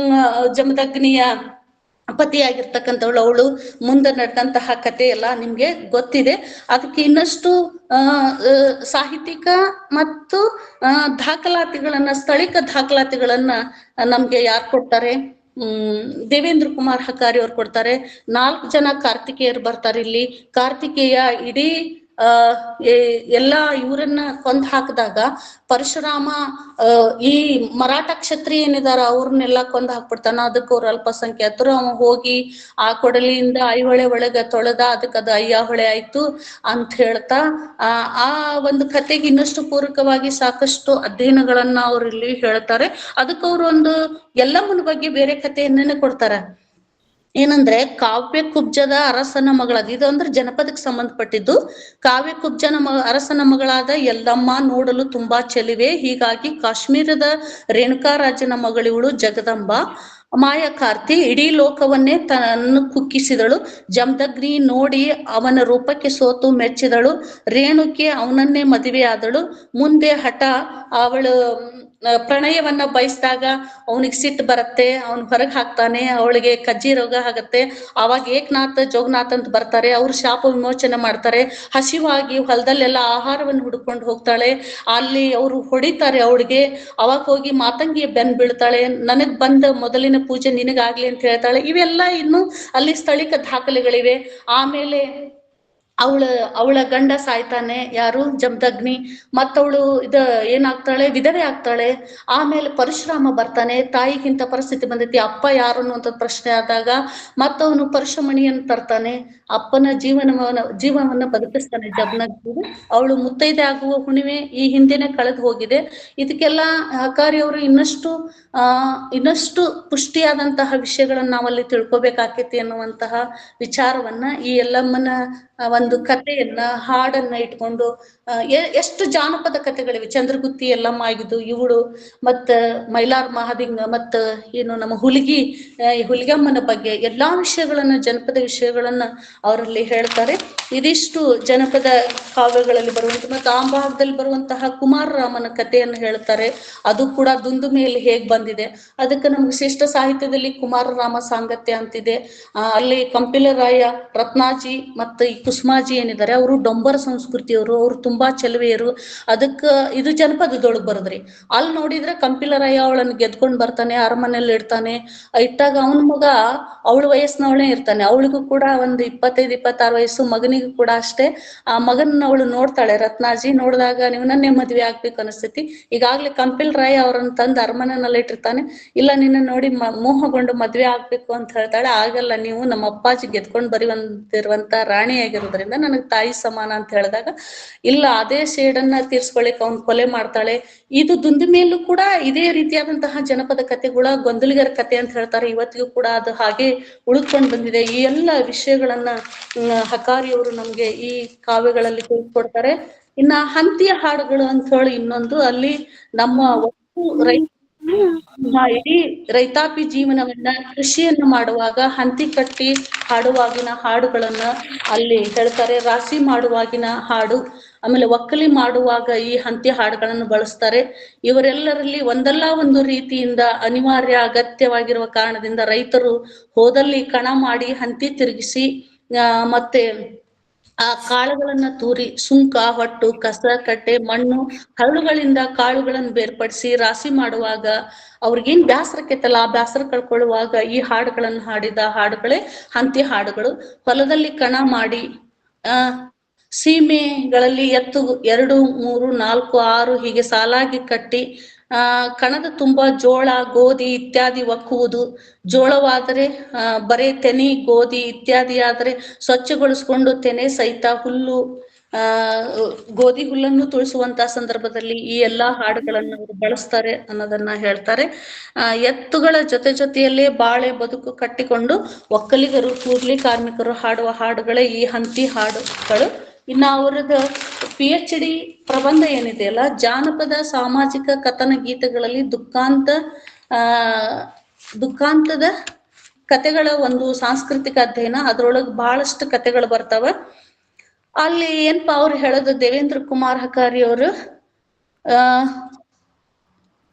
ಜಮದಗ್ನಿಯ ಪತಿಯಾಗಿರ್ತಕ್ಕಂಥವಳು, ಅವಳು ಮುಂದೆ ನಡೆದಂತಹ ಕಥೆ ಎಲ್ಲ ನಿಮ್ಗೆ ಗೊತ್ತಿದೆ. ಅದಕ್ಕೆ ಇನ್ನಷ್ಟು ಸಾಹಿತ್ಯಿಕ ಮತ್ತು ದಾಖಲಾತಿಗಳನ್ನ, ಸ್ಥಳೀಕ ದಾಖಲಾತಿಗಳನ್ನ ನಮ್ಗೆ ಯಾರು ಕೊಡ್ತಾರೆ? ದೇವೇಂದ್ರ ಕುಮಾರ್ ಹಕಾರಿ ಅವ್ರು ಕೊಡ್ತಾರೆ. 4 ಜನ ಕಾರ್ತಿಕೇಯರು ಬರ್ತಾರೆ ಇಲ್ಲಿ. ಕಾರ್ತಿಕೇಯ ಇಡೀ ಎಲ್ಲಾ ಇವರನ್ನ ಕೊಂದ್ ಹಾಕಿದಾಗ ಪರಶುರಾಮ ಈ ಮರಾಠ ಕ್ಷತ್ರಿಯ ಏನಿದಾರ ಅವ್ರನ್ನೆಲ್ಲ ಕೊಂದ್ ಹಾಕ್ಬಿಡ್ತಾನ. ಅದಕ್ಕೆ ಅವ್ರು ಅಲ್ಪಸಂಖ್ಯಾತರು. ಅವ ಹೋಗಿ ಆ ಕೊಡಲಿಯಿಂದ ಐಹೊಳೆ ಒಳಗ ತೊಳೆದ, ಅದಕ್ಕೆ ಅದು ಅಯ್ಯಾಹೊಳೆ ಆಯ್ತು ಅಂತ ಹೇಳ್ತಾ ಆ ಒಂದು ಕತೆಗೆ ಇನ್ನಷ್ಟು ಪೂರಕವಾಗಿ ಸಾಕಷ್ಟು ಅಧ್ಯಯನಗಳನ್ನ ಅವ್ರು ಇಲ್ಲಿ ಹೇಳ್ತಾರೆ. ಅದಕ್ಕೆ ಅವ್ರು ಒಂದು ಎಲ್ಲಮ್ಮನ ಬಗ್ಗೆ ಬೇರೆ ಕಥೆಯನ್ನೇ ಕೊಡ್ತಾರೆ. ಏನಂದ್ರೆ ಕಾವ್ಯ ಕುಬ್ಜದ ಅರಸನ ಮಗಳಾದ, ಇದು ಅಂದ್ರೆ ಜನಪದಕ್ಕೆ ಸಂಬಂಧಪಟ್ಟಿದ್ದು. ಕಾವ್ಯ ಕುಬ್ಜನ ಅರಸನ ಮಗಳಾದ ಎಲ್ಲಮ್ಮ ನೋಡಲು ತುಂಬಾ ಚೆಲುವೆ, ಹೀಗಾಗಿ ಕಾಶ್ಮೀರದ ರೇಣುಕಾರಾಜನ ಮಗಳಿವಳು ಜಗದಂಬ. ಮಾಯಕಾರ್ತಿ ಇಡೀ ಲೋಕವನ್ನೇ ತನ್ನ ಕುಕ್ಕಿಸಿದಳು. ಜಮದಗ್ನಿ ನೋಡಿ ಅವನ ರೂಪಕ್ಕೆ ಸೋತು ಮೆಚ್ಚಿದಳು. ರೇಣುಕೆ ಅವನನ್ನೇ ಮದುವೆಯಾದಳು. ಮುಂದೆ ಹಠ, ಅವಳು ಪ್ರಣಯವನ್ನ ಬಯಸಿದಾಗ ಅವನಿಗೆ ಸಿಟ್ಟು ಬರುತ್ತೆ, ಅವನ್ ಹೊರಗೆ ಹಾಕ್ತಾನೆ. ಅವಳಿಗೆ ಕಜ್ಜಿ ರೋಗ ಆಗತ್ತೆ. ಅವಾಗ ಏಕನಾಥ್ ಜೋಗನಾಥ್ ಅಂತ ಬರ್ತಾರೆ. ಅವ್ರು ಶಾಪ ವಿಮೋಚನೆ ಮಾಡ್ತಾರೆ. ಹಸಿವಾಗಿ ಹೊಲದಲ್ಲೆಲ್ಲ ಆಹಾರವನ್ನು ಹುಡ್ಕೊಂಡು ಹೋಗ್ತಾಳೆ. ಅಲ್ಲಿ ಅವರು ಹೊಡಿತಾರೆ ಅವಳಿಗೆ. ಅವಾಗ ಹೋಗಿ ಮಾತಂಗಿ ಬೆನ್ ಬೀಳ್ತಾಳೆ. ನನಗ್ ಬಂದ ಮೊದಲಿನ ಪೂಜೆ ನಿನಗಾಗ್ಲಿ ಅಂತ ಹೇಳ್ತಾಳೆ. ಇವೆಲ್ಲ ಇನ್ನು ಅಲ್ಲಿ ಸ್ಥಳೀಕ ದಾಖಲೆಗಳಿವೆ. ಆಮೇಲೆ ಅವಳ ಗಂಡ ಸಾಯ್ತಾನೆ, ಯಾರು? ಜಮದಗ್ನಿ. ಮತ್ತವಳು ಏನಾಗ್ತಾಳೆ? ವಿಧವೆ ಆಗ್ತಾಳೆ. ಆಮೇಲೆ ಪರಶುರಾಮ ಬರ್ತಾನೆ. ತಾಯಿಗಿಂತ ಪರಿಸ್ಥಿತಿ ಬಂದೈತಿ, ಅಪ್ಪ ಯಾರು ಅನ್ನುವಂಥ ಪ್ರಶ್ನೆ ಆದಾಗ ಮತ್ತವನು ಪರಶುಮಣಿಯನ್ನು ತರ್ತಾನೆ. ಅಪ್ಪನ ಜೀವನವನ್ನ ಬದುಕಿಸ್ತಾನೆ ಜಮದಗ್ನಿ. ಅವಳು ಮುತ್ತೈದೆ ಆಗುವ ಹುಣ್ಣಿಮೆ ಈ ಹಿಂದೆನೆ ಕಳೆದು ಹೋಗಿದೆ. ಇದಕ್ಕೆಲ್ಲ ಹಕಾರಿ ಅವರು ಇನ್ನಷ್ಟು ಪುಷ್ಟಿಯಾದಂತಹ ವಿಷಯಗಳನ್ನ ನಾವಲ್ಲಿ ತಿಳ್ಕೊಬೇಕಾಕೈತಿ ಅನ್ನುವಂತಹ ವಿಚಾರವನ್ನ ಈ ಎಲ್ಲಮ್ಮನ ಒಂದು ಕಥೆಯನ್ನ, ಹಾಡನ್ನ ಇಟ್ಕೊಂಡು ಎಷ್ಟು ಜಾನಪದ ಕಥೆಗಳಿವೆ. ಚಂದ್ರಗುತ್ತಿ ಎಲ್ಲಮ್ಮ ಆಗಿದ್ದು ಇವಳು, ಮತ್ತ ಮೈಲಾರ್ ಮಹಾದಿಂಗ, ಮತ್ತ ಏನು ನಮ್ಮ ಹುಲಿಗಮ್ಮನ ಬಗ್ಗೆ ಎಲ್ಲಾ ವಿಷಯಗಳನ್ನ, ಜನಪದ ವಿಷಯಗಳನ್ನ ಅವರಲ್ಲಿ ಹೇಳ್ತಾರೆ. ಇದಿಷ್ಟು ಜನಪದ ಕಾವ್ಯಗಳಲ್ಲಿ ಬರುವಂತ. ಮತ್ತು ಆ ಭಾಗದಲ್ಲಿ ಬರುವಂತಹ ಕುಮಾರರಾಮನ ಕಥೆಯನ್ನು ಹೇಳ್ತಾರೆ. ಅದು ಕೂಡ ದುಂದು ಮೇಲೆ ಹೇಗ್ ಬಂದಿದೆ. ಅದಕ್ಕೆ ನಮ್ಗೆ ಶ್ರೇಷ್ಠ ಸಾಹಿತ್ಯದಲ್ಲಿ ಕುಮಾರರಾಮ ಸಾಂಗತ್ಯ ಅಂತಿದೆ. ಅಲ್ಲಿ ಕಂಪಿಲರಾಯ, ರತ್ನಾಜಿ ಮತ್ತು ಈ ಕುಸುಮಾಜಿ ಏನಿದ್ದಾರೆ ಅವರು ಡೊಂಬರ ಸಂಸ್ಕೃತಿಯವರು. ಅವ್ರು ತುಂಬಾ ಚೆಲುವೆಯರು. ಅದಕ್ಕೆ ಇದು ಜನಪದದೊಳಗೆ ಬರದ್ರಿ. ಅಲ್ಲಿ ನೋಡಿದ್ರೆ ಕಂಪಿಲರಾಯ ಅವಳನ್ನು ಗೆದ್ಕೊಂಡ್ ಬರ್ತಾನೆ, ಅರಮನೆಯಲ್ಲಿ ಇಡ್ತಾನೆ. ಇಟ್ಟಾಗ ಅವನ ಮಗ ಅವಳ ವಯಸ್ಸಿನವಳೇ ಇರ್ತಾನೆ. ಅವಳಿಗೂ ಕೂಡ ಒಂದು 25-26 ವಯಸ್ಸು, ಮಗನಿಗೂ ಕೂಡ ಅಷ್ಟೇ. ಆ ಮಗನ ಅವಳು ನೋಡ್ತಾಳೆ ರತ್ನಾಜಿ. ನೋಡಿದಾಗ ನೀವು ನನ್ನೇ ಮದ್ವೆ ಆಗ್ಬೇಕು ಅನಿಸ್ತೈತಿ. ಈಗಾಗ್ಲೇ ಕಂಪಿಲರಾಯ ಅವರನ್ನ ತಂದು ಅರಮನೆಯಲ್ಲಿ ಇಟ್ಟಿರ್ತಾನೆ. ಇಲ್ಲ, ನಿನ್ನ ನೋಡಿ ಮೋಹಗೊಂಡು ಮದ್ವೆ ಆಗ್ಬೇಕು ಅಂತ ಹೇಳ್ತಾಳೆ. ಆಗಲ್ಲ, ನೀವು ನಮ್ಮ ಅಪ್ಪಾಜಿ ಗೆದ್ಕೊಂಡ್ ಬರುವಂತಿರುವಂತ ರಾಣಿ ಆಗಿರೋದ್ರಿಂದ ನನಗ್ ತಾಯಿ ಸಮಾನ ಅಂತ ಹೇಳಿದಾಗ, ಇಲ್ಲ, ಅದೇ ಸೇಡನ್ನ ತೀರ್ಸ್ಕೊಳಿಕ್ ಅವ್ನ್ ಕೊಲೆ ಮಾಡ್ತಾಳೆ. ಇದು ದುಂದು ಮೇಲೂ ಕೂಡ ಇದೇ ರೀತಿಯಾದಂತಹ ಜನಪದ ಕಥೆಗಳ ಗೊಂದಲಿಗರ ಕಥೆ ಅಂತ ಹೇಳ್ತಾರೆ. ಇವತ್ತಿಗೂ ಕೂಡ ಅದು ಹಾಗೆ ಉಳಿದುಕೊಂಡು ಬಂದಿದೆ. ಈ ಎಲ್ಲ ವಿಷಯಗಳನ್ನ ಹಕಾರಿಯವರು ನಮ್ಗೆ ಈ ಕಾವ್ಯಗಳಲ್ಲಿ ತಿಳಿಸ್ಕೊಡ್ತಾರೆ. ಇನ್ನ ಹಂತಿಯ ಹಾಡುಗಳು ಅಂತ ಹೇಳಿ ಇನ್ನೊಂದು, ಅಲ್ಲಿ ನಮ್ಮ ಇಡೀ ರೈತಾಪಿ ಜೀವನವನ್ನ, ಕೃಷಿಯನ್ನು ಮಾಡುವಾಗ ಹಂತಿ ಕಟ್ಟಿ ಹಾಡುವಾಗಿನ ಹಾಡುಗಳನ್ನ ಅಲ್ಲಿ ಹೇಳ್ತಾರೆ. ರಾಶಿ ಮಾಡುವಾಗಿನ ಹಾಡು, ಆಮೇಲೆ ಒಕ್ಕಲಿ ಮಾಡುವಾಗ ಈ ಹಂತಿ ಹಾಡುಗಳನ್ನು ಬಳಸ್ತಾರೆ. ಇವರೆಲ್ಲರಲ್ಲಿ ಒಂದಲ್ಲ ಒಂದು ರೀತಿಯಿಂದ ಅನಿವಾರ್ಯ ಅಗತ್ಯವಾಗಿರುವ ಕಾರಣದಿಂದ ರೈತರು ಹೋದಲ್ಲಿ ಕಣ ಮಾಡಿ ಹಂತಿ ತಿರುಗಿಸಿ ಮತ್ತೆ ಆ ಕಾಳುಗಳನ್ನ ತೂರಿ ಸುಂಕ, ಹೊಟ್ಟು, ಕಸ, ಕಟ್ಟೆ, ಮಣ್ಣು, ಹರಳುಗಳಿಂದ ಕಾಳುಗಳನ್ನು ಬೇರ್ಪಡಿಸಿ ರಾಶಿ ಮಾಡುವಾಗ ಅವ್ರಿಗೇನ್ ಬ್ಯಾಸರಕ್ಕೆತ್ತಲ್ಲ, ಆ ಬ್ಯಾಸರ ಕಳ್ಕೊಳ್ಳುವಾಗ ಈ ಹಾಡುಗಳನ್ನು ಹಾಡಿದ ಹಾಡುಗಳೇ ಹಂತಿ ಹಾಡುಗಳು. ಹೊಲದಲ್ಲಿ ಕಣ ಮಾಡಿ ಸೀಮೆಗಳಲ್ಲಿ ಎತ್ತು 2, 3, 4, 6 ಹೀಗೆ ಸಾಲಾಗಿ ಕಟ್ಟಿ ಕಣದ ತುಂಬಾ ಜೋಳ, ಗೋಧಿ ಇತ್ಯಾದಿ ಒಕ್ಕುವುದು. ಜೋಳವಾದರೆ ಬರೇ ತೆನೆ, ಗೋಧಿ ಇತ್ಯಾದಿ ಆದರೆ ಸ್ವಚ್ಛಗೊಳಿಸ್ಕೊಂಡು ತೆನೆ ಸಹಿತ ಹುಲ್ಲು, ಗೋಧಿ ಹುಲ್ಲನ್ನು ತುಳಿಸುವಂತ ಸಂದರ್ಭದಲ್ಲಿ ಈ ಎಲ್ಲಾ ಹಾಡುಗಳನ್ನು ಅವರು ಬಳಸ್ತಾರೆ ಅನ್ನೋದನ್ನ ಹೇಳ್ತಾರೆ. ಎತ್ತುಗಳ ಜೊತೆಯಲ್ಲೇ ಬಾಳೆ ಬದುಕು ಕಟ್ಟಿಕೊಂಡು ಒಕ್ಕಲಿಗರು, ಕೂಲಿ ಕಾರ್ಮಿಕರು ಹಾಡುವ ಹಾಡುಗಳೇ ಈ ಹಂತಿ ಹಾಡುಗಳು. ಇನ್ನು ಅವರದ PhD ಪ್ರಬಂಧ ಏನಿದೆಯಲ್ಲ, ಜಾನಪದ ಸಾಮಾಜಿಕ ಕಥನ ಗೀತೆಗಳಲ್ಲಿ ದುಃಖಾಂತದ ಕಥೆಗಳ ಒಂದು ಸಾಂಸ್ಕೃತಿಕ ಅಧ್ಯಯನ. ಅದ್ರೊಳಗೆ ಬಹಳಷ್ಟು ಕಥೆಗಳು ಬರ್ತಾವ. ಅಲ್ಲಿ ಏನ್ಪಾ ಅವ್ರು ಹೇಳೋದು, ದೇವೇಂದ್ರ ಕುಮಾರ್ ಹಕಾರಿ ಅವರು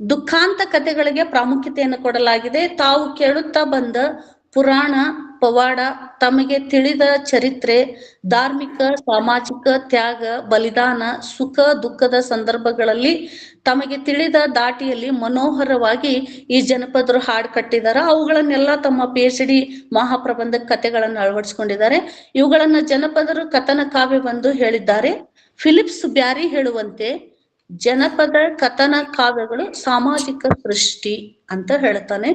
ದುಃಖಾಂತ ಕಥೆಗಳಿಗೆ ಪ್ರಾಮುಖ್ಯತೆಯನ್ನು ಕೊಡಲಾಗಿದೆ. ತಾವು ಕೇಳುತ್ತಾ ಬಂದ ಪುರಾಣ ಪವಾಡ, ತಮಗೆ ತಿಳಿದ ಚರಿತ್ರೆ, ಧಾರ್ಮಿಕ ಸಾಮಾಜಿಕ ತ್ಯಾಗ ಬಲಿದಾನ, ಸುಖ ದುಃಖದ ಸಂದರ್ಭಗಳಲ್ಲಿ ತಮಗೆ ತಿಳಿದ ದಾಟಿಯಲ್ಲಿ ಮನೋಹರವಾಗಿ ಈ ಜನಪದರು ಹಾಡು ಕಟ್ಟಿದಾರ. ಅವುಗಳನ್ನೆಲ್ಲ ತಮ್ಮ PhD ಮಹಾಪ್ರಬಂಧ ಕಥೆಗಳನ್ನು ಅಳವಡಿಸಿಕೊಂಡಿದ್ದಾರೆ. ಇವುಗಳನ್ನ ಜನಪದರು ಕಥನ ಕಾವ್ಯವೆಂದು ಹೇಳಿದ್ದಾರೆ. ಫಿಲಿಪ್ಸ್ ಬ್ಯಾರಿ ಹೇಳುವಂತೆ ಜನಪದ ಕಥನ ಕಾವ್ಯಗಳು ಸಾಮಾಜಿಕ ಸೃಷ್ಟಿ ಅಂತ ಹೇಳ್ತಾನೆ.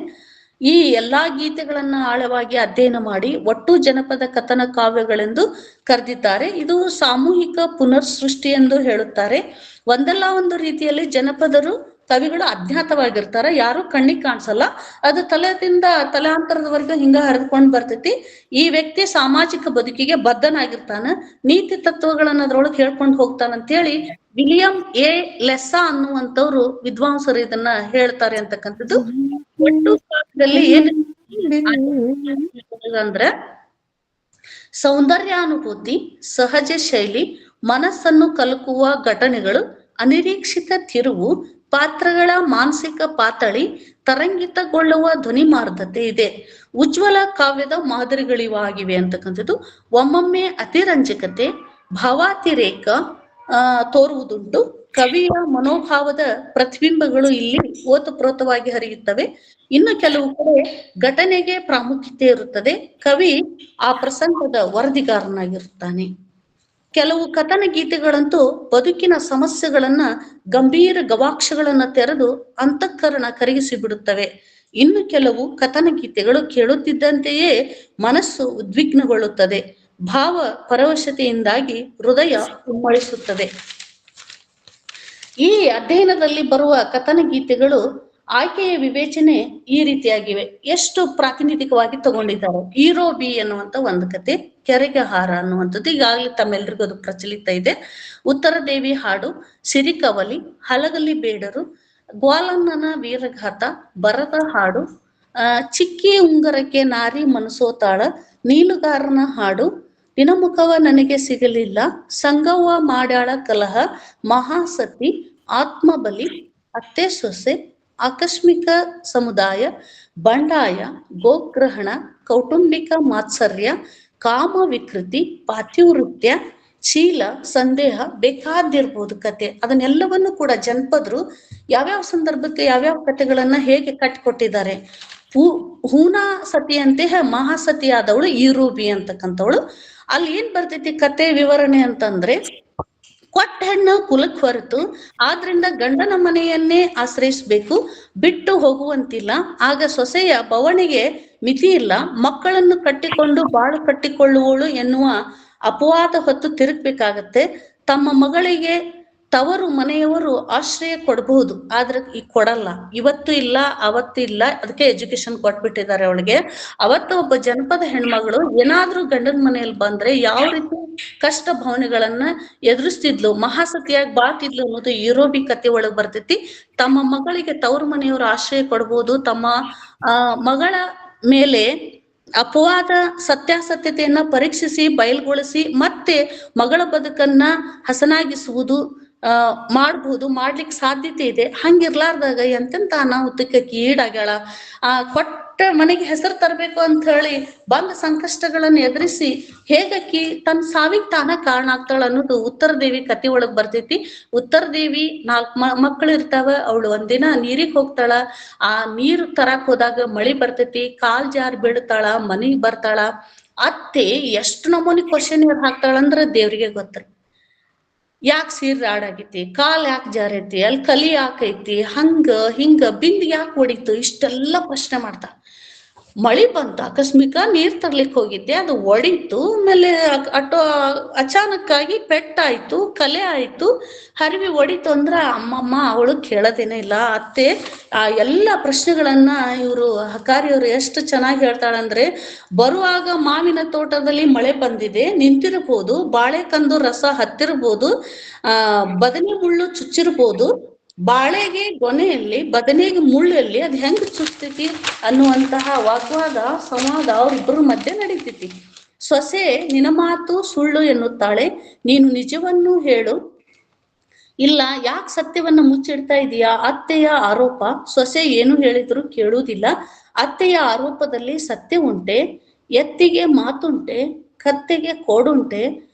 ಈ ಎಲ್ಲಾ ಗೀತೆಗಳನ್ನ ಆಳವಾಗಿ ಅಧ್ಯಯನ ಮಾಡಿ ಒಟ್ಟು ಜನಪದ ಕಥನ ಕಾವ್ಯಗಳೆಂದು ಕರೆದಿದ್ದಾರೆ. ಇದು ಸಾಮೂಹಿಕ ಪುನರ್ ಸೃಷ್ಟಿ ಎಂದು ಹೇಳುತ್ತಾರೆ. ಒಂದಲ್ಲ ಒಂದು ರೀತಿಯಲ್ಲಿ ಜನಪದರು ಕವಿಗಳು ಅಜ್ಞಾತವಾಗಿರ್ತಾರ, ಯಾರು ಕಣ್ಣಿಗೆ ಕಾಣಿಸಲ್ಲ. ಅದು ತಲೆದಿಂದ ತಲೆಯಾಂತರದವರೆಗೂ ಹಿಂಗ ಹರಿದುಕೊಂಡು ಬರ್ತೈತಿ. ಈ ವ್ಯಕ್ತಿ ಸಾಮಾಜಿಕ ಬದುಕಿಗೆ ಬದ್ಧನಾಗಿರ್ತಾನ, ನೀತಿ ತತ್ವಗಳನ್ನ ಅದ್ರೊಳಗೆ ಹೇಳ್ಕೊಂಡು ಹೋಗ್ತಾನಂತೇಳಿ ವಿಲಿಯಂ ಎ ಲೆಸ್ಸಾ ಅನ್ನುವಂಥವ್ರು ವಿದ್ವಾಂಸರು ಇದನ್ನ ಹೇಳ್ತಾರೆ ಅಂತಕ್ಕಂಥದ್ದು. ಒಟ್ಟು ಕಾಲದಲ್ಲಿ ಏನ್ ಅಂದ್ರೆ ಸೌಂದರ್ಯಾನುಭೂತಿ, ಸಹಜ ಶೈಲಿ, ಮನಸ್ಸನ್ನು ಕಲಕುವ ಘಟನೆಗಳು, ಅನಿರೀಕ್ಷಿತ ತಿರುವು, ಪಾತ್ರಗಳ ಮಾನಸಿಕ ಪಾತಳಿ, ತರಂಗಿತಗೊಳ್ಳುವ ಧ್ವನಿಮಾರ್ಧತೆ ಇದೆ. ಉಜ್ವಲ ಕಾವ್ಯದ ಮಾದರಿಗಳಿವಾಗಿವೆ ಅಂತಕ್ಕಂಥದ್ದು. ಒಮ್ಮೊಮ್ಮೆ ಅತಿರಂಜಕತೆ, ಭಾವಾತಿರೇಕ ತೋರುವುದುಂಟು. ಕವಿಯ ಮನೋಭಾವದ ಪ್ರತಿಬಿಂಬಗಳು ಇಲ್ಲಿ ಓತಪ್ರೋತವಾಗಿ ಹರಿಯುತ್ತವೆ. ಇನ್ನು ಕೆಲವು ಕಡೆ ಘಟನೆಗೆ ಪ್ರಾಮುಖ್ಯತೆ ಇರುತ್ತದೆ. ಕವಿ ಆ ಪ್ರಸಂಗದ ವರದಿಗಾರನಾಗಿರುತ್ತಾನೆ. ಕೆಲವು ಕಥನ ಗೀತೆಗಳಂತೂ ಬದುಕಿನ ಸಮಸ್ಯೆಗಳನ್ನ ಗಂಭೀರ ಗವಾಕ್ಷಗಳನ್ನ ತೆರೆದು ಅಂತಃಕರಣ ಕರಗಿಸಿ ಬಿಡುತ್ತವೆ. ಇನ್ನು ಕೆಲವು ಕಥನ ಗೀತೆಗಳು ಕೇಳುತ್ತಿದ್ದಂತೆಯೇ ಮನಸ್ಸು ಉದ್ವಿಗ್ನಗೊಳ್ಳುತ್ತದೆ, ಭಾವ ಪರವಶತೆಯಿಂದಾಗಿ ಹೃದಯ ಉಮ್ಮಳಿಸುತ್ತದೆ. ಈ ಅಧ್ಯಯನದಲ್ಲಿ ಬರುವ ಕಥನ ಗೀತೆಗಳು ಆಯ್ಕೆಯ ವಿವೇಚನೆ ಈ ರೀತಿಯಾಗಿವೆ. ಎಷ್ಟು ಪ್ರಾತಿನಿಧಿಕವಾಗಿ ತಗೊಂಡಿದ್ದಾರೆ. ಈರೋ ಬಿ ಅನ್ನುವಂತ ಒಂದು ಕತೆ, ಕೆರೆಗೆ ಹಾರ ಅನ್ನುವಂಥದ್ದು ಈಗಾಗಲೇ ತಮ್ಮೆಲ್ರಿಗೂ ಅದು ಪ್ರಚಲಿತ ಇದೆ. ಉತ್ತರ ದೇವಿ ಹಾಡು, ಸಿರಿಕವಲಿ, ಹಲಗಲಿ ಬೇಡರು, ಗ್ವಾಲನ್ನನ ವೀರಘಾತ, ಬರದ ಹಾಡು, ಚಿಕ್ಕಿ ಉಂಗರಕ್ಕೆ ನಾರಿ ಮನಸೋತಾಳ, ನೀಲುಗಾರನ ಹಾಡು, ದಿನಮುಖವ ನನಗೆ ಸಿಗಲಿಲ್ಲ, ಸಂಗವ್ವ ಮಾಡ್ಯಾಳ ಕಲಹ, ಮಹಾಸತಿ, ಆತ್ಮಬಲಿ, ಅತ್ತೆ ಸೊಸೆ, ಆಕಸ್ಮಿಕ ಸಮುದಾಯ, ಬಂಡಾಯ, ಗೋಗ್ರಹಣ, ಕೌಟುಂಬಿಕ ಮಾತ್ಸರ್ಯ, ಕಾಮ ವಿಕೃತಿ, ಪಾತಿವೃತ್ಯ, ಶೀಲ, ಸಂದೇಹ, ಬೇಕಾದಿರ್ಬೋದು ಕತೆ. ಅದನ್ನೆಲ್ಲವನ್ನು ಕೂಡ ಜನಪದರು ಯಾವ್ಯಾವ ಸಂದರ್ಭಕ್ಕೆ ಯಾವ್ಯಾವ ಕಥೆಗಳನ್ನ ಹೇಗೆ ಕಟ್ಟಿಕೊಟ್ಟಿದ್ದಾರೆ. ಹೂನಾ ಸತಿಯಂತೆ ಮಹಾಸತಿ ಆದವಳು ಈರೂಬಿ ಅಂತಕ್ಕಂಥವಳು. ಅಲ್ಲಿ ಏನ್ ಬರ್ತೈತಿ ಕತೆ ವಿವರಣೆ ಅಂತಂದ್ರೆ, ಕೊಟ್ಟ ಹೆಣ್ಣು ಕುಲಕ್ ಹೊರತು, ಆದ್ರಿಂದ ಗಂಡನ ಮನೆಯನ್ನೇ ಆಶ್ರಯಿಸ್ಬೇಕು, ಬಿಟ್ಟು ಹೋಗುವಂತಿಲ್ಲ. ಆಗ ಸೊಸೆಯ ಬವಣೆಗೆ ಮಿತಿ ಇಲ್ಲ, ಮಕ್ಕಳನ್ನು ಕಟ್ಟಿಕೊಂಡು ಬಾಳು ಕಟ್ಟಿಕೊಳ್ಳುವಳು ಎನ್ನುವ ಅಪವಾದ ಹೊತ್ತು ತಿರುಗ್ಬೇಕಾಗತ್ತೆ. ತಮ್ಮ ಮಗಳಿಗೆ ತವರು ಮನೆಯವರು ಆಶ್ರಯ ಕೊಡಬಹುದು, ಆದ್ರೆ ಈ ಕೊಡಲ್ಲ. ಇವತ್ತು ಇಲ್ಲ, ಅವತ್ತು ಇಲ್ಲ. ಅದಕ್ಕೆ ಎಜುಕೇಶನ್ ಕೊಟ್ಬಿಟ್ಟಿದ್ದಾರೆ ಅವಳಿಗೆ. ಅವತ್ತು ಒಬ್ಬ ಜನಪದ ಹೆಣ್ಮಗಳು ಏನಾದ್ರೂ ಗಂಡನ ಮನೆಯಲ್ಲಿ ಬಂದ್ರೆ ಯಾವ ರೀತಿ ಕಷ್ಟ ಭಾವನೆಗಳನ್ನ ಎದುರಿಸ್ತಿದ್ಲು, ಮಹಾಸತಿಯಾಗಿ ಬಾಳ್ತಿದ್ಲು ಅನ್ನೋದು ಈರೋಬಿ ಕತೆ ಒಳಗ್ ಬರ್ತೈತಿ. ತಮ್ಮ ಮಗಳಿಗೆ ತವರು ಮನೆಯವರು ಆಶ್ರಯ ಕೊಡಬಹುದು, ತಮ್ಮ ಮಗಳ ಮೇಲೆ ಅಪವಾದ ಸತ್ಯಾಸತ್ಯತೆಯನ್ನ ಪರೀಕ್ಷಿಸಿ ಬಯಲ್ಗೊಳಿಸಿ ಮತ್ತೆ ಮಗಳ ಬದುಕನ್ನ ಹಸನಾಗಿಸುವುದು ಮಾಡ್ಬಹುದು, ಮಾಡ್ಲಿಕ್ಕೆ ಸಾಧ್ಯತೆ ಇದೆ. ಹಂಗಿರ್ಲಾರ್ದಾಗ ಎಂತೆಂತ ಅನಾಹುತಕ್ಕೆ ಈಡಾಗ್ಯಾಳ. ಕೊಟ್ಟ ಮನೆಗೆ ಹೆಸರು ತರಬೇಕು ಅಂತ ಹೇಳಿ ಬಂದ ಸಂಕಷ್ಟಗಳನ್ನ ಎದುರಿಸಿ ಹೇಗಕ್ಕಿ ತನ್ನ ಸಾವಿಗೆ ತಾನ ಕಾರಣ ಆಗ್ತಾಳ ಅನ್ನೋದು ಉತ್ತರ ದೇವಿ ಕತೆ ಒಳಗ್ ಬರ್ತೈತಿ. ಉತ್ತರ ದೇವಿ 4 ಮಕ್ಕಳು ಇರ್ತಾವ. ಅವಳು ಒಂದಿನ ನೀರಿಗೆ ಹೋಗ್ತಾಳ. ಆ ನೀರು ತರಾಕ್ ಹೋದಾಗ ಮಳಿ ಬರ್ತೈತಿ, ಕಾಲ್ ಜಾರ್ ಬೀಳ್ತಾಳ, ಮನಿಗ್ ಬರ್ತಾಳ. ಅತ್ತೆ ಎಷ್ಟು ನಮೂನಿ ಕ್ವಶನ್ ಹಾಕ್ತಾಳಂದ್ರ ದೇವ್ರಿಗೆ ಗೊತ್ತ. ಯಾಕೆ ಸೀರೆ ರಾಡಾಗೈತಿ, ಕಾಲ್ ಯಾಕೆ ಜಾರೈತಿ, ಅಲ್ಲಿ ಕಲಿ ಯಾಕೈತಿ, ಹಂಗ ಹಿಂಗ ಬಿಂದ್ ಯಾಕೆ ಹೊಡಿತು, ಇಷ್ಟೆಲ್ಲ ಪ್ರಶ್ನೆ ಮಾಡ್ತಾ. ಮಳಿ ಬಂತು, ಆಕಸ್ಮಿಕ ನೀರ್ ತರ್ಲಿಕ್ ಹೋಗಿದ್ದೆ, ಅದು ಒಡಿತು. ಆಮೇಲೆ ಅಚಾನಕ್ಕಾಗಿ ಪೆಟ್ಟಾಯ್ತು, ಕಲೆ ಆಯ್ತು, ಹರಿವಿ ಒಡಿತು ಅಂದ್ರ ಅಮ್ಮಮ್ಮ ಅವಳು ಕೇಳೋದೇನೇ ಇಲ್ಲ. ಅತ್ತೆ ಆ ಎಲ್ಲ ಪ್ರಶ್ನೆಗಳನ್ನ ಇವರು ಹಕಾರಿಯವರು ಎಷ್ಟು ಚೆನ್ನಾಗಿ ಹೇಳ್ತಾಳಂದ್ರೆ, ಬರುವಾಗ ಮಾವಿನ ತೋಟದಲ್ಲಿ ಮಳೆ ಬಂದಿದೆ, ನಿಂತಿರ್ಬೋದು, ಬಾಳೆಕಂದು ರಸ ಹತ್ತಿರ್ಬೋದು, ಬದನೆ ಮುಳ್ಳು ಚುಚ್ಚಿರ್ಬೋದು, ಬಾಳೆಗೆ ಗೊನೆಯಲ್ಲಿ ಬದನೆಗೆ ಮುಳ್ಳಲ್ಲಿ ಅದ್ ಹೆಂಗ್ ಚುಚ್ತೈತಿ ಅನ್ನುವಂತಹ ವಾಗ್ವಾದ ಸಂವಾದ ಅವ್ರಿಬ್ಬರ ಮಧ್ಯೆ ನಡೀತೈತಿ. ಸೊಸೆ ನಿನ್ನ ಮಾತು ಸುಳ್ಳು ಎನ್ನುತ್ತಾಳೆ, ನೀನು ನಿಜವನ್ನು ಹೇಳು. ಇಲ್ಲ, ಯಾಕೆ ಸತ್ಯವನ್ನ ಮುಚ್ಚಿಡ್ತಾ ಇದೀಯಾ? ಅತ್ತೆಯ ಆರೋಪ. ಸೊಸೆ ಏನು ಹೇಳಿದ್ರು ಕೇಳುವುದಿಲ್ಲ. ಅತ್ತೆಯ ಆರೋಪದಲ್ಲಿ ಸತ್ಯ ಉಂಟೆ, ಎತ್ತಿಗೆ ಮಾತುಂಟೆ, ಕತ್ತೆಗೆ ಕೋಡುಂಟೆ.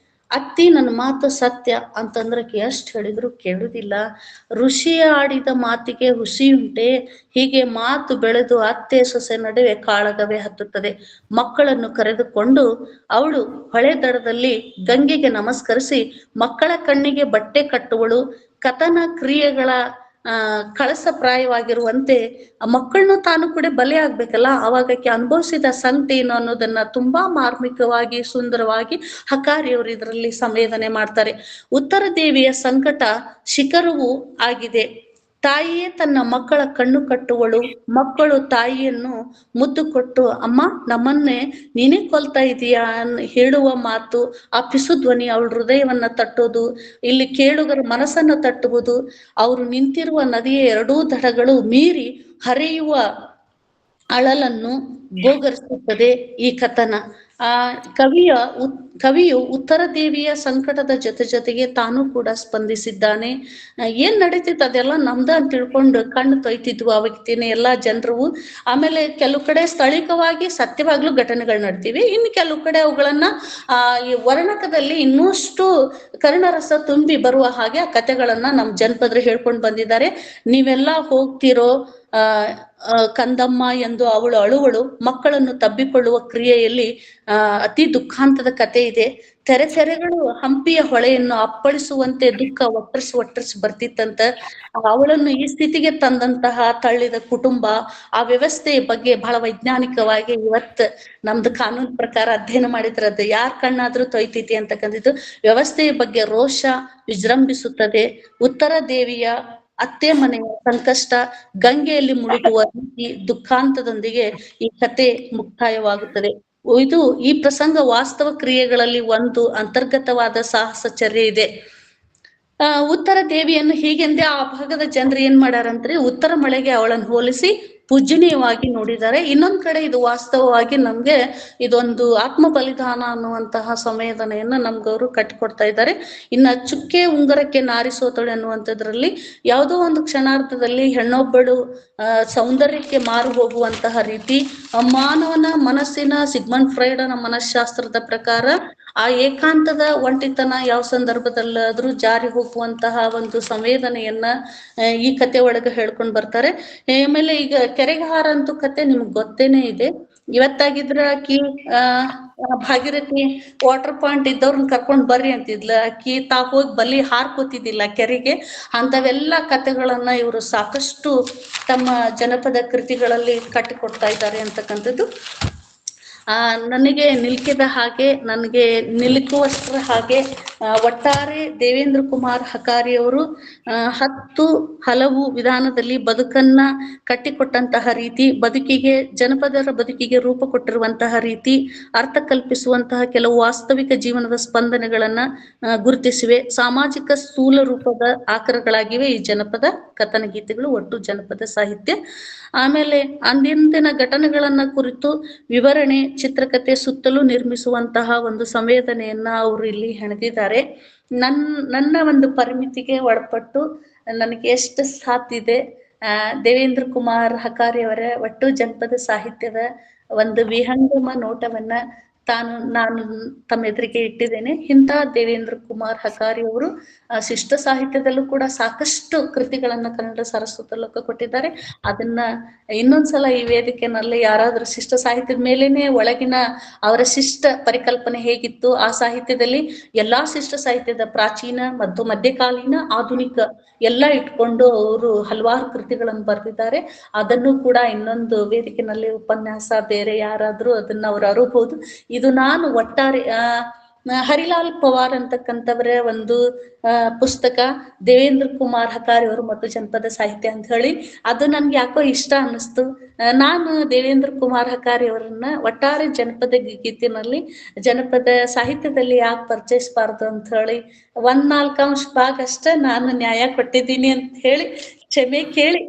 ಅತ್ತಿ ನನ್ನ ಮಾತು ಸತ್ಯ ಅಂತಂದ್ರೆ ಎಷ್ಟ್ ಹೇಳಿದ್ರು ಕೇಳುದಿಲ್ಲ. ಋಷಿಯ ಆಡಿದ ಮಾತಿಗೆ ಹುಸಿಯುಂಟೆ, ಹೀಗೆ ಮಾತು ಬೆಳೆದು ಅತ್ತೆ ಸೊಸೆ ನಡುವೆ ಕಾಳಗವೇ ಹತ್ತುತ್ತದೆ. ಮಕ್ಕಳನ್ನು ಕರೆದುಕೊಂಡು ಅವಳು ಹೊಳೆ ದಡದಲ್ಲಿ ಗಂಗೆಗೆ ನಮಸ್ಕರಿಸಿ ಮಕ್ಕಳ ಕಣ್ಣಿಗೆ ಬಟ್ಟೆ ಕಟ್ಟುವಳು. ಕಥನ ಕ್ರಿಯೆಗಳ ಕಳಸಪ್ರಾಯವಾಗಿರುವಂತೆ ಮಕ್ಕಳನ್ನು ತಾನು ಕೂಡ ಬಲಿ ಆಗ್ಬೇಕಲ್ಲ, ಅವಾಗಕ್ಕೆ ಅನುಭವಿಸಿದ ಸಂಕಟ ಏನು ಅನ್ನೋದನ್ನ ತುಂಬಾ ಮಾರ್ಮಿಕವಾಗಿ ಸುಂದರವಾಗಿ ಹಕಾರಿಯವರು ಇದರಲ್ಲಿ ಸಂವೇದನೆ ಮಾಡ್ತಾರೆ. ಉತ್ತರ ದೇವಿಯ ಸಂಕಟ ಶಿಖರವೂ ಆಗಿದೆ. ತಾಯಿಯೇ ತನ್ನ ಮಕ್ಕಳ ಕಣ್ಣು ಕಟ್ಟುವಳು. ಮಕ್ಕಳು ತಾಯಿಯನ್ನು ಮುದ್ದು ಕೊಟ್ಟು ಅಮ್ಮ ನಮ್ಮನ್ನೇ ನೀನೇ ಕೊಲ್ತಾ ಇದೀಯಾ ಹೇಳುವ ಮಾತು, ಆ ಪಿಸು ಧ್ವನಿ ಅವಳ ಹೃದಯವನ್ನ ತಟ್ಟೋದು, ಇಲ್ಲಿ ಕೇಳುಗರ ಮನಸ್ಸನ್ನ ತಟ್ಟುವುದು. ಅವರು ನಿಂತಿರುವ ನದಿಯ ಎರಡೂ ದಡಗಳು ಮೀರಿ ಹರಿಯುವ ಅಳಲನ್ನು ಗೋಗರಿಸುತ್ತದೆ ಈ ಕಥನ. ಕವಿಯು ಉತ್ತರ ದೇವಿಯ ಸಂಕಟದ ಜೊತೆಗೆ ತಾನು ಕೂಡ ಸ್ಪಂದಿಸಿದ್ದಾನೆ. ಏನ್ ನಡೀತಿತ್ತು ಅದೆಲ್ಲ ನಮ್ದ ಅಂತ ತಿಳ್ಕೊಂಡು ಕಣ್ಣು ತೊಯ್ತಿದ್ವು ಆ ವ್ಯಕ್ತಿನ ಎಲ್ಲಾ ಜನರು. ಆಮೇಲೆ ಕೆಲವು ಕಡೆ ಸ್ಥಳೀಯವಾಗಿ ಸತ್ಯವಾಗ್ಲೂ ಘಟನೆಗಳು ನಡ್ತೀವಿ, ಇನ್ನು ಕೆಲವು ಕಡೆ ಅವುಗಳನ್ನ ಈ ವರ್ಣಕದಲ್ಲಿ ಇನ್ನಷ್ಟು ಕರುಣರಸ ತುಂಬಿ ಬರುವ ಹಾಗೆ ಆ ಕಥೆಗಳನ್ನ ನಮ್ ಜನಪದರು ಹೇಳ್ಕೊಂಡು ಬಂದಿದ್ದಾರೆ. ನೀವೆಲ್ಲ ಹೋಗ್ತಿರೋ ಕಂದಮ್ಮ ಎಂದು ಅವಳು ಅಳುವಳು. ಮಕ್ಕಳನ್ನು ತಬ್ಬಿಕೊಳ್ಳುವ ಕ್ರಿಯೆಯಲ್ಲಿ ಅತಿ ದುಃಖಾಂತದ ಕಥೆ ಇದೆ. ತೆರೆಗಳು ಹಂಪಿಯ ಹೊಳೆಯನ್ನು ಅಪ್ಪಳಿಸುವಂತೆ ದುಃಖ ಒಟ್ಟರಿಸಿ ಬರ್ತಿತ್ತಂತ. ಅವಳನ್ನು ಈ ಸ್ಥಿತಿಗೆ ತಂದಂತಹ ತಳ್ಳಿದ ಕುಟುಂಬ, ಆ ವ್ಯವಸ್ಥೆಯ ಬಗ್ಗೆ ಬಹಳ ವೈಜ್ಞಾನಿಕವಾಗಿ ಇವತ್ತು ನಮ್ದು ಕಾನೂನು ಪ್ರಕಾರ ಅಧ್ಯಯನ ಮಾಡಿದ್ರದ್ದು ಯಾರ್ ಕಣ್ಣಾದ್ರೂ ತೊಯ್ತೈತಿ ಅಂತಕ್ಕಂಥದ್ದು. ವ್ಯವಸ್ಥೆಯ ಬಗ್ಗೆ ರೋಷ ವಿಜೃಂಭಿಸುತ್ತದೆ. ಉತ್ತರ ದೇವಿಯ ಅತ್ತೆ ಮನೆಯ ಸಂಕಷ್ಟ, ಗಂಗೆಯಲ್ಲಿ ಮುಳುಗುವ ರೀತಿ, ದುಃಖಾಂತದೊಂದಿಗೆ ಈ ಕತೆ ಮುಕ್ತಾಯವಾಗುತ್ತದೆ. ಇದು ಈ ಪ್ರಸಂಗ ವಾಸ್ತವ ಕ್ರಿಯೆಗಳಲ್ಲಿ ಒಂದು ಅಂತರ್ಗತವಾದ ಸಾಹಸಚರ್ಯ ಇದೆ. ಉತ್ತರ ದೇವಿಯನ್ನು ಹೀಗೆಂದೇ ಆ ಭಾಗದ ಜನರು ಏನ್ ಮಾಡ್ಯಾರಂದ್ರೆ ಉತ್ತರ ಮಳೆಗೆ ಅವಳನ್ನು ಹೋಲಿಸಿ ಪೂಜನೀಯವಾಗಿ ನೋಡಿದ್ದಾರೆ. ಇನ್ನೊಂದ್ ಕಡೆ ಇದು ವಾಸ್ತವವಾಗಿ ನಮ್ಗೆ ಇದೊಂದು ಆತ್ಮ ಬಲಿದಾನ ಅನ್ನುವಂತಹ ಸಂವೇದನೆಯನ್ನ ನಮ್ಗವರು ಕಟ್ಟಿಕೊಡ್ತಾ ಇದ್ದಾರೆ. ಇನ್ನ ಚುಕ್ಕೆ ಉಂಗರಕ್ಕೆ ನಾರಿ ಸೋತಳು ಅನ್ನುವಂಥದ್ರಲ್ಲಿ ಯಾವುದೋ ಒಂದು ಕ್ಷಣಾರ್ಧದಲ್ಲಿ ಹೆಣ್ಣೊಬ್ಬಳು ಸೌಂದರ್ಯಕ್ಕೆ ಮಾರು ಹೋಗುವಂತಹ ರೀತಿ, ಮಾನವನ ಮನಸ್ಸಿನ ಸಿಗ್ಮಂಡ್ ಫ್ರೈಡನ ಮನಃಶಾಸ್ತ್ರದ ಪ್ರಕಾರ ಆ ಏಕಾಂತದ ಒಂಟಿತನ ಯಾವ ಸಂದರ್ಭದಲ್ಲಾದ್ರೂ ಜಾರಿ ಹೋಗುವಂತಹ ಒಂದು ಸಂವೇದನೆಯನ್ನ ಈ ಕತೆ ಒಳಗೆ ಹೇಳ್ಕೊಂಡ್ ಬರ್ತಾರೆ. ಆಮೇಲೆ ಈಗ ಕೆರೆಗಾರ ಅಂತೂ ಕತೆ ನಿಮ್ಗೆ ಗೊತ್ತೇನೆ ಇದೆ. ಇವತ್ತಾಗಿದ್ರ ಆಕಿ ಭಾಗೀರಥಿ ವಾಟರ್ ಪಾಯಿಂಟ್ ಇದ್ದವ್ರನ್ನ ಕರ್ಕೊಂಡ್ ಬರ್ರಿ ಅಂತಿದ್ಲ, ಆಕಿ ಹೋಗಿ ಬಲಿ ಹಾರ್ಕೋತಿದ್ದಿಲ್ಲ ಕೆರೆಗೆ. ಅಂತವೆಲ್ಲ ಕತೆಗಳನ್ನ ಇವರು ಸಾಕಷ್ಟು ತಮ್ಮ ಜನಪದ ಕೃತಿಗಳಲ್ಲಿ ಕಟ್ಟಿಕೊಡ್ತಾ ಇದ್ದಾರೆ ಅಂತಕ್ಕಂಥದ್ದು. ನನಗೆ ನಿಲ್ಕಿದ ಹಾಗೆ, ನನಗೆ ನಿಲುಕುವಷ್ಟರ ಹಾಗೆ ಒಟ್ಟಾರೆ ದೇವೇಂದ್ರ ಕುಮಾರ್ ಹಕಾರಿಯವರು 10 ಹಲವು ವಿಧಾನದಲ್ಲಿ ಬದುಕನ್ನ ಕಟ್ಟಿಕೊಟ್ಟಂತಹ ರೀತಿ, ಬದುಕಿಗೆ ಜನಪದರ ಬದುಕಿಗೆ ರೂಪ ಕೊಟ್ಟಿರುವಂತಹ ರೀತಿ, ಅರ್ಥ ಕಲ್ಪಿಸುವಂತಹ ಕೆಲವು ವಾಸ್ತವಿಕ ಜೀವನದ ಸ್ಪಂದನೆಗಳನ್ನ ಗುರುತಿಸಿವೆ. ಸಾಮಾಜಿಕ ಸ್ಥೂಲ ರೂಪದ ಆಕರಗಳಾಗಿವೆ ಈ ಜನಪದ ಕಥನ ಗೀತೆಗಳು, ಒಟ್ಟು ಜನಪದ ಸಾಹಿತ್ಯ. ಆಮೇಲೆ ಅಂದಿನ ಘಟನೆಗಳನ್ನ ಕುರಿತು ವಿವರಣೆ, ಚಿತ್ರಕಥೆ ಸುತ್ತಲೂ ನಿರ್ಮಿಸುವಂತಹ ಒಂದು ಸಂವೇದನೆಯನ್ನ ಅವರು ಇಲ್ಲಿ ಹೆಣೆದಿದ್ದಾರೆ. ನನ್ನ ಒಂದು ಪರಿಮಿತಿಗೆ ಒಳಪಟ್ಟು ನನಗೆ ಎಷ್ಟು ಸಾಧ್ಯತೆ ದೇವೇಂದ್ರ ಕುಮಾರ್ ಹಕಾರಿಯವರ ಒಟ್ಟು ಜನಪದ ಸಾಹಿತ್ಯದ ಒಂದು ವಿಹಂಗಮ ನೋಟವನ್ನ ನಾನು ತಮ್ಮ ಎದುರಿಗೆ ಇಟ್ಟಿದ್ದೇನೆ. ಇಂಥ ದೇವೇಂದ್ರ ಕುಮಾರ್ ಹಕಾರಿ ಅವರು ಶಿಷ್ಟ ಸಾಹಿತ್ಯದಲ್ಲೂ ಕೂಡ ಸಾಕಷ್ಟು ಕೃತಿಗಳನ್ನ ಕನ್ನಡ ಸಾರಸ್ವತಲೋಕ ಕೊಟ್ಟಿದ್ದಾರೆ. ಅದನ್ನ ಇನ್ನೊಂದ್ಸಲ ಈ ವೇದಿಕೆನಲ್ಲಿ ಯಾರಾದ್ರೂ ಶಿಷ್ಟ ಸಾಹಿತ್ಯದ ಮೇಲೇನೆ ಒಳಗಿನ ಅವರ ಶಿಷ್ಟ ಪರಿಕಲ್ಪನೆ ಹೇಗಿತ್ತು, ಆ ಸಾಹಿತ್ಯದಲ್ಲಿ ಎಲ್ಲಾ ಶಿಷ್ಟ ಸಾಹಿತ್ಯದ ಪ್ರಾಚೀನ ಮತ್ತು ಮಧ್ಯಕಾಲೀನ ಆಧುನಿಕ ಎಲ್ಲ ಇಟ್ಕೊಂಡು ಅವರು ಹಲವಾರು ಕೃತಿಗಳನ್ನು ಬರೆದಿದ್ದಾರೆ. ಅದನ್ನು ಕೂಡ ಇನ್ನೊಂದು ವೇದಿಕೆನಲ್ಲಿ ಉಪನ್ಯಾಸ ಬೇರೆ ಯಾರಾದ್ರೂ ಅದನ್ನ ಅವ್ರು ಅರಬಹುದು. ಇದು ನಾನು ಒಟ್ಟಾರೆ ಹರಿಲಾಲ್ ಪವಾರ್ ಅಂತಕ್ಕಂಥವರ ಒಂದು ಪುಸ್ತಕ ದೇವೇಂದ್ರ ಕುಮಾರ್ ಹಕಾರಿ ಅವರು ಮತ್ತು ಜನಪದ ಸಾಹಿತ್ಯ ಅಂತ ಹೇಳಿ, ಅದು ನನ್ಗೆ ಯಾಕೋ ಇಷ್ಟ ಅನ್ನಿಸ್ತು. ನಾನು ದೇವೇಂದ್ರ ಕುಮಾರ್ ಹಕಾರಿ ಅವರನ್ನ ಒಟ್ಟಾರೆ ಜನಪದ ಗೀತಿನಲ್ಲಿ ಜನಪದ ಸಾಹಿತ್ಯದಲ್ಲಿ ಯಾಕೆ ಪರಿಚಯಿಸಬಾರ್ದು ಅಂತ ಹೇಳಿ 1/4 ಭಾಗ ಅಷ್ಟೇ ನಾನು ನ್ಯಾಯ ಕೊಟ್ಟಿದ್ದೀನಿ ಅಂತ ಹೇಳಿ ಕ್ಷಮೆ ಕೇಳಿ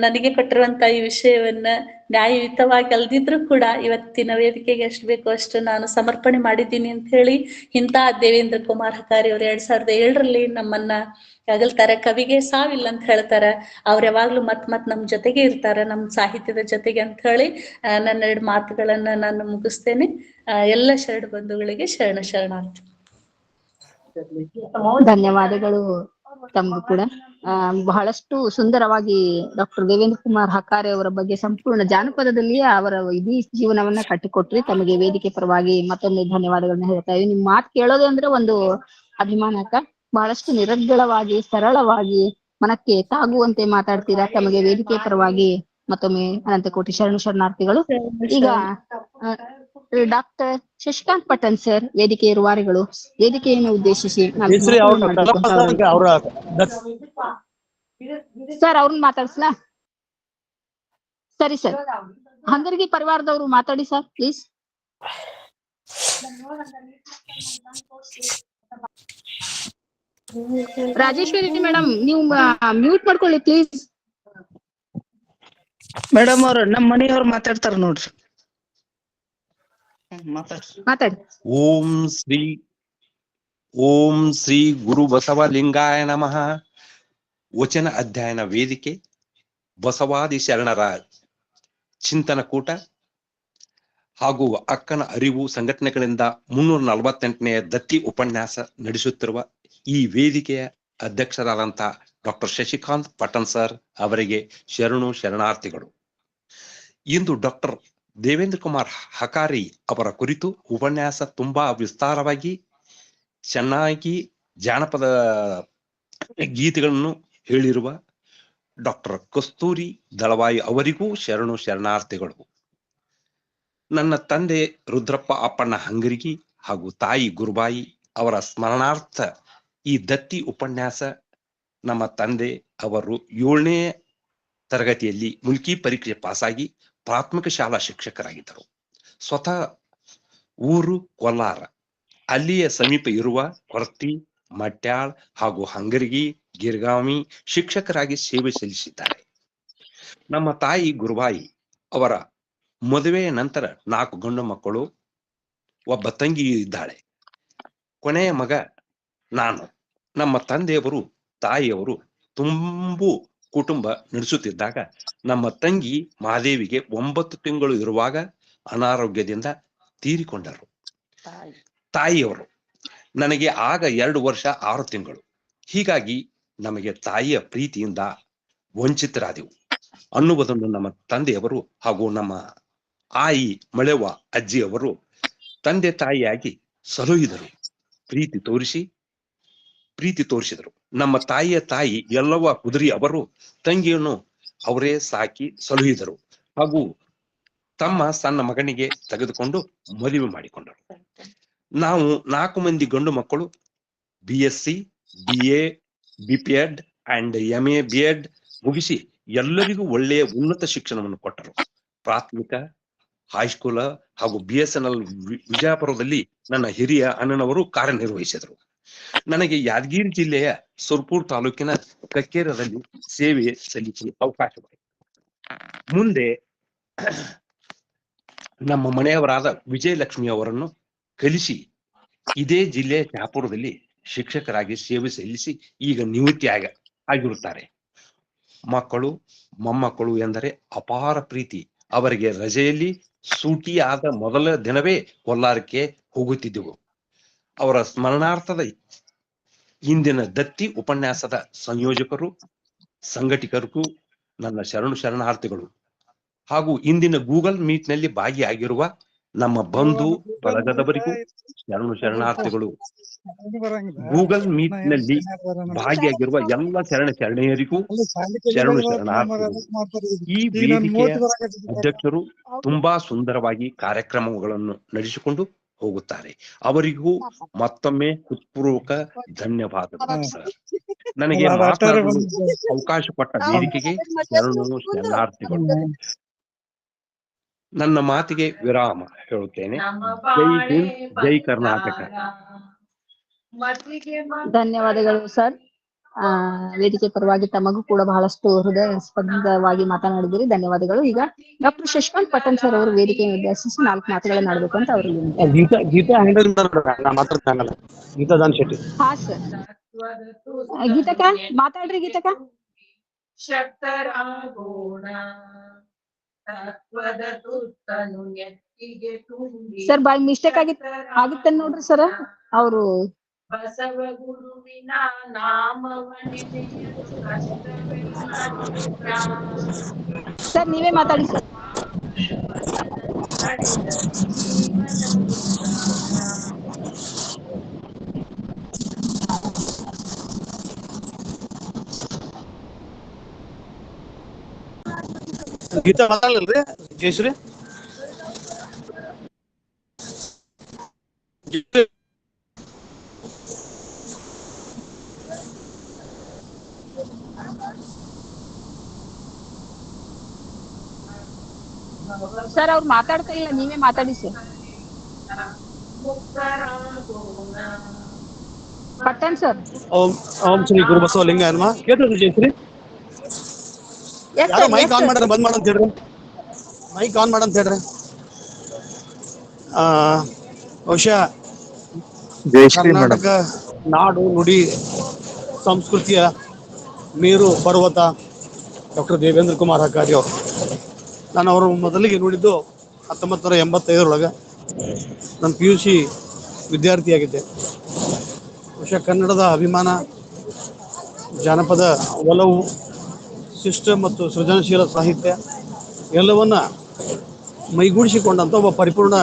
ನನಗೆ ಕೊಟ್ಟಿರುವಂತ ಈ ವಿಷಯವನ್ನ ನ್ಯಾಯಯುತವಾಗಿ ಅಲ್ದಿದ್ರು ಕೂಡ ಇವತ್ತಿನ ವೇದಿಕೆಗೆ ಎಷ್ಟು ಬೇಕೋ ಅಷ್ಟು ನಾನು ಸಮರ್ಪಣೆ ಮಾಡಿದ್ದೀನಿ ಅಂತ ಹೇಳಿ ಇಂಥ ದೇವೇಂದ್ರ ಕುಮಾರ್ ಹಕಾರಿ ಅವರು 2007ರಲ್ಲಿ ನಮ್ಮನ್ನ ಅಗಲ್ತಾರೆ. ಕವಿಗೆ ಸಾವಿಲ್ಲ ಅಂತ ಹೇಳ್ತಾರೆ. ಅವ್ರು ಯಾವಾಗ್ಲೂ ಮತ್ ನಮ್ ಜೊತೆಗೆ ಇರ್ತಾರೆ, ನಮ್ ಸಾಹಿತ್ಯದ ಜೊತೆಗೆ ಅಂತ ಹೇಳಿ ನನ್ನ 2 ಮಾತುಗಳನ್ನ ನಾನು ಮುಗಿಸ್ತೇನೆ. ಎಲ್ಲ ಶರಣ ಬಂಧುಗಳಿಗೆ ಶರಣಾರ್ಥಿ. ಧನ್ಯವಾದಗಳು ತಮಗೂ ಕೂಡ. ಬಹಳಷ್ಟು ಸುಂದರವಾಗಿ ಡಾಕ್ಟರ್ ದೇವೇಂದ್ರ ಕುಮಾರ್ ಹಕಾರೆ ಅವರ ಬಗ್ಗೆ ಸಂಪೂರ್ಣ ಜಾನಪದದಲ್ಲಿಯೇ ಅವರ ಇಡೀ ಜೀವನವನ್ನ ಕಟ್ಟಿಕೊಟ್ರಿ. ತಮಗೆ ವೇದಿಕೆ ಪರವಾಗಿ ಮತ್ತೊಮ್ಮೆ ಧನ್ಯವಾದಗಳನ್ನ ಹೇಳ್ತಾ ಇದ್ದೀವಿ. ನಿಮ್ ಮಾತು ಕೇಳೋದು ಅಂದ್ರೆ ಒಂದು ಅಭಿಮಾನ ಅಕ್ಕ. ಬಹಳಷ್ಟು ನಿರರ್ಗಳವಾಗಿ ಸರಳವಾಗಿ ಮನಕ್ಕೆ ತಾಗುವಂತೆ ಮಾತಾಡ್ತೀರಾ. ತಮಗೆ ವೇದಿಕೆ ಪರವಾಗಿ ಮತ್ತೊಮ್ಮೆ ಅನಂತ ಕೋಟಿ ಶರಣಾರ್ಥಿಗಳು. ಈಗ ಡಾಕ್ಟರ್ ಶಶಿಕಾಂತ್ ಪಟ್ಟಣ್ ಸರ್ ವೇದಿಕೆ ಇರುವಾರಿಗಳು ವೇದಿಕೆಯನ್ನು ಉದ್ದೇಶಿಸಿ ಸರ್ ಅವ್ರನ್ನ ಮಾತಾಡ್ಸ್ಲಾ? ಸರಿ ಸರ್, ಹಂಗರ್ಗಿ ಪರಿವಾರದವರು ಮಾತಾಡಿ ಸರ್ ಪ್ಲೀಸ್. ರಾಜೇಶ್ವರಿ ಮೇಡಮ್ ನೀವು ಮ್ಯೂಟ್ ಮಾಡ್ಕೊಳ್ಳಿ ಪ್ಲೀಸ್. ಮೇಡಮ್ ಅವ್ರ ನಮ್ಮ ಮನೆಯವ್ರು ಮಾತಾಡ್ತಾರ ನೋಡ್ರಿ. ಮಾತಾಡಿ. ಓಂ ಶ್ರೀ ಗುರು ಬಸವಲಿಂಗಾಯ ನಮಃ. ವಚನ ಅಧ್ಯಯನ ವೇದಿಕೆ ಬಸವಾದಿ ಶರಣರ ಚಿಂತನ ಕೂಟ ಹಾಗೂ ಅಕ್ಕನ ಅರಿವು ಸಂಘಟನೆಗಳಿಂದ 348ನೇ ದತ್ತಿ ಉಪನ್ಯಾಸ ನಡೆಸುತ್ತಿರುವ ಈ ವೇದಿಕೆಯ ಅಧ್ಯಕ್ಷರಾದಂಥ ಡಾಕ್ಟರ್ ಶಶಿಕಾಂತ್ ಪಟ್ಟಣ್ ಸರ್ ಅವರಿಗೆ ಶರಣಾರ್ಥಿಗಳು. ಇಂದು ಡಾಕ್ಟರ್ ದೇವೇಂದ್ರ ಕುಮಾರ್ ಹಕಾರಿ ಅವರ ಕುರಿತು ಉಪನ್ಯಾಸ ತುಂಬಾ ವಿಸ್ತಾರವಾಗಿ ಚೆನ್ನಾಗಿ ಜಾನಪದ ಗೀತೆಗಳನ್ನು ಹೇಳಿರುವ ಡಾಕ್ಟರ್ ಕಸ್ತೂರಿ ದಳವಾಯಿ ಅವರಿಗೂ ಶರಣಾರ್ಥಿಗಳು. ನನ್ನ ತಂದೆ ರುದ್ರಪ್ಪ ಅಪ್ಪಣ್ಣ ಹಂಗರಿಗಿ ಹಾಗೂ ತಾಯಿ ಗುರುಬಾಯಿ ಅವರ ಸ್ಮರಣಾರ್ಥ ಈ ದತ್ತಿ ಉಪನ್ಯಾಸ ನಮ್ಮ ತಂದೆ ಅವರು 7ನೇ ತರಗತಿಯಲ್ಲಿ ಮುಲ್ಕಿ ಪರೀಕ್ಷೆ ಪಾಸಾಗಿ ಪ್ರಾಥಮಿಕ ಶಾಲಾ ಶಿಕ್ಷಕರಾಗಿದ್ದರು. ಸ್ವತಃ ಊರು ಕೊಲ್ಲಾರ, ಅಲ್ಲಿಯ ಸಮೀಪ ಇರುವ ಕೊರ್ತಿ, ಮಟ್ಯಾಳ್ ಹಾಗೂ ಹಂಗರ್ಗಿ, ಗಿರ್ಗಾವಿ ಶಿಕ್ಷಕರಾಗಿ ಸೇವೆ ಸಲ್ಲಿಸಿದ್ದಾರೆ. ನಮ್ಮ ತಾಯಿ ಗುರುಬಾಯಿ ಅವರ ಮದುವೆಯ ನಂತರ 4 ಗಂಡು ಮಕ್ಕಳು, ಒಬ್ಬ ತಂಗಿ ಇದ್ದಾಳೆ. ಕೊನೆಯ ಮಗ ನಾನು. ನಮ್ಮ ತಂದೆಯವರು ತಾಯಿಯವರು ತುಂಬು ಕುಟುಂಬ ನಡೆಸುತ್ತಿದ್ದಾಗ ನಮ್ಮ ತಂಗಿ ಮಹಾದೇವಿಗೆ 9 ತಿಂಗಳು ಇರುವಾಗ ಅನಾರೋಗ್ಯದಿಂದ ತೀರಿಕೊಂಡರು. ತಾಯಿಯವರು ನನಗೆ ಆಗ 2 ವರ್ಷ 6 ತಿಂಗಳು. ಹೀಗಾಗಿ ನಮಗೆ ತಾಯಿಯ ಪ್ರೀತಿಯಿಂದ ವಂಚಿತರಾದೆವು ಅನ್ನುವುದನ್ನು ನಮ್ಮ ತಂದೆಯವರು ಹಾಗೂ ನಮ್ಮ ಆಯಿ ಮಳೆವ ಅಜ್ಜಿಯವರು ತಂದೆ ತಾಯಿಯಾಗಿ ಸಲುಹಿದರು, ಪ್ರೀತಿ ತೋರಿಸಿದರು. ನಮ್ಮ ತಾಯಿಯ ತಾಯಿ ಎಲ್ಲವ್ವ ಕುದುರಿ ಅವರು ತಂಗಿಯನ್ನು ಅವರೇ ಸಾಕಿ ಸಲುಹಿದರು ಹಾಗೂ ತಮ್ಮ ಸಣ್ಣ ಮಗನಿಗೆ ತೆಗೆದುಕೊಂಡು ಮದುವೆ ಮಾಡಿಕೊಂಡರು. ನಾವು 4 ಮಂದಿ ಗಂಡು ಮಕ್ಕಳು BSc, BA, BPed and MA BEd ಮುಗಿಸಿ ಎಲ್ಲರಿಗೂ ಒಳ್ಳೆಯ ಉನ್ನತ ಶಿಕ್ಷಣವನ್ನು ಕೊಟ್ಟರು. ಪ್ರಾಥಮಿಕ, ಹೈಸ್ಕೂಲ್ ಹಾಗೂ BSNL ವಿಜಯಪುರದಲ್ಲಿ ನನ್ನ ಹಿರಿಯ ಅಣ್ಣನವರು ಕಾರ್ಯನಿರ್ವಹಿಸಿದರು. ನನಗೆ ಯಾದಗಿರಿ ಜಿಲ್ಲೆಯ ಸುರ್ಪುರ್ ತಾಲೂಕಿನ ಕಕ್ಕೇರದಲ್ಲಿ ಸೇವೆ ಸಲ್ಲಿಸಲು ಅವಕಾಶವಾಯಿತು. ಮುಂದೆ ನಮ್ಮ ಮನೆಯವರಾದ ವಿಜಯಲಕ್ಷ್ಮಿ ಅವರನ್ನು ಕಲಿಸಿ ಇದೇ ಜಿಲ್ಲೆಯ ಶಹಾಪುರದಲ್ಲಿ ಶಿಕ್ಷಕರಾಗಿ ಸೇವೆ ಸಲ್ಲಿಸಿ ಈಗ ನಿವೃತ್ತಿ ಆಗಿರುತ್ತಾರೆ. ಮಕ್ಕಳು ಮೊಮ್ಮಕ್ಕಳು ಎಂದರೆ ಅಪಾರ ಪ್ರೀತಿ. ಅವರಿಗೆ ರಜೆಯಲ್ಲಿ ಸೂಟಿ ಆದ ಮೊದಲ ದಿನವೇ ಕೊಲ್ಲಾರಕ್ಕೆ ಹೋಗುತ್ತಿದ್ದೆವು. ಅವರ ಸ್ಮರಣಾರ್ಥದ ಇಂದಿನ ದತ್ತಿ ಉಪನ್ಯಾಸದ ಸಂಯೋಜಕರು, ಸಂಘಟಕರಿಗೂ ನನ್ನ ಶರಣಾರ್ಥಿಗಳು ಹಾಗೂ ಇಂದಿನ ಗೂಗಲ್ ಮೀಟ್ ನಲ್ಲಿ ಭಾಗಿಯಾಗಿರುವ ನಮ್ಮ ಬಂಧು ಬಳಗದವರಿಗೂ ಶರಣಾರ್ಥಿಗಳು. ಗೂಗಲ್ ಮೀಟ್ ನಲ್ಲಿ ಭಾಗಿಯಾಗಿರುವ ಎಲ್ಲ ಶರಣೆಯರಿಗೂ ಶರಣಾರ್ಥಿಗಳು. ಈ ವೇದಿಕೆಯ ಅಧ್ಯಕ್ಷರು ತುಂಬಾ ಸುಂದರವಾಗಿ ಕಾರ್ಯಕ್ರಮಗಳನ್ನು ನಡೆಸಿಕೊಂಡು ಹೋಗುತ್ತಾರೆ. ಅವರಿಗೂ ಮತ್ತೊಮ್ಮೆ ಹೃತ್ಪೂರ್ವಕ ಧನ್ಯವಾದಗಳು ಸರ್. ನನಗೆ ಮಾತನಾಡಲು ಅವಕಾಶ ಕೊಟ್ಟ ವೇದಿಕೆಗೆ ಶರಣಾರ್ಥಿಗಳು. ನನ್ನ ಮಾತಿಗೆ ವಿರಾಮ ಹೇಳುತ್ತೇನೆ. ಜೈ ಹಿಂದ್, ಜೈ ಕರ್ನಾಟಕ. ಧನ್ಯವಾದಗಳು ಸರ್. ವೇದಿಕೆ ಪರವಾಗಿ ತಮಗೂ ಕೂಡ ಬಹಳಷ್ಟು ಹೃದಯ ಸ್ಪಂದವಾಗಿ ಮಾತನಾಡಿದಿರಿ, ಧನ್ಯವಾದಗಳು. ಈಗ ಡಾಕ್ಟರ್ ಶಶಿಕಾಂತ್ ಪಟ್ಟಣ್ ಸರ್ ಅವರು ವೇದಿಕೆಯನ್ನು ಉದ್ದೇಶಿಸಿ 4 ಮಾತುಗಳನ್ನು ಆಡಬೇಕು ಅಂತ ಅವರಲ್ಲಿ ಗೀತಾ ಹ್ಯಾಂಡಲ್ ನಾ ಮಾತಾಡ್ತಾನಲ್ಲ ಗೀತಾದಾನ್ ಶೆಟ್ಟಿ. ಹಾ ಸರ್. ಗೀತಕ್ಕ ಮಾತಾಡ್ರಿ. ಗೀತಕ್ಕ ಸರ್ ಬಾಯ್ ಮಿಸ್ಟೇಕ್ ಆಗಿತ್ತ ನೋಡ್ರಿ ಸರ್. ಅವರು ಬಸವ ಗುರುವಿನ ನಾಮವನೆನೆಯಲು ಕಷ್ಟವೆಲ್ಲ ದೂರ. ಸರ್ ನೀವೇ ಮಾತಾಡಿ ಸರ್. ಗೀತಾ ಮಾತಾಡಲ್ರಿ ಜಯಶ್ರೀ? ಸರ್ ಅವ್ರು ಮಾತಾಡ್ತಾ ಇಲ್ಲ, ನೀವೇ ಮಾತಾಡಿ ಸರ್. ಪಟ್ಟಣ್ ಸರ್. ಓಂ ಶ್ರೀ ಗುರು ಬಸವಲಿಂಗ ಹನುಮ. ಕೇಳ್ತದೆ ಜಯಶ್ರೀ? ಯಾರೋ ಮೈಕ್ ಆನ್ ಮಾಡ್ರೆ ಬಂದ್ ಮಾಡಂತ ಹೇಳ್ರಿ. ಮೈಕ್ ಆನ್ ಮಾಡಂತ ಹೇಳ್ರಿ. ಬಹುಶಃ ಕರ್ನಾಟಕ ನಾಡು ನುಡಿ ಸಂಸ್ಕೃತಿಯ ಮೇರು ಪರ್ವತ ಡಾಕ್ಟರ್ ದೇವೇಂದ್ರ ಕುಮಾರ್ ಹಕ್ಕಾರಿ ಅವರು. ನಾನು ಅವರು ಮೊದಲಿಗೆ ನೋಡಿದ್ದು 1985 ನಾನು PUC ವಿದ್ಯಾರ್ಥಿಯಾಗಿದ್ದೆ. ಬಹುಶಃ ಕನ್ನಡದ ಅಭಿಮಾನ, ಜಾನಪದ ಒಲವು, ಶಿಷ್ಟ ಮತ್ತು ಸೃಜನಶೀಲ ಸಾಹಿತ್ಯ ಎಲ್ಲವನ್ನ ಮೈಗೂಡಿಸಿಕೊಂಡಂಥ ಒಬ್ಬ ಪರಿಪೂರ್ಣ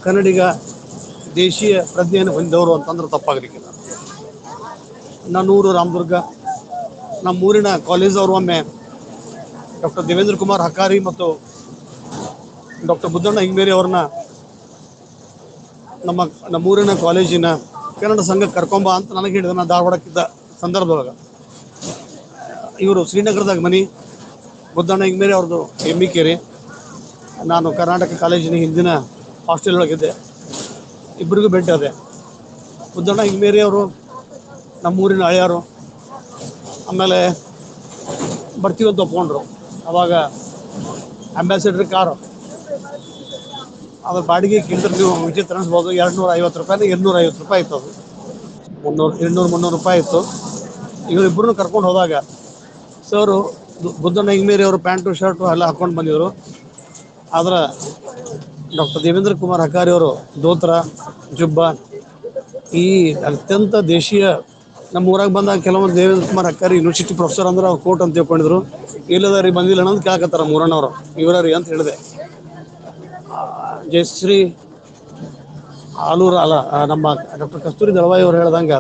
ಕನ್ನಡಿಗ, ದೇಶೀಯ ಪ್ರಜ್ಞೆಯನ್ನು ಹೊಂದಿದವರು ಅಂತಂದ್ರೆ ತಪ್ಪಾಗಲಿಕ್ಕಿಲ್ಲ. ನಾನೂರು ರಾಮದುರ್ಗ ನಮ್ಮೂರಿನ ಕಾಲೇಜವರು ಒಮ್ಮೆ ಡಾಕ್ಟರ್ ದೇವೇಂದ್ರ ಕುಮಾರ್ ಹಕ್ಕಾರಿ ಮತ್ತು ಡಾಕ್ಟರ್ ಬುದ್ದಣ್ಣ ಹಿಂಗೇರಿ ಅವ್ರನ್ನ ನಮ್ಮೂರಿನ ಕಾಲೇಜಿನ ಕನ್ನಡ ಸಂಘಕ್ಕೆ ಕರ್ಕೊಂಬ ಅಂತ ನನಗೆ ಹೇಳಿದ. ನಾನು ಧಾರವಾಡಕ್ಕಿದ್ದ ಸಂದರ್ಭದೊಳಗೆ ಇವರು ಶ್ರೀನಗರದಾಗ ಮನಿ, ಬುದ್ದಣ್ಣ ಹಿಂಗೇರಿ ಅವ್ರದ್ದು ಎಮ್ಮಿಕೇರಿ, ನಾನು ಕರ್ನಾಟಕ ಕಾಲೇಜಿನ ಹಿಂದಿನ ಹಾಸ್ಟೆಲ್ ಒಳಗಿದ್ದೆ. ಇಬ್ಬರಿಗೂ ಭೇಟಿ ಅದೇ. ಬುದ್ದಣ್ಣ ಹಿಂಗೇರಿ ಅವರು ನಮ್ಮೂರಿನ ಹಳೆಯರು. ಆಮೇಲೆ ಬರ್ತೀವಿ ಅಂತ ಒಪ್ಕೊಂಡ್ರು. ಅವಾಗ ಅಂಬಾಸಿಡರ್ ಕಾರು, ಅದ್ರ ಬಾಡಿಗೆ ಕೇಳಿದ್ರೆ ನೀವು ವಿಚಿತ್ರ ಅನಿಸ್ಬೋದು, 250 ರೂಪಾಯಿ 250 ರೂಪಾಯಿ ಇತ್ತು. ಅದು 200-300 ರೂಪಾಯಿ ಇತ್ತು. ಇವರಿಬ್ಬರನ್ನು ಕರ್ಕೊಂಡು ಹೋದಾಗ ಸರು ಬುದ್ದಣ್ಣ ಹಿಂಗೇರಿ ಅವರು ಪ್ಯಾಂಟು ಶರ್ಟು ಎಲ್ಲ ಹಾಕೊಂಡು ಬಂದಿದ್ರು. ಆದ್ರೆ ಡಾಕ್ಟರ್ ದೇವೇಂದ್ರ ಕುಮಾರ್ ಹಕ್ಕಾರಿ ಅವರು ದೋತ್ರ, ಜುಬ್ಬ, ಈ ಅತ್ಯಂತ ದೇಶೀಯ. ನಮ್ಮ ಊರಾಗ ಬಂದಾಗ ಕೆಲವೊಂದು ದೇವೇಂದ್ರ ಕುಮಾರ್ ಹಕ್ಕಾರಿ ಯೂನಿವರ್ಸಿಟಿ ಪ್ರೊಫೆಸರ್ ಅಂದ್ರೆ ಅವ್ರು ಕೋಟ್ ಅಂತ ತಿಳ್ಕೊಂಡಿದ್ರು. ಇಲ್ಲದ ರೀ ಬಂದಿಲ್ಲ ಅನ್ನೋದು ಕೇಳಕತ್ತಾರ ಮೂರಣ್ಣವರು. ಇವರ ರೀ ಅಂತ ಹೇಳಿದೆ. ಜಯಶ್ರೀ ಆಲೂರು ಅಲ್ಲ, ನಮ್ಮ ಡಾಕ್ಟರ್ ಕಸ್ತೂರಿ ದಳವಾಯಿ ಅವರು ಹೇಳ್ದಂಗೆ,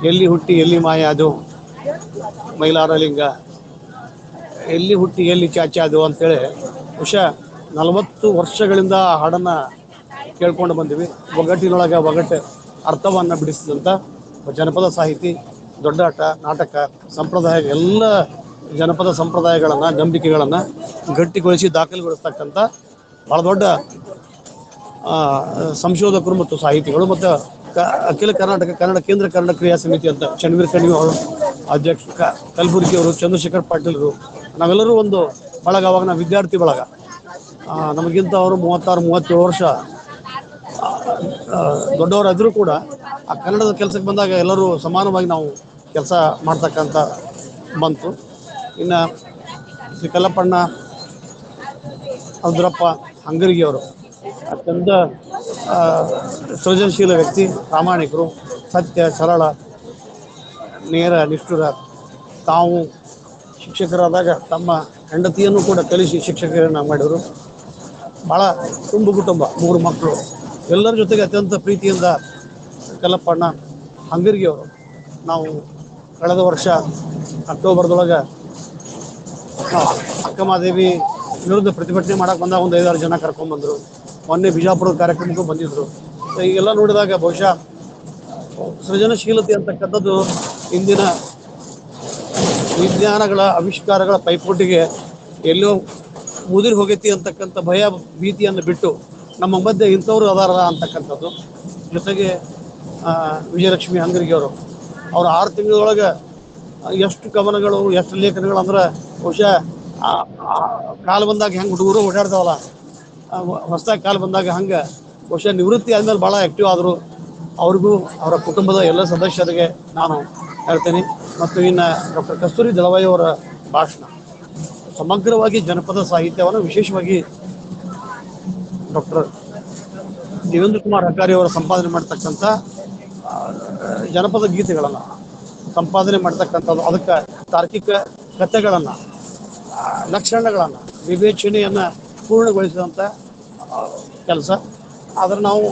ಎಲ್ಲಿ ಹುಟ್ಟಿ ಎಲ್ಲಿ ಮಾಯ ಅದು ಮೈಲಾರಲಿಂಗ, ಎಲ್ಲಿ ಹುಟ್ಟಿ ಎಲ್ಲಿ ಚಾಚ ಅದು ಅಂತೇಳಿ ಬಹುಶಃ 40 ವರ್ಷಗಳಿಂದ ಆ ಹಾಡನ್ನು ಕೇಳ್ಕೊಂಡು ಬಂದಿವಿ. ಒಗ್ಗಟ್ಟಿನೊಳಗೆ ಒಗ್ಗಟ್ಟು ಅರ್ಥವನ್ನು ಬಿಡಿಸಿದಂಥ ಜನಪದ ಸಾಹಿತಿ, ದೊಡ್ಡಾಟ, ನಾಟಕ, ಸಂಪ್ರದಾಯ, ಎಲ್ಲ ಜನಪದ ಸಂಪ್ರದಾಯಗಳನ್ನು, ನಂಬಿಕೆಗಳನ್ನು ಗಟ್ಟಿಗೊಳಿಸಿ ದಾಖಲೆಗೊಳಿಸ್ತಕ್ಕಂಥ ಭಾಳ ದೊಡ್ಡ ಸಂಶೋಧಕರು ಮತ್ತು ಸಾಹಿತಿಗಳು. ಮತ್ತು ಅಖಿಲ ಕರ್ನಾಟಕ ಕನ್ನಡ ಕೇಂದ್ರ ಕನ್ನಡ ಕ್ರಿಯಾ ಸಮಿತಿ ಅಂತ ಚನ್ನವೀರ್ ಕಣಿವೆ ಅವರು ಅಧ್ಯಕ್ಷ, ಕಲಬುರ್ಗಿ ಅವರು, ಚಂದ್ರಶೇಖರ್ ಪಾಟೀಲ್ರು, ನಾವೆಲ್ಲರೂ ಒಂದು ಬಳಗ. ಅವಾಗ ನಾವು ವಿದ್ಯಾರ್ಥಿ ಬಳಗ. ನಮಗಿಂತ ಅವರು 36-37 ವರ್ಷ ದೊಡ್ಡವರಾದರೂ ಕೂಡ ಆ ಕನ್ನಡದ ಕೆಲಸಕ್ಕೆ ಬಂದಾಗ ಎಲ್ಲರೂ ಸಮಾನವಾಗಿ ನಾವು ಕೆಲಸ ಮಾಡ್ತಕ್ಕಂಥ ಬಂತು. ಇನ್ನು ಶ್ರೀ ಕಲ್ಲಪ್ಪಣ್ಣ ರುದ್ರಪ್ಪ ಹಂಗರ್ಗಿ ಅವರು ಅತ್ಯಂತ ಸೃಜನಶೀಲ ವ್ಯಕ್ತಿ, ಪ್ರಾಮಾಣಿಕರು, ಸತ್ಯ, ಸರಳ, ನೇರ, ನಿಷ್ಠುರ. ತಾವು ಶಿಕ್ಷಕರಾದಾಗ ತಮ್ಮ ಹೆಂಡತಿಯನ್ನು ಕೂಡ ಕಲಿಸಿ ಶಿಕ್ಷಕರನ್ನು ಮಾಡಿದರು. ಭಾಳ ತುಂಬು ಕುಟುಂಬ, 3 ಮಕ್ಕಳು, ಎಲ್ಲರ ಜೊತೆಗೆ ಅತ್ಯಂತ ಪ್ರೀತಿಯಿಂದ ಕಲ್ಲಪ್ಪಣ್ಣ ಹಂಗರ್ಗಿ ಅವರು. ನಾವು ಕಳೆದ ವರ್ಷ ಅಕ್ಟೋಬರ್ದೊಳಗೆ ಅಕ್ಕಮಹಾದೇವಿ ವಿರುದ್ಧ ಪ್ರತಿಭಟನೆ ಮಾಡಕ್ಕೆ ಬಂದಾಗ ಒಂದು 5-6 ಜನ ಕರ್ಕೊಂಡ್ಬಂದರು. ಮೊನ್ನೆ ಬಿಜಾಪುರದ ಕಾರ್ಯಕ್ರಮಕ್ಕೂ ಬಂದಿದ್ದರು. ಈಗೆಲ್ಲ ನೋಡಿದಾಗ ಬಹುಶಃ ಸೃಜನಶೀಲತೆ ಅಂತಕ್ಕಂಥದ್ದು ಇಂದಿನ ವಿಜ್ಞಾನಗಳ ಆವಿಷ್ಕಾರಗಳ ಪೈಪೋಟಿಗೆ ಎಲ್ಲೋ ಮುದಿರಿ ಹೋಗೈತಿ ಅಂತಕ್ಕಂಥ ಭಯ ಭೀತಿಯನ್ನು ಬಿಟ್ಟು ನಮ್ಮ ಮಧ್ಯೆ ಇಂಥವ್ರು ಅದಾರ ಅಂತಕ್ಕಂಥದ್ದು. ಜೊತೆಗೆ ವಿಜಯಲಕ್ಷ್ಮಿ ಹಂಗರ್ಗಿ ಅವರು 6 ತಿಂಗಳೊಳಗೆ ಎಷ್ಟು ಕವನಗಳು ಎಷ್ಟು ಲೇಖನಗಳು ಅಂದ್ರೆ ಬಹುಶಃ ಕಾಲು ಬಂದಾಗ ಹೆಂಗೆ ಹುಡುಗರು ಓಡಾಡ್ತಾವಲ್ಲ, ಹೊಸದಾಗಿ ಕಾಲು ಬಂದಾಗ ಹಂಗೆ ಬಹುಶಃ ನಿವೃತ್ತಿ ಆದ್ಮೇಲೆ ಭಾಳ ಆ್ಯಕ್ಟಿವ್ ಆದರು. ಅವ್ರಿಗೂ ಅವರ ಕುಟುಂಬದ ಎಲ್ಲ ಸದಸ್ಯರಿಗೆ ನಾನು ಹೇಳ್ತೇನೆ. ಮತ್ತು ಇನ್ನು ಡಾಕ್ಟರ್ ಕಸ್ತೂರಿ ದಳವಾಯಿ ಅವರ ಭಾಷಣ ಸಮಗ್ರವಾಗಿ ಜನಪದ ಸಾಹಿತ್ಯವನ್ನು, ವಿಶೇಷವಾಗಿ ಡಾಕ್ಟರ್ ದೇವೇಂದ್ರ ಕುಮಾರ್ ಹಕಾರಿ ಅವರ ಸಂಪಾದನೆ ಮಾಡ್ತಕ್ಕಂಥ ಜನಪದ ಗೀತೆಗಳನ್ನು ಸಂಪಾದನೆ ಮಾಡ್ತಕ್ಕಂಥದ್ದು, ಅದಕ್ಕೆ ತಾರ್ಕಿಕ ಕಥೆಗಳನ್ನು, ಲಕ್ಷಣಗಳನ್ನು, ವಿವೇಚನೆಯನ್ನು ಪೂರ್ಣಗೊಳಿಸಿದಂಥ ಕೆಲಸ. ಆದರೆ ನಾವು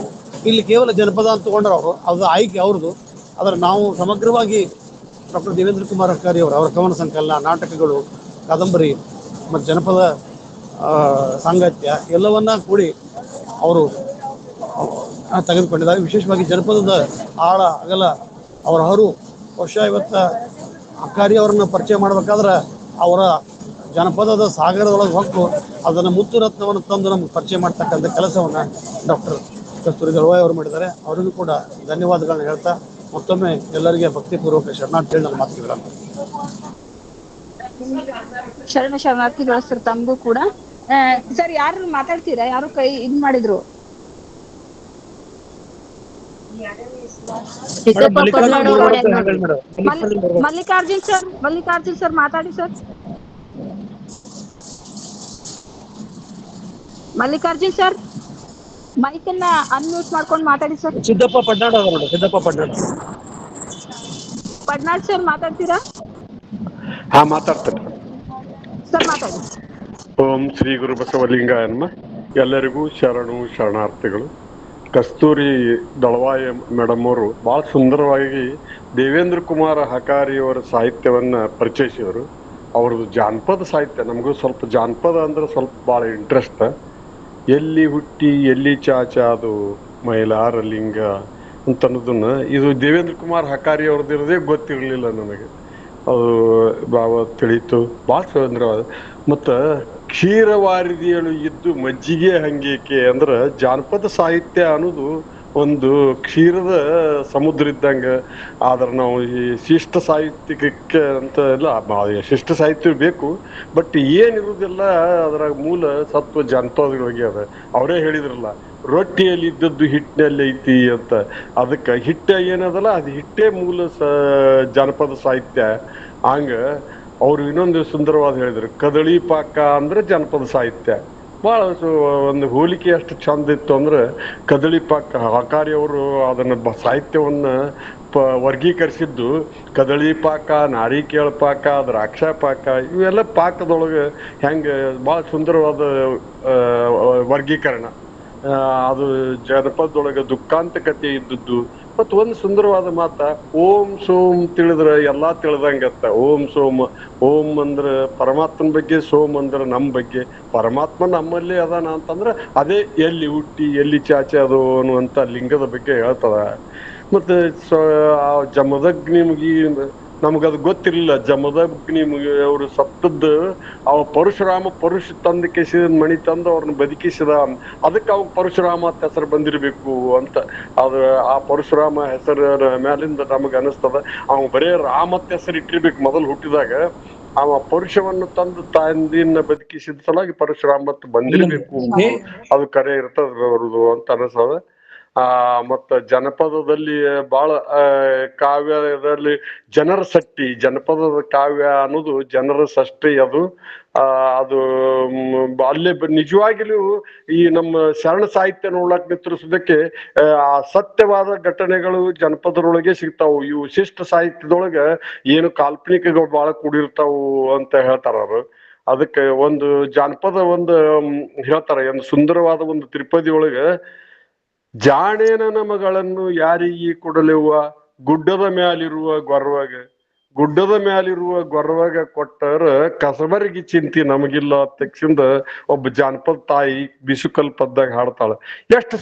ಇಲ್ಲಿ ಕೇವಲ ಜನಪದ ಅಂತ ತಗೊಂಡ್ರೆ ಅವರು, ಅದು ಆಯ್ಕೆ ಅವ್ರದ್ದು. ಆದರೆ ನಾವು ಸಮಗ್ರವಾಗಿ ಡಾಕ್ಟರ್ ದೇವೇಂದ್ರ ಕುಮಾರ್ ಹಕಾರಿ ಅವರ ಕವನ ಸಂಕಲನ, ನಾಟಕಗಳು, ಕಾದಂಬರಿ ಮತ್ತು ಜನಪದ ಸಾಂಗತ್ಯ ಎಲ್ಲವನ್ನ ಕೂಡಿ ಅವರು ತೆಗೆದುಕೊಂಡಿದ್ದಾರೆ. ವಿಶೇಷವಾಗಿ ಜನಪದದ ಆಳ ಅಗಲ ಅವರ ಹರು ವರ್ಷ. ಇವತ್ತು ಹಕಾರಿ ಅವರನ್ನು ಪರಿಚಯ ಮಾಡಬೇಕಾದ್ರೆ ಅವರ ಜನಪದದ ಸಾಗರದೊಳಗೆ ಹೊಕ್ಕು ಅದನ್ನು ಮುತ್ತು ರತ್ನವನ್ನು ತಂದು ನಮ್ಗೆ ಪರಿಚಯ ಮಾಡ್ತಕ್ಕಂಥ ಕೆಲಸವನ್ನು ಡಾಕ್ಟರ್ ಕಸ್ತೂರಿ ದಳವಾಯಿ ಅವರು ಮಾಡಿದ್ದಾರೆ. ಅವರಿಗೂ ಕೂಡ ಧನ್ಯವಾದಗಳನ್ನ ಹೇಳ್ತಾ ಮತ್ತೊಮ್ಮೆ ಎಲ್ಲರಿಗೆ ಭಕ್ತಿಪೂರ್ವಕ ಶರಣಾರ್ಥಿ ನನ್ನ ಮಾತುಗಳ ಶರಣಾರ್ಥಿಗಳು ಸರ್. ತಮಗೂ ಕೂಡ ಸರ್, ಯಾರು ಮಾತಾಡ್ತೀರಾ? ಯಾರು ಕೈ ಇದ್ ಮಾಡಿದ್ರು? ಮಲ್ಲಿಕಾರ್ಜುನ್ ಸರ್ ಮಾತಾಡಿ ಸರ್. ಮಲ್ಲಿಕಾರ್ಜುನ್ ಸರ್ ಮೈಕ್ ಅನ್ನ ಅನ್ಮ್ಯೂಟ್ ಮಾಡ್ಕೊಂಡು ಮಾತಾಡಿ ಸರ್. ಸಿದ್ದಪ್ಪ ಪಡ್ನಾಡ್ ಅವರು ನೋಡಿ, ಸಿದ್ದಪ್ಪ ಪಡ್ನಾಡ್ ಸರ್ ಮಾತಾಡ್ತೀರಾ? ಹಾ, ಮಾತಾಡ್ತೇನೆ ಸರ್ ಮಾತಾಡಿ. ಓಂ ಶ್ರೀ ಗುರು ಬಸವಲಿಂಗಾಯ ನಮಃ. ಎಲ್ಲರಿಗೂ ಶರಣಾರ್ಥಿಗಳು. ಕಸ್ತೂರಿ ದಳವಾಯಿ ಮೇಡಮ್ ಅವರು ಬಹಳ ಸುಂದರವಾಗಿ ದೇವೇಂದ್ರ ಕುಮಾರ್ ಹಕಾರಿ ಅವರ ಸಾಹಿತ್ಯವನ್ನ ಪರಿಚಯಿಸಿದರು. ಅವ್ರದ್ದು ಜಾನಪದ ಸಾಹಿತ್ಯ, ನಮಗೂ ಸ್ವಲ್ಪ ಜಾನಪದ ಅಂದ್ರೆ ಸ್ವಲ್ಪ ಭಾಳ ಇಂಟ್ರೆಸ್ಟ್. ಎಲ್ಲಿ ಹುಟ್ಟಿ ಎಲ್ಲಿ ಚಾಚಾದು ಮೈಲಾರ ಲಿಂಗ ಅಂತ ಅನ್ನೋದನ್ನ ಇದು ದೇವೇಂದ್ರ ಕುಮಾರ್ ಹಕಾರಿ ಅವ್ರದ್ದಿರೋದೇ ಗೊತ್ತಿರಲಿಲ್ಲ ನನಗೆ. ಅದು ಭಾವ ತಿಳಿತು, ಭಾಳ ಸುಂದರವಾದ. ಮತ್ತು ಕ್ಷೀರವಾರಿದಿಯಳು ಇದ್ದು ಮಜ್ಜಿಗೆ ಹಂಗೇಕೆ ಅಂದ್ರೆ ಜಾನಪದ ಸಾಹಿತ್ಯ ಅನ್ನೋದು ಒಂದು ಕ್ಷೀರದ ಸಮುದ್ರ ಇದ್ದಂಗೆ. ಆದ್ರೆ ನಾವು ಈ ಶಿಷ್ಟ ಸಾಹಿತ್ಯಕ್ಕೆ ಅಂತ ಇಲ್ಲ, ಶಿಷ್ಟ ಸಾಹಿತ್ಯ ಬೇಕು, ಬಟ್ ಏನಿರುವುದಿಲ್ಲ ಅದರ ಮೂಲ ಸತ್ವ ಜಾನಪದಗಳಿಗೆ ಅದ. ಅವರೇ ಹೇಳಿದ್ರಲ್ಲ, ರೊಟ್ಟಿಯಲ್ಲಿ ಇದ್ದದ್ದು ಹಿಟ್ಟಿನಲ್ಲಿ ಐತಿ ಅಂತ. ಅದಕ್ಕೆ ಹಿಟ್ಟ ಏನದಲ್ಲ, ಅದು ಹಿಟ್ಟೇ ಮೂಲ ಜಾನಪದ ಸಾಹಿತ್ಯ. ಹಂಗ ಅವ್ರು ಇನ್ನೊಂದು ಸುಂದರವಾದ ಹೇಳಿದ್ರು, ಕದಳಿ ಪಾಕ ಅಂದ್ರೆ ಜನಪದ ಸಾಹಿತ್ಯ. ಭಾಳ ಒಂದು ಹೋಲಿಕೆ ಅಷ್ಟು ಚಂದ ಇತ್ತು ಅಂದ್ರೆ ಕದಳಿ ಪಾಕ. ಹಕಾರಿ ಅವರು ಅದನ್ನ ಸಾಹಿತ್ಯವನ್ನ ವರ್ಗೀಕರಿಸಿದ್ದು ಕದಳಿ ಪಾಕ, ನಾರಿಕೇಳ ಪಾಕ, ದ್ರಾಕ್ಷ ಪಾಕ, ಇವೆಲ್ಲ ಪಾಕದೊಳಗೆ ಹೆಂಗೆ ಭಾಳ ಸುಂದರವಾದ ವರ್ಗೀಕರಣ. ಅದು ಜನಪದದೊಳಗೆ ದುಃಖಾಂತಕತೆ ಇದ್ದದ್ದು. ಮತ್ತು ಒಂದು ಸುಂದರವಾದ ಮಾತ, ಓಂ ಸೋಮ್ ತಿಳಿದ್ರೆ ಎಲ್ಲಾ ತಿಳಿದಂಗತ್ತ. ಓಂ ಸೋಮ್, ಓಂ ಅಂದ್ರೆ ಪರಮಾತ್ಮನ ಬಗ್ಗೆ, ಸೋಮ್ ಅಂದ್ರೆ ನಮ್ಮ ಬಗ್ಗೆ. ಪರಮಾತ್ಮ ನಮ್ಮಲ್ಲಿ ಅದಾನ ಅಂತಂದ್ರೆ ಅದೇ ಎಲ್ಲಿ ಹುಟ್ಟಿ ಎಲ್ಲಿ ಚಾಚೆ ಅದು ಅನ್ನುವಂಥ ಲಿಂಗದ ಬಗ್ಗೆ ಹೇಳ್ತದ. ಮತ್ತೆ ಜಮದಗ್ನಿ ಮುಗಿ ನಮಗದು ಗೊತ್ತಿರಲಿಲ್ಲ. ಜಮದಗ್ನಿ ಅವರು ಸತ್ತದ್ದು ಅವ ಪರಶುರಾಮ ತಂದ ಕೆಸಿದ ಮಣಿ ತಂದು ಅವ್ರನ್ನ ಬದುಕಿಸಿದ, ಅದಕ್ಕೆ ಅವಾಗ ಪರಶುರಾಮ ಅಂತ ಹೆಸರು ಬಂದಿರಬೇಕು ಅಂತ. ಅದು ಆ ಪರಶುರಾಮ ಹೆಸರ ಮ್ಯಾಲಿಂದ ನಮಗ ಅನಿಸ್ತದ ಅವ ಬರೇ ರಾಮತ್ ಹೆಸರು ಇಟ್ಟಿರ್ಬೇಕು ಮೊದಲು ಹುಟ್ಟಿದಾಗ. ಅವ ಪರುಷವನ್ನು ತಂದು ತಂದಿನ ಬದುಕಿಸಿದ ಸಲಾಗಿ ಪರಶುರಾಮತ್ ಬಂದಿರಬೇಕು, ಅದು ಕರೆ ಇರ್ತದ ಅವ್ರದ್ದು ಅಂತ ಅನಿಸ್ತದ. ಮತ್ತ ಜನಪದದಲ್ಲಿ ಬಹಳ ಕಾವ್ಯದಲ್ಲಿ ಜನರ ಸಟ್ಟಿ, ಜನಪದದ ಕಾವ್ಯ ಅನ್ನೋದು ಜನರ ಸೃಷ್ಟಿ. ಅದು ಅಲ್ಲೇ ನಿಜವಾಗಿಯೂ ಈ ನಮ್ಮ ಶರಣ ಸಾಹಿತ್ಯ ನೋಡ್ಲಾಕ್ ನಿಂತಿಸೋದಕ್ಕೆ ಸತ್ಯವಾದ ಘಟನೆಗಳು ಜನಪದರೊಳಗೆ ಸಿಗ್ತಾವು. ಇವು ಶಿಷ್ಟ ಸಾಹಿತ್ಯದೊಳಗ ಏನು ಕಾಲ್ಪನಿಕಗಳು ಬಹಳ ಕೂಡಿರ್ತಾವು ಅಂತ ಹೇಳ್ತಾರ ಅವರು. ಅದಕ್ಕೆ ಒಂದು ಜಾನಪದ ಒಂದು ಹೇಳ್ತಾರ, ಒಂದು ಸುಂದರವಾದ ಒಂದು ತ್ರಿಪದಿ ಒಳಗ, ಜಾಣೇನ ನಮಗಳನ್ನು ಯಾರಿಗೆ ಕೊಡಲೆವ್ವ, ಗುಡ್ಡದ ಮ್ಯಾಲಿರುವ ಗೊರ್ವಾಗ ಕೊಟ್ಟರ ಕಸಬರಿಗೆ ಚಿಂತಿ ನಮಗಿಲ್ಲ ತಕ್ಷಿಂದ ಒಬ್ಬ ಜಾನಪದ ತಾಯಿ ಬಿಸುಕಲ್ ಪದ್ದಾಗ ಹಾಡ್ತಾಳ. ಎಷ್ಟು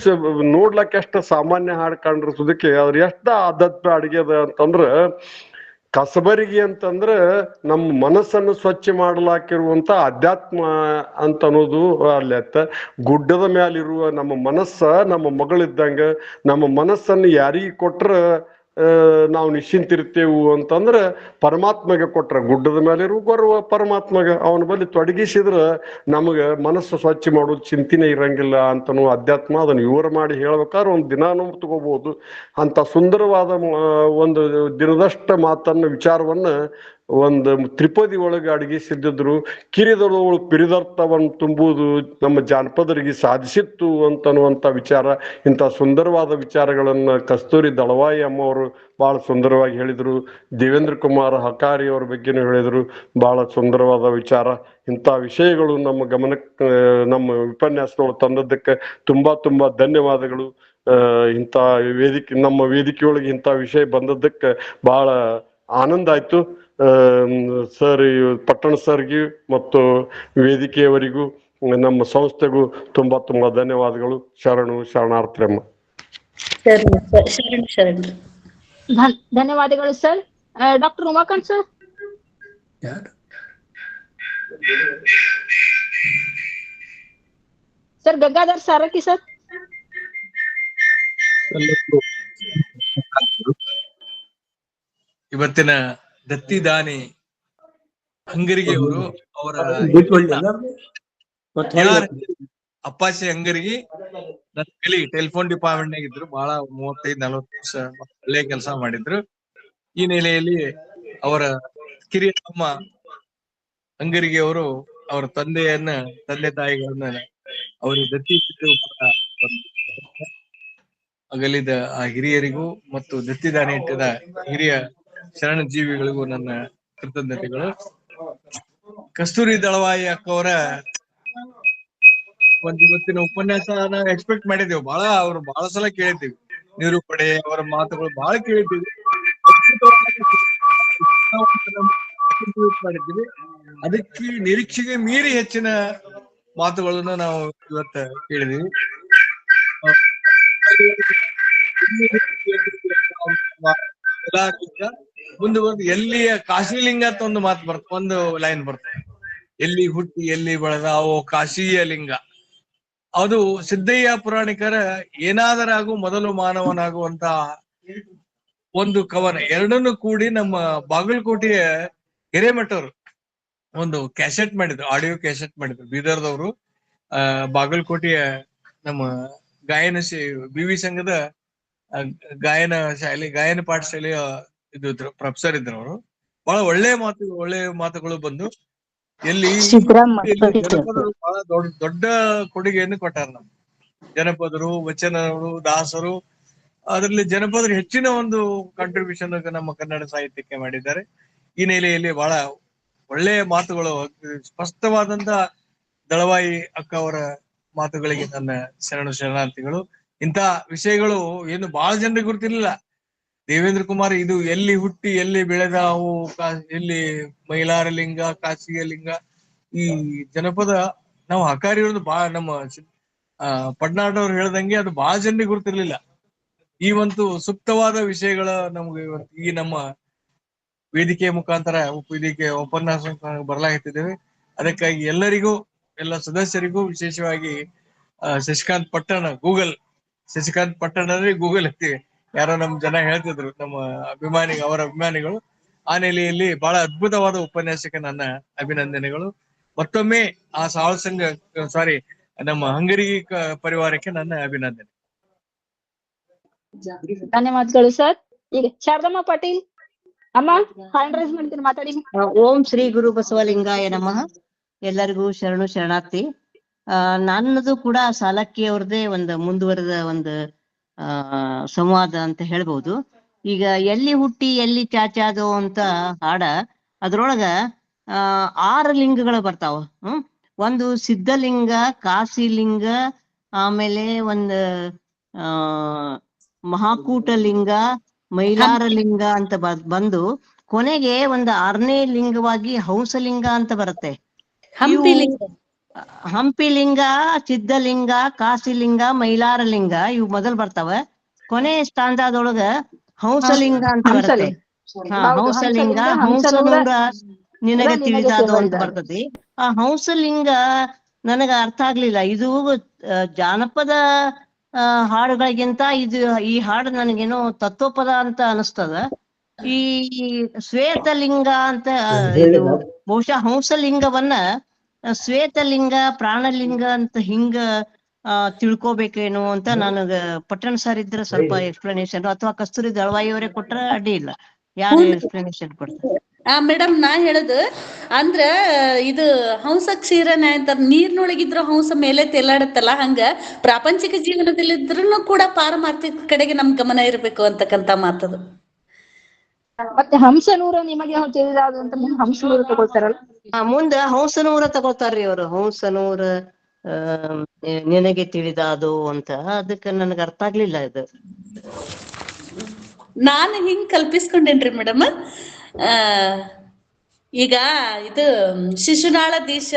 ನೋಡ್ಲಕ್ಕ ಎಷ್ಟು ಸಾಮಾನ್ಯ ಹಾಡ್ ಕಾಣಿಸೋದಕ್ಕೆ ಅದ್ರ ಎಷ್ಟ ಆದತ್ ಅಡಿಗೆದ ಅಂತಂದ್ರ, ಕಸಬರಿಗೆ ಅಂತಂದ್ರೆ ನಮ್ಮ ಮನಸ್ಸನ್ನು ಸ್ವಚ್ಛ ಮಾಡಲಾಕಿರುವಂತ ಅಧ್ಯಾತ್ಮ ಅಂತ ಅನ್ನೋದು ಅಲ್ಲಿ ಅತ್ತ. ಗುಡ್ಡದ ಮ್ಯಾಲಿರುವ ನಮ್ಮ ಮನಸ್ಸ ನಮ್ಮ ಮಗಳಿದ್ದಂಗ. ನಮ್ಮ ಮನಸ್ಸನ್ನು ಯಾರಿಗೆ ಕೊಟ್ರ ನಾವು ನಿಶ್ಚಿಂತಿರ್ತೇವು ಅಂತಂದ್ರ ಪರಮಾತ್ಮಗೆ ಕೊಟ್ರ, ಗುಡ್ಡದ ಮೇಲೆ ಇರುವ ಗೊರವ ಪರಮಾತ್ಮಗ, ಅವನ ಬಳಿ ತೊಡಗಿಸಿದ್ರ ನಮಗ ಮನಸ್ಸು ಸ್ವಚ್ಛ ಮಾಡೋದು ಚಿಂತನೆ ಇರಂಗಿಲ್ಲ ಅಂತನೂ ಅಧ್ಯಾತ್ಮ ಅದನ್ನು ವಿವರ ಮಾಡಿ ಹೇಳ್ಬೇಕಾದ್ರೆ ಒಂದು ದಿನಾನು ತಗೋಬಹುದು. ಅಂತ ಸುಂದರವಾದ ಒಂದು ದಿನದಷ್ಟ ಮಾತನ್ನ ವಿಚಾರವನ್ನ ಒಂದು ತ್ರಿಪದಿ ಒಳಗೆ ಅಡಗಿಸಿದ್ದರು. ಕಿರಿದೊಳಗಳು ಪಿರಿದರ್ಥವನ್ನು ತುಂಬುವುದು ನಮ್ಮ ಜಾನಪದರಿಗೆ ಸಾಧಿಸಿತ್ತು ಅಂತನ್ನುವಂಥ ವಿಚಾರ. ಇಂಥ ಸುಂದರವಾದ ವಿಚಾರಗಳನ್ನ ಕಸ್ತೂರಿ ದಳವಾಯಿ ಅಮ್ಮವರು ಬಹಳ ಸುಂದರವಾಗಿ ಹೇಳಿದರು. ದೇವೇಂದ್ರ ಕುಮಾರ್ ಹಕಾರಿ ಅವ್ರ ಬಗ್ಗೆನೂ ಹೇಳಿದರು, ಬಹಳ ಸುಂದರವಾದ ವಿಚಾರ. ಇಂಥ ವಿಷಯಗಳು ನಮ್ಮ ಗಮನಕ್ಕೆ, ನಮ್ಮ ಉಪನ್ಯಾಸಗಳು ತಂದದ್ದಕ್ಕೆ ತುಂಬಾ ತುಂಬಾ ಧನ್ಯವಾದಗಳು. ಇಂಥ ನಮ್ಮ ವೇದಿಕೆಯೊಳಗೆ ಇಂಥ ವಿಷಯ ಬಂದದ್ದಕ್ಕೆ ಬಹಳ ಆನಂದ ಆಯ್ತು. ಸರ್, ಪಟ್ಟಣ ಸರ್ಗೆ ಮತ್ತು ವೇದಿಕೆಯವರಿಗೂ ನಮ್ಮ ಸಂಸ್ಥೆಗೂ ತುಂಬಾ ತುಂಬಾ ಧನ್ಯವಾದಗಳು. ಶರಣಾರ್ಥಿಯಮ್ಮ. ಧನ್ಯವಾದಗಳು sir. Doctor Umakant sir. Sir Gangadhar Sarathi sir. ಇವತ್ತಿನ ದತ್ತಿದಾನಿ ಹಂಗರಿಗೆ ಅವರ ಅಪ್ಪಾಚಿ ಹಂಗರಿಗೆ ನನ್ನ ಕಲಿ ಟೆಲಿಫೋನ್ ಡಿಪಾರ್ಟ್ಮೆಂಟ್ ನಾಗ ಇದ್ರು. ಬಹಳ 35-40 ವರ್ಷ ಒಳ್ಳೆ ಕೆಲಸ ಮಾಡಿದ್ರು. ಈ ನೆಲೆಯಲ್ಲಿ ಅವರ ಕಿರಿಯ ತಮ್ಮ ಹಂಗರಿಗೆ ಅವರ ತಂದೆ ತಾಯಿಗಳನ್ನ ಅವರಿಗೆ ದತ್ತಿ ಅಗಲಿದ ಆ ಹಿರಿಯರಿಗೂ ಮತ್ತು ದತ್ತಿದಾನಿ ಇಟ್ಟಿದ ಹಿರಿಯ ಶರಣ ಜೀವಿಗಳಿಗೂ ನನ್ನ ಕೃತಜ್ಞತೆಗಳು. ಕಸ್ತೂರಿ ದಳವಾಯಿ ಅಕ್ಕವರ ಇವತ್ತಿನ ಉಪನ್ಯಾಸ ನಾವು ಎಕ್ಸ್ಪೆಕ್ಟ್ ಮಾಡಿದ್ದೇವೆ. ಅವ್ರು ಬಹಳ ಸಲ ಕೇಳಿದ್ದೀವಿ, ನಿರೂಪಣೆ ಅವರ ಮಾತುಗಳು ಬಹಳ ಕೇಳಿದ್ದೀವಿ, ಮಾಡಿದ್ದೀವಿ. ಅದಕ್ಕೆ ನಿರೀಕ್ಷೆಗೆ ಮೀರಿ ಹೆಚ್ಚಿನ ಮಾತುಗಳನ್ನು ನಾವು ಇವತ್ತ ಕೇಳಿದೀವಿ. ಮುಂದೆ ಎಲ್ಲಿಯ ಕಾಶಿಲಿಂಗ ಅಂತ ಒಂದು ಮಾತು ಬರ್ತದೆ, ಒಂದು ಲೈನ್ ಬರ್ತದೆ, ಎಲ್ಲಿ ಹುಟ್ಟಿ ಎಲ್ಲಿ ಬೆಳೆದ ಅವು ಕಾಶಿಯ ಲಿಂಗ. ಅದು ಸಿದ್ದಯ್ಯ ಪುರಾಣಿಕರ ಏನಾದರಾಗೂ ಮೊದಲು ಮಾನವನಾಗುವಂತ ಒಂದು ಕವನ. ಎರಡನ್ನು ಕೂಡಿ ನಮ್ಮ ಬಾಗಲಕೋಟೆಯ ಹಿರೇಮಠವರು ಒಂದು ಕ್ಯಾಸೆಟ್ ಮಾಡಿದ್ರು, ಆಡಿಯೋ ಕ್ಯಾಸೆಟ್ ಮಾಡಿದ್ರು. ಬೀದರ್ದವರು ಬಾಗಲಕೋಟೆಯ ನಮ್ಮ ಗಾಯನ BV ಸಂಘದ ಗಾಯನ ಪಾಠಶಾಲೆಯ ಇದ್ರು, ಪ್ರೊಫೆಸರ್ ಇದ್ರು. ಅವರು ಬಹಳ ಒಳ್ಳೆ ಮಾತುಗಳು ಬಂದು ಎಲ್ಲಿ ಜನಪದರು ಬಹಳ ದೊಡ್ಡ ಕೊಡುಗೆಯನ್ನು ಕೊಟ್ಟಾರ. ನಮ್ಮ ಜನಪದರು, ವಚನರು, ದಾಸರು, ಅದರಲ್ಲಿ ಜನಪದರು ಹೆಚ್ಚಿನ ಒಂದು ಕಾಂಟ್ರಿಬ್ಯೂಷನ್ ನಮ್ಮ ಕನ್ನಡ ಸಾಹಿತ್ಯಕ್ಕೆ ಮಾಡಿದ್ದಾರೆ. ಈ ನೆಲೆಯಲ್ಲಿ ಬಹಳ ಒಳ್ಳೆಯ ಮಾತುಗಳು, ಸ್ಪಷ್ಟವಾದಂತ ದಳವಾಯಿ ಅಕ್ಕ ಅವರ ಮಾತುಗಳಿಗೆ ನನ್ನ ಶರಣಾರ್ಥಿಗಳು. ಇಂಥ ವಿಷಯಗಳು ಏನು ಬಹಳ ಜನರಿಗೆ ಗೊತ್ತಿರ್ಲಿಲ್ಲ. ದೇವೇಂದ್ರ ಕುಮಾರ್ ಇದು ಎಲ್ಲಿ ಹುಟ್ಟಿ ಎಲ್ಲಿ ಬೆಳೆದ ಅವು ಎಲ್ಲಿ ಮೈಲಾರ ಲಿಂಗ, ಕಾಶಿಯ ಲಿಂಗ, ಈ ಜನಪದ ನಾವು ಹಕಾರಿಯವ್ರದ್ದು ಬಹಳ, ನಮ್ಮ ಪಡ್ನಾಟವ್ರು ಹೇಳ್ದಂಗೆ ಅದು ಬಹಳ ಜನರಿಗೆ ಗೊತ್ತಿರ್ಲಿಲ್ಲ. ಈ ಒಂದು ಸೂಕ್ತವಾದ ವಿಷಯಗಳ ನಮ್ಗೆ ಈ ನಮ್ಮ ವೇದಿಕೆಯ ಮುಖಾಂತರ ಉಪನ್ಯಾಸ ಬರಲಾಗುತ್ತಿದ್ದೇವೆ. ಅದಕ್ಕಾಗಿ ಎಲ್ಲರಿಗೂ, ಎಲ್ಲ ಸದಸ್ಯರಿಗೂ, ವಿಶೇಷವಾಗಿ ಶಶಿಕಾಂತ್ ಪಟ್ಟಣ ಶಶಿಕಾಂತ್ ಪಟ್ಟಣ ಅಂದ್ರೆ ಗೂಗಲ್ ಯಾರೋ ನಮ್ ಜನ ಹೇಳ್ತಿದ್ರು, ನಮ್ಮ ಅವರ ಅಭಿಮಾನಿಗಳು. ಆ ನೆಲೆಯಲ್ಲಿ ಬಹಳ ಅದ್ಭುತವಾದ ಉಪನ್ಯಾಸಕ್ಕೆ ನನ್ನ ಅಭಿನಂದನೆಗಳು. ಮತ್ತೊಮ್ಮೆ ಆ ಸಾಳು ಸಂಘ ನಮ್ಮ ಹಂಗರಿಗೆ ಪರಿವಾರಕ್ಕೆ ನನ್ನ ಅಭಿನಂದನೆ. ಧನ್ಯವಾದಗಳು ಸರ್. ಈಗ ಶಾರದಮ್ಮ ಪಾಟೀಲ್ ಅಮ್ಮ ಹ್ಯಾಂಡ್ ರೈಸ್ ಮಾಡ್ತೀನಿ, ಮಾತಾಡಿ. ಓಂ ಶ್ರೀ ಗುರು ಬಸವಲಿಂಗಾಯ ನಮಃ. ಎಲ್ಲರಿಗೂ ಶರಣಾರ್ಥಿ. ನನ್ನದು ಕೂಡ ಸಾಲಕ್ಕಿ ಅವ್ರದ್ದೇ ಒಂದು ಮುಂದುವರೆದ ಒಂದು ಸಂವಾದ ಅಂತ ಹೇಳ್ಬಹುದು. ಈಗ ಎಲ್ಲಿ ಹುಟ್ಟಿ ಎಲ್ಲಿ ಚಾಚಾದೋ ಅಂತ ಹಾಡ, ಅದ್ರೊಳಗ 6 ಲಿಂಗಗಳು ಬರ್ತಾವ. ಒಂದು ಸಿದ್ಧಲಿಂಗ, ಕಾಶಿಲಿಂಗ, ಆಮೇಲೆ ಒಂದು ಮಹಾಕೂಟಲಿಂಗ, ಮೈಲಾರ ಲಿಂಗ ಅಂತ ಬಂದು ಕೊನೆಗೆ ಒಂದು 6ನೇ ಲಿಂಗವಾಗಿ ಹಂಸಲಿಂಗ ಅಂತ ಬರುತ್ತೆ. ಹಂಪಿಲಿಂಗ, ಸಿದ್ಧಲಿಂಗ, ಕಾಶಿಲಿಂಗ, ಮೈಲಾರ ಲಿಂಗ ಇವು ಮೊದಲ್ ಬರ್ತಾವ. ಕೊನೆ ಸ್ಥಾನದೊಳಗ ಹಂಸಲಿಂಗ ಅಂತ ಬರುತ್ತೆ. ಹಂಸಲಿಂಗ, ಹಂಸನೂರ ನಿನಗೆ ತಿಳಿದಾದು ಅಂತ ಬರ್ತತಿ. ಆ ಹಂಸಲಿಂಗ ನನಗ ಅರ್ಥ ಆಗ್ಲಿಲ್ಲ. ಇದು ಜಾನಪದ ಹಾಡುಗಳಿಗಿಂತ ಈ ಹಾಡು ನನಗೇನೋ ತತ್ವಪದ ಅಂತ ಅನಿಸ್ತದ. ಈ ಶ್ವೇತಲಿಂಗ ಅಂತ ಇದು ಬಹುಶಃ ಹಂಸಲಿಂಗವನ್ನ ಶ್ವೇತಲಿಂಗ ಪ್ರಾಣಲಿಂಗ ಅಂತ ಹಿಂಗ ತಿಳ್ಕೊಬೇಕೇನು ಅಂತ ನನಗ ಪಟ್ಟಣ ಸರ್ ಇದ್ರೆ ಸ್ವಲ್ಪ ಎಕ್ಸ್ಪ್ಲನೇಷನ್, ಅಥವಾ ಕಸ್ತೂರಿ ದಳವಾಯಿ ಅವರೇ ಕೊಟ್ರ ಅಡ್ಡಿ ಇಲ್ಲ. ಯಾರು ಎಕ್ಸ್ಪ್ಲನೇಷನ್ ಕೊಡ್ತಾರೆ? ಮೇಡಮ್ ನಾ ಹೇಳುದು ಅಂದ್ರ ಇದು ಹಂಸ ಕ್ಷೀರನ ಅಂತಾರ, ನೀರ್ನೊಳಗಿದ್ರ ಹಂಸ ಮೇಲೆ ತೇಲಾಡತ್ತಲ್ಲ, ಹಂಗ ಪ್ರಾಪಂಚಿಕ ಜೀವನದಲ್ಲಿದ್ರು ಕೂಡ ಪಾರಮಾರ್ಥಿಕ ಕಡೆಗೆ ನಮ್ ಗಮನ ಇರ್ಬೇಕು ಅಂತಕ್ಕಂತ ಮಾತದು. ಮತ್ತೆ ಹಂಸನೂರ ನಿಮಗೆ ತಿಳಿದಾದು ಅಂತ ಹಂಸನೂರ ತಗೊಳ್ತಾರಲ್ಲ, ಮುಂದ ಹಂಸನೂರ ತಗೋತಾರ್ರಿ ಅವ್ರು. ಹಂಸನೂರ ನಿನಗೆ ತಿಳಿದಾದು ಅಂತ, ಅದಕ್ಕೆ ನನಗೆ ಅರ್ಥ ಆಗ್ಲಿಲ್ಲ ಇದು. ನಾನು ಹಿಂಗ್ ಕಲ್ಪಿಸ್ಕೊಂಡೇನ್ರಿ ಮೇಡಮ್. ಈಗ ಇದು ಶಿಶುನಾಳ ದೀಶ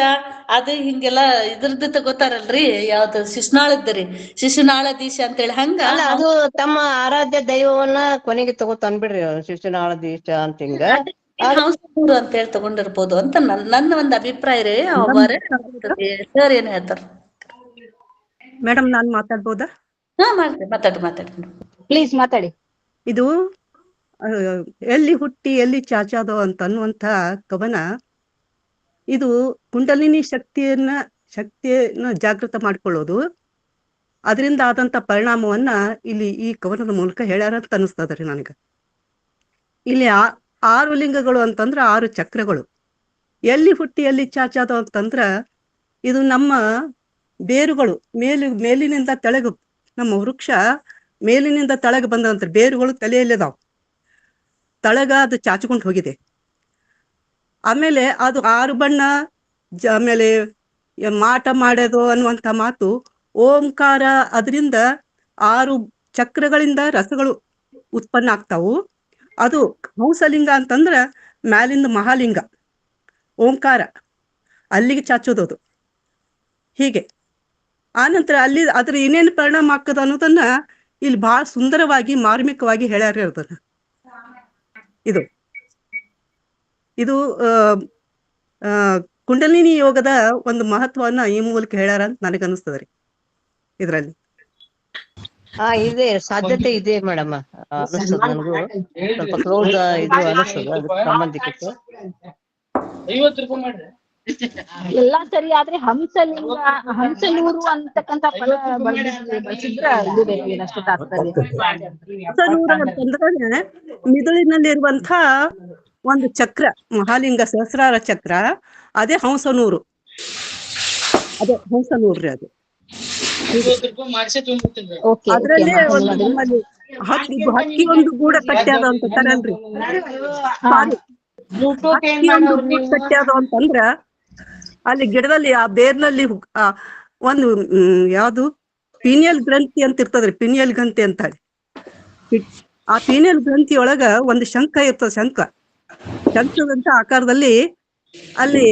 ಅದು ಹಿಂಗೆಲ್ಲ ಇದ್ರದ್ದು ತಗೋತಾರಲ್ರಿ, ಯಾವ್ದು ಶಿಶುನಾಳದ್ರಿ, ಶಿಶುನಾಳ ದೀಶ ಅಂತೇಳಿ ಹಂಗ. ಅದು ತಮ್ಮ ಆರಾಧ್ಯ ದೈವವನ್ನ ಕೊನೆಗೆ ತಗೋತಾನ್ ಬಿಡ್ರಿ ಶಿಶುನಾಳ ದೀಶ ಅಂತ ಹಿಂಗ ಹಂಸನೂರು ಅಂತ ಹೇಳಿ ತಗೊಂಡಿರ್ಬೋದು ಅಂತ ನನ್ನ ಒಂದು ಅಭಿಪ್ರಾಯ ರೀ. ಸರ್ ಏನ್ ಹೇಳ್ತಾರ ಮೇಡಮ್? ನಾನ್ ಮಾತಾಡ್ಬೋದಾ? ಹಾ ಮಾತಾಡಿ ಪ್ಲೀಸ್ ಮಾತಾಡಿ. ಇದು ಎಲ್ಲಿ ಹುಟ್ಟಿ ಎಲ್ಲಿ ಚಾಚಾದೋ ಅಂತ ಅನ್ನುವಂಥ ಕವನ. ಇದು ಕುಂಡಲಿನಿ ಶಕ್ತಿಯನ್ನ ಜಾಗೃತ ಮಾಡ್ಕೊಳ್ಳೋದು, ಅದರಿಂದ ಆದಂತ ಪರಿಣಾಮವನ್ನ ಇಲ್ಲಿ ಈ ಕವನದ ಮೂಲಕ ಹೇಳ್ಯಾರ ಅಂತ ಅನಿಸ್ತದ್ರಿ ನನಗೆ. ಇಲ್ಲಿ 6 ಲಿಂಗಗಳು ಅಂತಂದ್ರ 6 ಚಕ್ರಗಳು. ಎಲ್ಲಿ ಹುಟ್ಟಿ ಎಲ್ಲಿ ಚಾಚಾದೋ ಅಂತಂದ್ರ ಇದು ನಮ್ಮ ಬೇರುಗಳು ಮೇಲಿನಿಂದ ತೆಳಗು, ನಮ್ಮ ವೃಕ್ಷ ಮೇಲಿನಿಂದ ತೆಳಗೆ ಬಂದಂತ ಬೇರುಗಳು ತಲೆಯಲ್ಲಿದಾವ್, ತಳಗ ಅದು ಚಾಚಿಕೊಂಡು ಹೋಗಿದೆ. ಆಮೇಲೆ ಅದು 6 ಬಣ್ಣ, ಆಮೇಲೆ ಮಾಟ ಮಾಡೋದು ಅನ್ನುವಂಥ ಮಾತು ಓಂಕಾರ, ಅದರಿಂದ 6 ಚಕ್ರಗಳಿಂದ ರಸಗಳು ಉತ್ಪನ್ನ ಆಗ್ತಾವು. ಅದು ಹಂಸಲಿಂಗ ಅಂತಂದ್ರ ಮ್ಯಾಲಿಂದ ಮಹಾಲಿಂಗ ಓಂಕಾರ, ಅಲ್ಲಿಗೆ ಚಾಚೋದದು. ಹೀಗೆ ಆನಂತರ ಅಲ್ಲಿ ಅದ್ರ ಏನೇನು ಪರಿಣಾಮ ಆಗ್ತದ ಅನ್ನೋದನ್ನ ಇಲ್ಲಿ ಬಹಳ ಸುಂದರವಾಗಿ ಮಾರ್ಮಿಕವಾಗಿ ಹೇಳ್ಯಾರ ಅದನ್ನ. ಇದು ಕುಂಡಲಿನಿ ಯೋಗದ ಒಂದು ಮಹತ್ವವನ್ನ ಈ ಮೂಲಕ ಹೇಳ್ಯಾರ ಅಂತ ನನಗನ್ನಿಸ್ತದ್ರಿ. ಇದ್ರಲ್ಲಿ ಇದೆ ಸಾಧ್ಯತೆ ಇದೆ ಮೇಡಮ್, ಅನಿಸ್ತದ ನನಗೂ. ಸ್ವಲ್ಪ ಕ್ಲೋಸ್ ಇದು ಅನಿಸ್ತದ ಅದಕ್ಕೆ ಸಂಬಂಧಿಕತೆ. ಎಲ್ಲಾ ಸರಿ, ಆದ್ರೆ ಹಂಸನೂರು ಅಂತಕ್ಕಂತ ಪದ ಬಳಸಿದ್ರ ಅಷ್ಟು ತಾತ್ಪರ್ಯ. ಹಂಸನೂರು ಅಂತಂದ್ರೆ ಮಿದುಳಿನಲ್ಲಿರುವಂತ ಒಂದು ಚಕ್ರ, ಮಹಾಲಿಂಗ ಸಹಸ್ರಾರ ಚಕ್ರ, ಅದೇ ಹಂಸನೂರು. ಅದೇ ಹಂಸನೂರ್ರಿ ಅದು. ಅದ್ರಲ್ಲೇ ಒಂದು ಹಕ್ಕಿ ಒಂದು ಗೂಡ ಕಟ್ಟ್ಯಾದ ಅಂತ ತರಲ್ರಿ, ಹಕ್ಕಿ ಒಂದು ಗೂಡು ಕಟ್ಟ್ಯಾದ ಅಂತಂದ್ರ ಅಲ್ಲಿ ಗಿಡದಲ್ಲಿ ಆ ಬೇರ್ನಲ್ಲಿ ಒಂದು ಯಾವ್ದು ಪೀನಿಯಲ್ ಗ್ರಂಥಿ ಅಂತ ಇರ್ತದ್ರಿ, ಪೀನಿಯಲ್ ಗ್ರಂಥಿ ಅಂತ ಹೇಳಿ. ಆ ಪೀನಿಯಲ್ ಗ್ರಂಥಿ ಒಳಗ ಒಂದು ಶಂಖ ಇರ್ತದ, ಶಂಖದಂತ ಆಕಾರದಲ್ಲಿ ಅಲ್ಲಿ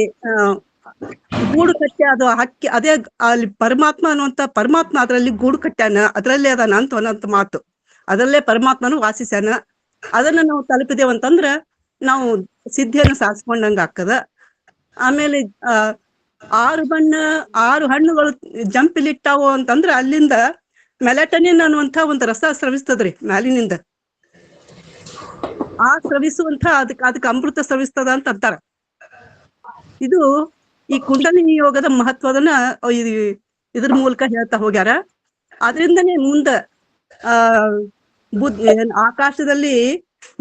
ಗೂಡು ಕಟ್ಟ್ಯ ಅದು ಹಕ್ಕಿ. ಅದೇ ಅಲ್ಲಿ ಪರಮಾತ್ಮ ಅನ್ನುವಂತ ಪರಮಾತ್ಮ ಅದ್ರಲ್ಲಿ ಗೂಡು ಕಟ್ಟ್ಯಾನ, ಅದ್ರಲ್ಲೇ ಅದಾನ ಅಂತ ಅನ್ನೋಂಥ ಮಾತು. ಅದರಲ್ಲೇ ಪರಮಾತ್ಮನು ವಾಸಿಸ್ಯಾನ. ಅದನ್ನ ನಾವು ತಲುಪಿದೇವಂತಂದ್ರ ನಾವು ಸಿದ್ಧಿಯನ್ನು ಸಾಧಿಸ್ಕೊಂಡಂಗ ಆಗ್ತದ. ಆಮೇಲೆ 6 ಬಣ್ಣ 6 ಹಣ್ಣುಗಳು ಜಂಪಿಲಿಟ್ಟಾವು ಅಂತಂದ್ರ ಅಲ್ಲಿಂದ ಮೆಲಟನಿನ್ ಅನ್ನುವಂಥ ಒಂದು ರಸ ಸ್ರವಿಸ್ತದ್ರಿ ಮ್ಯಾಲಿನಿಂದ. ಆ ಸ್ರವಿಸುವಂತ ಅದಕ್ಕೆ ಅಮೃತ ಸ್ರವಿಸ್ತದ ಅಂತ ಅಂತಾರ. ಇದು ಈ ಕುಂಡಲಿನಿ ಯೋಗದ ಮಹತ್ವದನ್ನ ಇದ್ರ ಮೂಲಕ ಹೇಳ್ತಾ ಹೋಗ್ಯಾರ. ಅದರಿಂದನೇ ಮುಂದ ಆಕಾಶದಲ್ಲಿ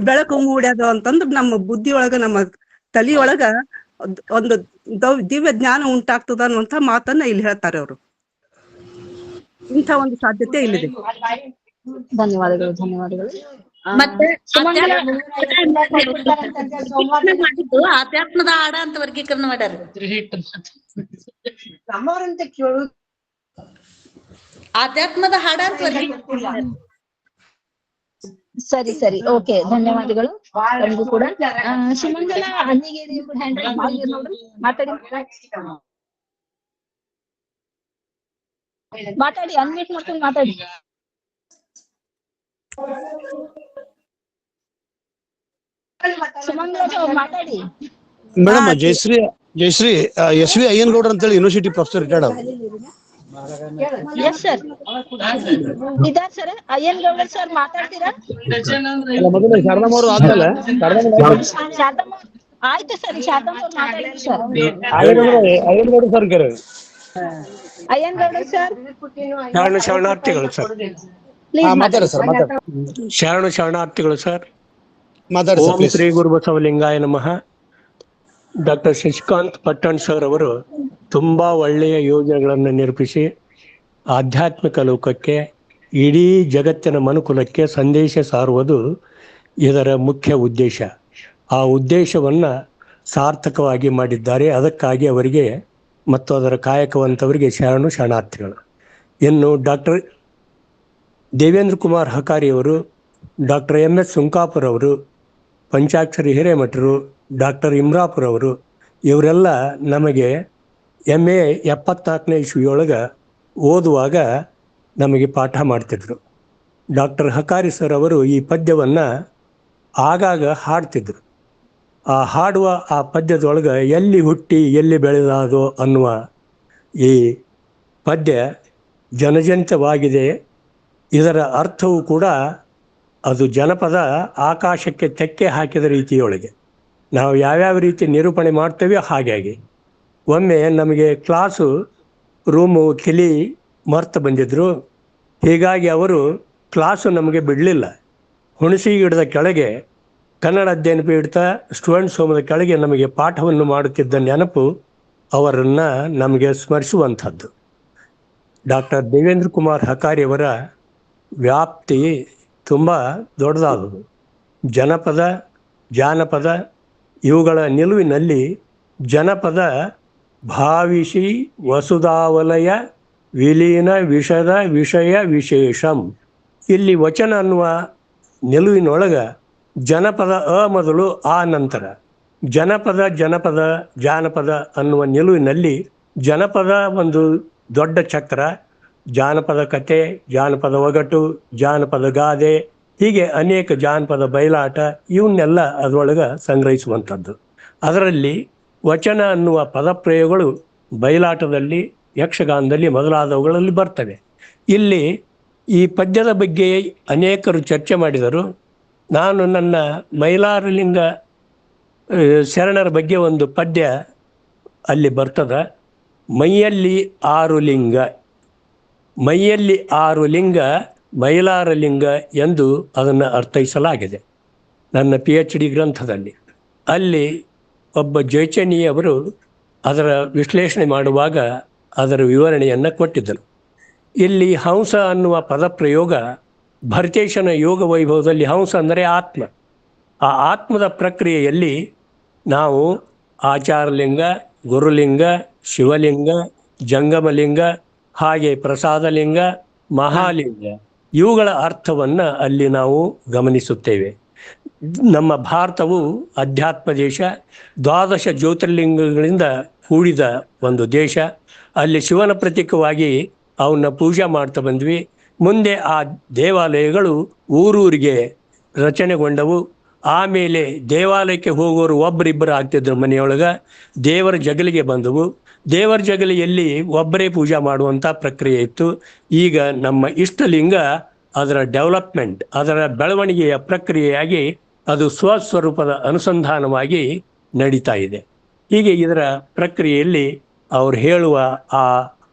ಬೆಳಕು ಮೂಡ್ಯದ ಅಂತಂದ್ರ ನಮ್ಮ ಬುದ್ಧಿಯೊಳಗ, ನಮ್ಮ ತಲೆಯೊಳಗ ಒಂದು ದಿವ್ಯ ಜ್ಞಾನ ಉಂಟಾಗ್ತದ ಅನ್ನುವಂಥ ಮಾತನ್ನ ಇಲ್ಲಿ ಹೇಳ್ತಾರೆ ಅವರು. ಇಂಥ ಒಂದು ಸಾಧ್ಯತೆ ಇಲ್ಲಿದೆ. ಧನ್ಯವಾದಗಳು. ಮತ್ತೆ ಆಧ್ಯಾತ್ಮದ ಹಾಡ ಅಂತ ವರ್ಗೀಕರಣ ಮಾಡ್ಯಾರ. ಆಧ್ಯಾತ್ಮದ ಹಾಡ ಅಂತ ವರ್ಗೀಕರಣ. ಸರಿ, ಓಕೆ, ಧನ್ಯವಾದಗಳು ನಮಗೂ ಕೂಡ. ಸುಮಂಗಲ ಅಣ್ಣಿಗೇರಿ ಮಾತಾಡಿ, ಅನ್ಮ್ಯೂಟ್ ಮಾಡ್ಕೊಂಡು ಮಾತಾಡಿ. ಸುಮಂಗಲ ಮಾತಾಡಿ madam. Jayashree S V Ayyanagoudra ಅಂತೇಳಿ ಯೂನಿವರ್ಸಿಟಿ ಪ್ರೊಫೆಸರ್ ರಿಟೈರ್ಡ್ ಅವರು. ಎಸ್ ಸರ್ ಇದಾರ್ ಸರ್ ಅಯ್ಯನ್ ಗೌಡ ಸರ್ ಮಾತಾಡ್ತೀರಾ? ಮೊದಲು ಶಾರದಮ್ಮ ಅವರು ಆದ್ಮೇಲೆ ಶಾರದಮ್ಮ ಆಯ್ತು ಸರ್, ಶಾರದಮ್ಮ ಅವ್ರು ಮಾತಾಡ್ತೀವಿ ಸರ್. ಅಯ್ಯನ್ ಗೌಡ ಸರ್ ಕೇಳಿ. ಅಯ್ಯನ್ ಗೌಡ ಸರ್ ಶರಣಾರ್ಥಿಗಳು ಸರ್. ಮಾತಾಡಿ ಸರ್, ಮಾತಾಡಿ. ಶರಣಾರ್ಥಿಗಳು ಸರ್. ಮಾತಾಡಿ ಓಂ ಶ್ರೀ ಗುರು ಬಸವಲಿಂಗಾಯ ನಮಃ. ಡಾಕ್ಟರ್ ಶಶಿಕಾಂತ್ ಪಟ್ಟಣ್ ಸರ್ ಅವರು ತುಂಬಾ ಒಳ್ಳೆಯ ಯೋಜನೆಗಳನ್ನು ನಿರೂಪಿಸಿ ಆಧ್ಯಾತ್ಮಿಕ ಲೋಕಕ್ಕೆ, ಇಡೀ ಜಗತ್ತಿನ ಮನುಕುಲಕ್ಕೆ ಸಂದೇಶ ಸಾರುವುದು ಇದರ ಮುಖ್ಯ ಉದ್ದೇಶ. ಆ ಉದ್ದೇಶವನ್ನ ಸಾರ್ಥಕವಾಗಿ ಮಾಡಿದ್ದಾರೆ. ಅದಕ್ಕಾಗಿ ಅವರಿಗೆ ಮತ್ತು ಅದರ ಕಾಯಕವಂತವರಿಗೆ ಶರಣಾರ್ಥಿಗಳು. ಇನ್ನು ಡಾಕ್ಟರ್ ದೇವೇಂದ್ರ ಕುಮಾರ್ ಹಕಾರಿಯವರು, ಡಾಕ್ಟರ್ MS ಸುಂಕಾಪುರ್ ಅವರು, ಪಂಚಾಕ್ಷರಿ ಹಿರೇಮಠರು, ಡಾಕ್ಟರ್ ಇಮ್ರಾಪುರ್ ಅವರು, ಇವರೆಲ್ಲ ನಮಗೆ MA 74ನೇ ಇಸ್ವಿಯೊಳಗೆ ಓದುವಾಗ ನಮಗೆ ಪಾಠ ಮಾಡ್ತಿದ್ರು. ಡಾಕ್ಟರ್ ಹಕಾರಿ ಸರ್ ಅವರು ಈ ಪದ್ಯವನ್ನು ಆಗಾಗ ಹಾಡ್ತಿದ್ರು. ಆ ಹಾಡುವ ಆ ಪದ್ಯದೊಳಗೆ ಎಲ್ಲಿ ಹುಟ್ಟಿ ಎಲ್ಲಿ ಬೆಳೆದಾದೋ ಅನ್ನುವ ಈ ಪದ್ಯ ಜನಜನಿತವಾಗಿದೆ. ಇದರ ಅರ್ಥವೂ ಕೂಡ ಅದು ಜನಪದ ಆಕಾಶಕ್ಕೆ ತೆಕ್ಕೆ ಹಾಕಿದ ರೀತಿಯೊಳಗೆ ನಾವು ಯಾವ್ಯಾವ ರೀತಿ ನಿರೂಪಣೆ ಮಾಡ್ತೇವೆ ಹಾಗಾಗಿ. ಒಮ್ಮೆ ನಮಗೆ ಕ್ಲಾಸು ರೂಮು ಕಿಲಿ ಮರ್ತು ಬಂದಿದ್ರು. ಹೀಗಾಗಿ ಅವರು ಕ್ಲಾಸು ನಮಗೆ ಬಿಡಲಿಲ್ಲ. ಹುಣಸಿ ಗಿಡದ ಕೆಳಗೆ ಕನ್ನಡ ಅಧ್ಯಯನ ಪೀಠದ ಸ್ಟೂಡೆಂಟ್ಸ್ ಹೋಮದ ಕೆಳಗೆ ನಮಗೆ ಪಾಠವನ್ನು ಮಾಡುತ್ತಿದ್ದ ನೆನಪು ಅವರನ್ನು ನಮಗೆ ಸ್ಮರಿಸುವಂಥದ್ದು. ಡಾಕ್ಟರ್ ದೇವೇಂದ್ರ ಕುಮಾರ್ ಹಕಾರಿಯವರ ವ್ಯಾಪ್ತಿ ತುಂಬ ದೊಡ್ಡದಾದದು. ಜನಪದ, ಜಾನಪದ ಇವುಗಳ ನಿಲುವಿನಲ್ಲಿ ಜನಪದ ಭಾವಿಸಿ ವಸುಧಾವಲಯ ವಿಲೀನ ವಿಷದ ವಿಷಯ ವಿಶೇಷಂ. ಇಲ್ಲಿ ವಚನ ಅನ್ನುವ ನಿಲುವಿನೊಳಗೆ ಜನಪದ ಮೊದಲು ಆ ನಂತರ ಜನಪದ ಜಾನಪದ ಅನ್ನುವ ನಿಲುವಿನಲ್ಲಿ ಜನಪದ ಒಂದು ದೊಡ್ಡ ಚಕ್ರ, ಜಾನಪದ ಕತೆ, ಜಾನಪದ ಒಗಟು, ಜಾನಪದ ಗಾದೆ, ಹೀಗೆ ಅನೇಕ ಜಾನಪದ ಬಯಲಾಟ ಇವನ್ನೆಲ್ಲ ಅದರೊಳಗೆ ಸಂಗ್ರಹಿಸುವಂಥದ್ದು. ಅದರಲ್ಲಿ ವಚನ ಅನ್ನುವ ಪದಪ್ರಯೋಗಗಳು ಬಯಲಾಟದಲ್ಲಿ, ಯಕ್ಷಗಾನದಲ್ಲಿ ಮೊದಲಾದವುಗಳಲ್ಲಿ ಬರ್ತವೆ. ಇಲ್ಲಿ ಈ ಪದ್ಯದ ಬಗ್ಗೆ ಅನೇಕರು ಚರ್ಚೆ ಮಾಡಿದರು. ನಾನು ನನ್ನ ಮೈಲಾರಲಿಂಗ ಶರಣರ ಬಗ್ಗೆ ಒಂದು ಪದ್ಯ ಅಲ್ಲಿ ಬರ್ತದೆ. ಮೈಯಲ್ಲಿ 6 ಲಿಂಗ, ಮೈಯಲ್ಲಿ 6 ಲಿಂಗ ಮೈಲಾರಲಿಂಗ ಎಂದು ಅದನ್ನು ಅರ್ಥೈಸಲಾಗಿದೆ ನನ್ನ PhD ಗ್ರಂಥದಲ್ಲಿ. ಅಲ್ಲಿ ಒಬ್ಬ ಜೈಚನಿಯವರು ಅದರ ವಿಶ್ಲೇಷಣೆ ಮಾಡುವಾಗ ಅದರ ವಿವರಣೆಯನ್ನು ಕೊಟ್ಟಿದ್ದರು. ಇಲ್ಲಿ ಹಂಸ ಅನ್ನುವ ಪದಪ್ರಯೋಗ ಭರತೇಶನ ಯೋಗ ವೈಭವದಲ್ಲಿ ಹಂಸ ಅಂದರೆ ಆತ್ಮ. ಆ ಆತ್ಮದ ಪ್ರಕ್ರಿಯೆಯಲ್ಲಿ ನಾವು ಆಚಾರಲಿಂಗ, ಗುರುಲಿಂಗ, ಶಿವಲಿಂಗ, ಜಂಗಮಲಿಂಗ, ಹಾಗೆ ಪ್ರಸಾದಲಿಂಗ, ಮಹಾಲಿಂಗ ಇವುಗಳ ಅರ್ಥವನ್ನು ಅಲ್ಲಿ ನಾವು ಗಮನಿಸುತ್ತೇವೆ. ನಮ್ಮ ಭಾರತವು ಅಧ್ಯಾತ್ಮ ದೇಶ, 12 ಜ್ಯೋತಿರ್ಲಿಂಗಗಳಿಂದ ಕೂಡಿದ ಒಂದು ದೇಶ. ಅಲ್ಲಿ ಶಿವನ ಪ್ರತೀಕವಾಗಿ ಅವನ್ನ ಪೂಜೆ ಮಾಡ್ತಾ ಬಂದ್ವಿ. ಮುಂದೆ ಆ ದೇವಾಲಯಗಳು ಊರೂರಿಗೆ ರಚನೆಗೊಂಡವು. ಆಮೇಲೆ ದೇವಾಲಯಕ್ಕೆ ಹೋಗೋರು ಒಬ್ಬರಿಬ್ಬರು ಆಗ್ತಿದ್ರು ಮನೆಯೊಳಗೆ. ದೇವರ ಜಗಲಿಗೆ ಬಂದವು. ದೇವರ ಜಗಲಿಯಲ್ಲಿ ಒಬ್ಬರೇ ಪೂಜೆ ಮಾಡುವಂಥ ಪ್ರಕ್ರಿಯೆ ಇತ್ತು. ಈಗ ನಮ್ಮ ಇಷ್ಟಲಿಂಗ ಅದರ ಡೆವಲಪ್ಮೆಂಟ್, ಅದರ ಬೆಳವಣಿಗೆಯ ಪ್ರಕ್ರಿಯೆಯಾಗಿ ಅದು ಸ್ವಸ್ವರೂಪದ ಅನುಸಂಧಾನವಾಗಿ ನಡೀತಾ ಇದೆ. ಹೀಗೆ ಇದರ ಪ್ರಕ್ರಿಯೆಯಲ್ಲಿ ಅವ್ರು ಹೇಳುವ ಆ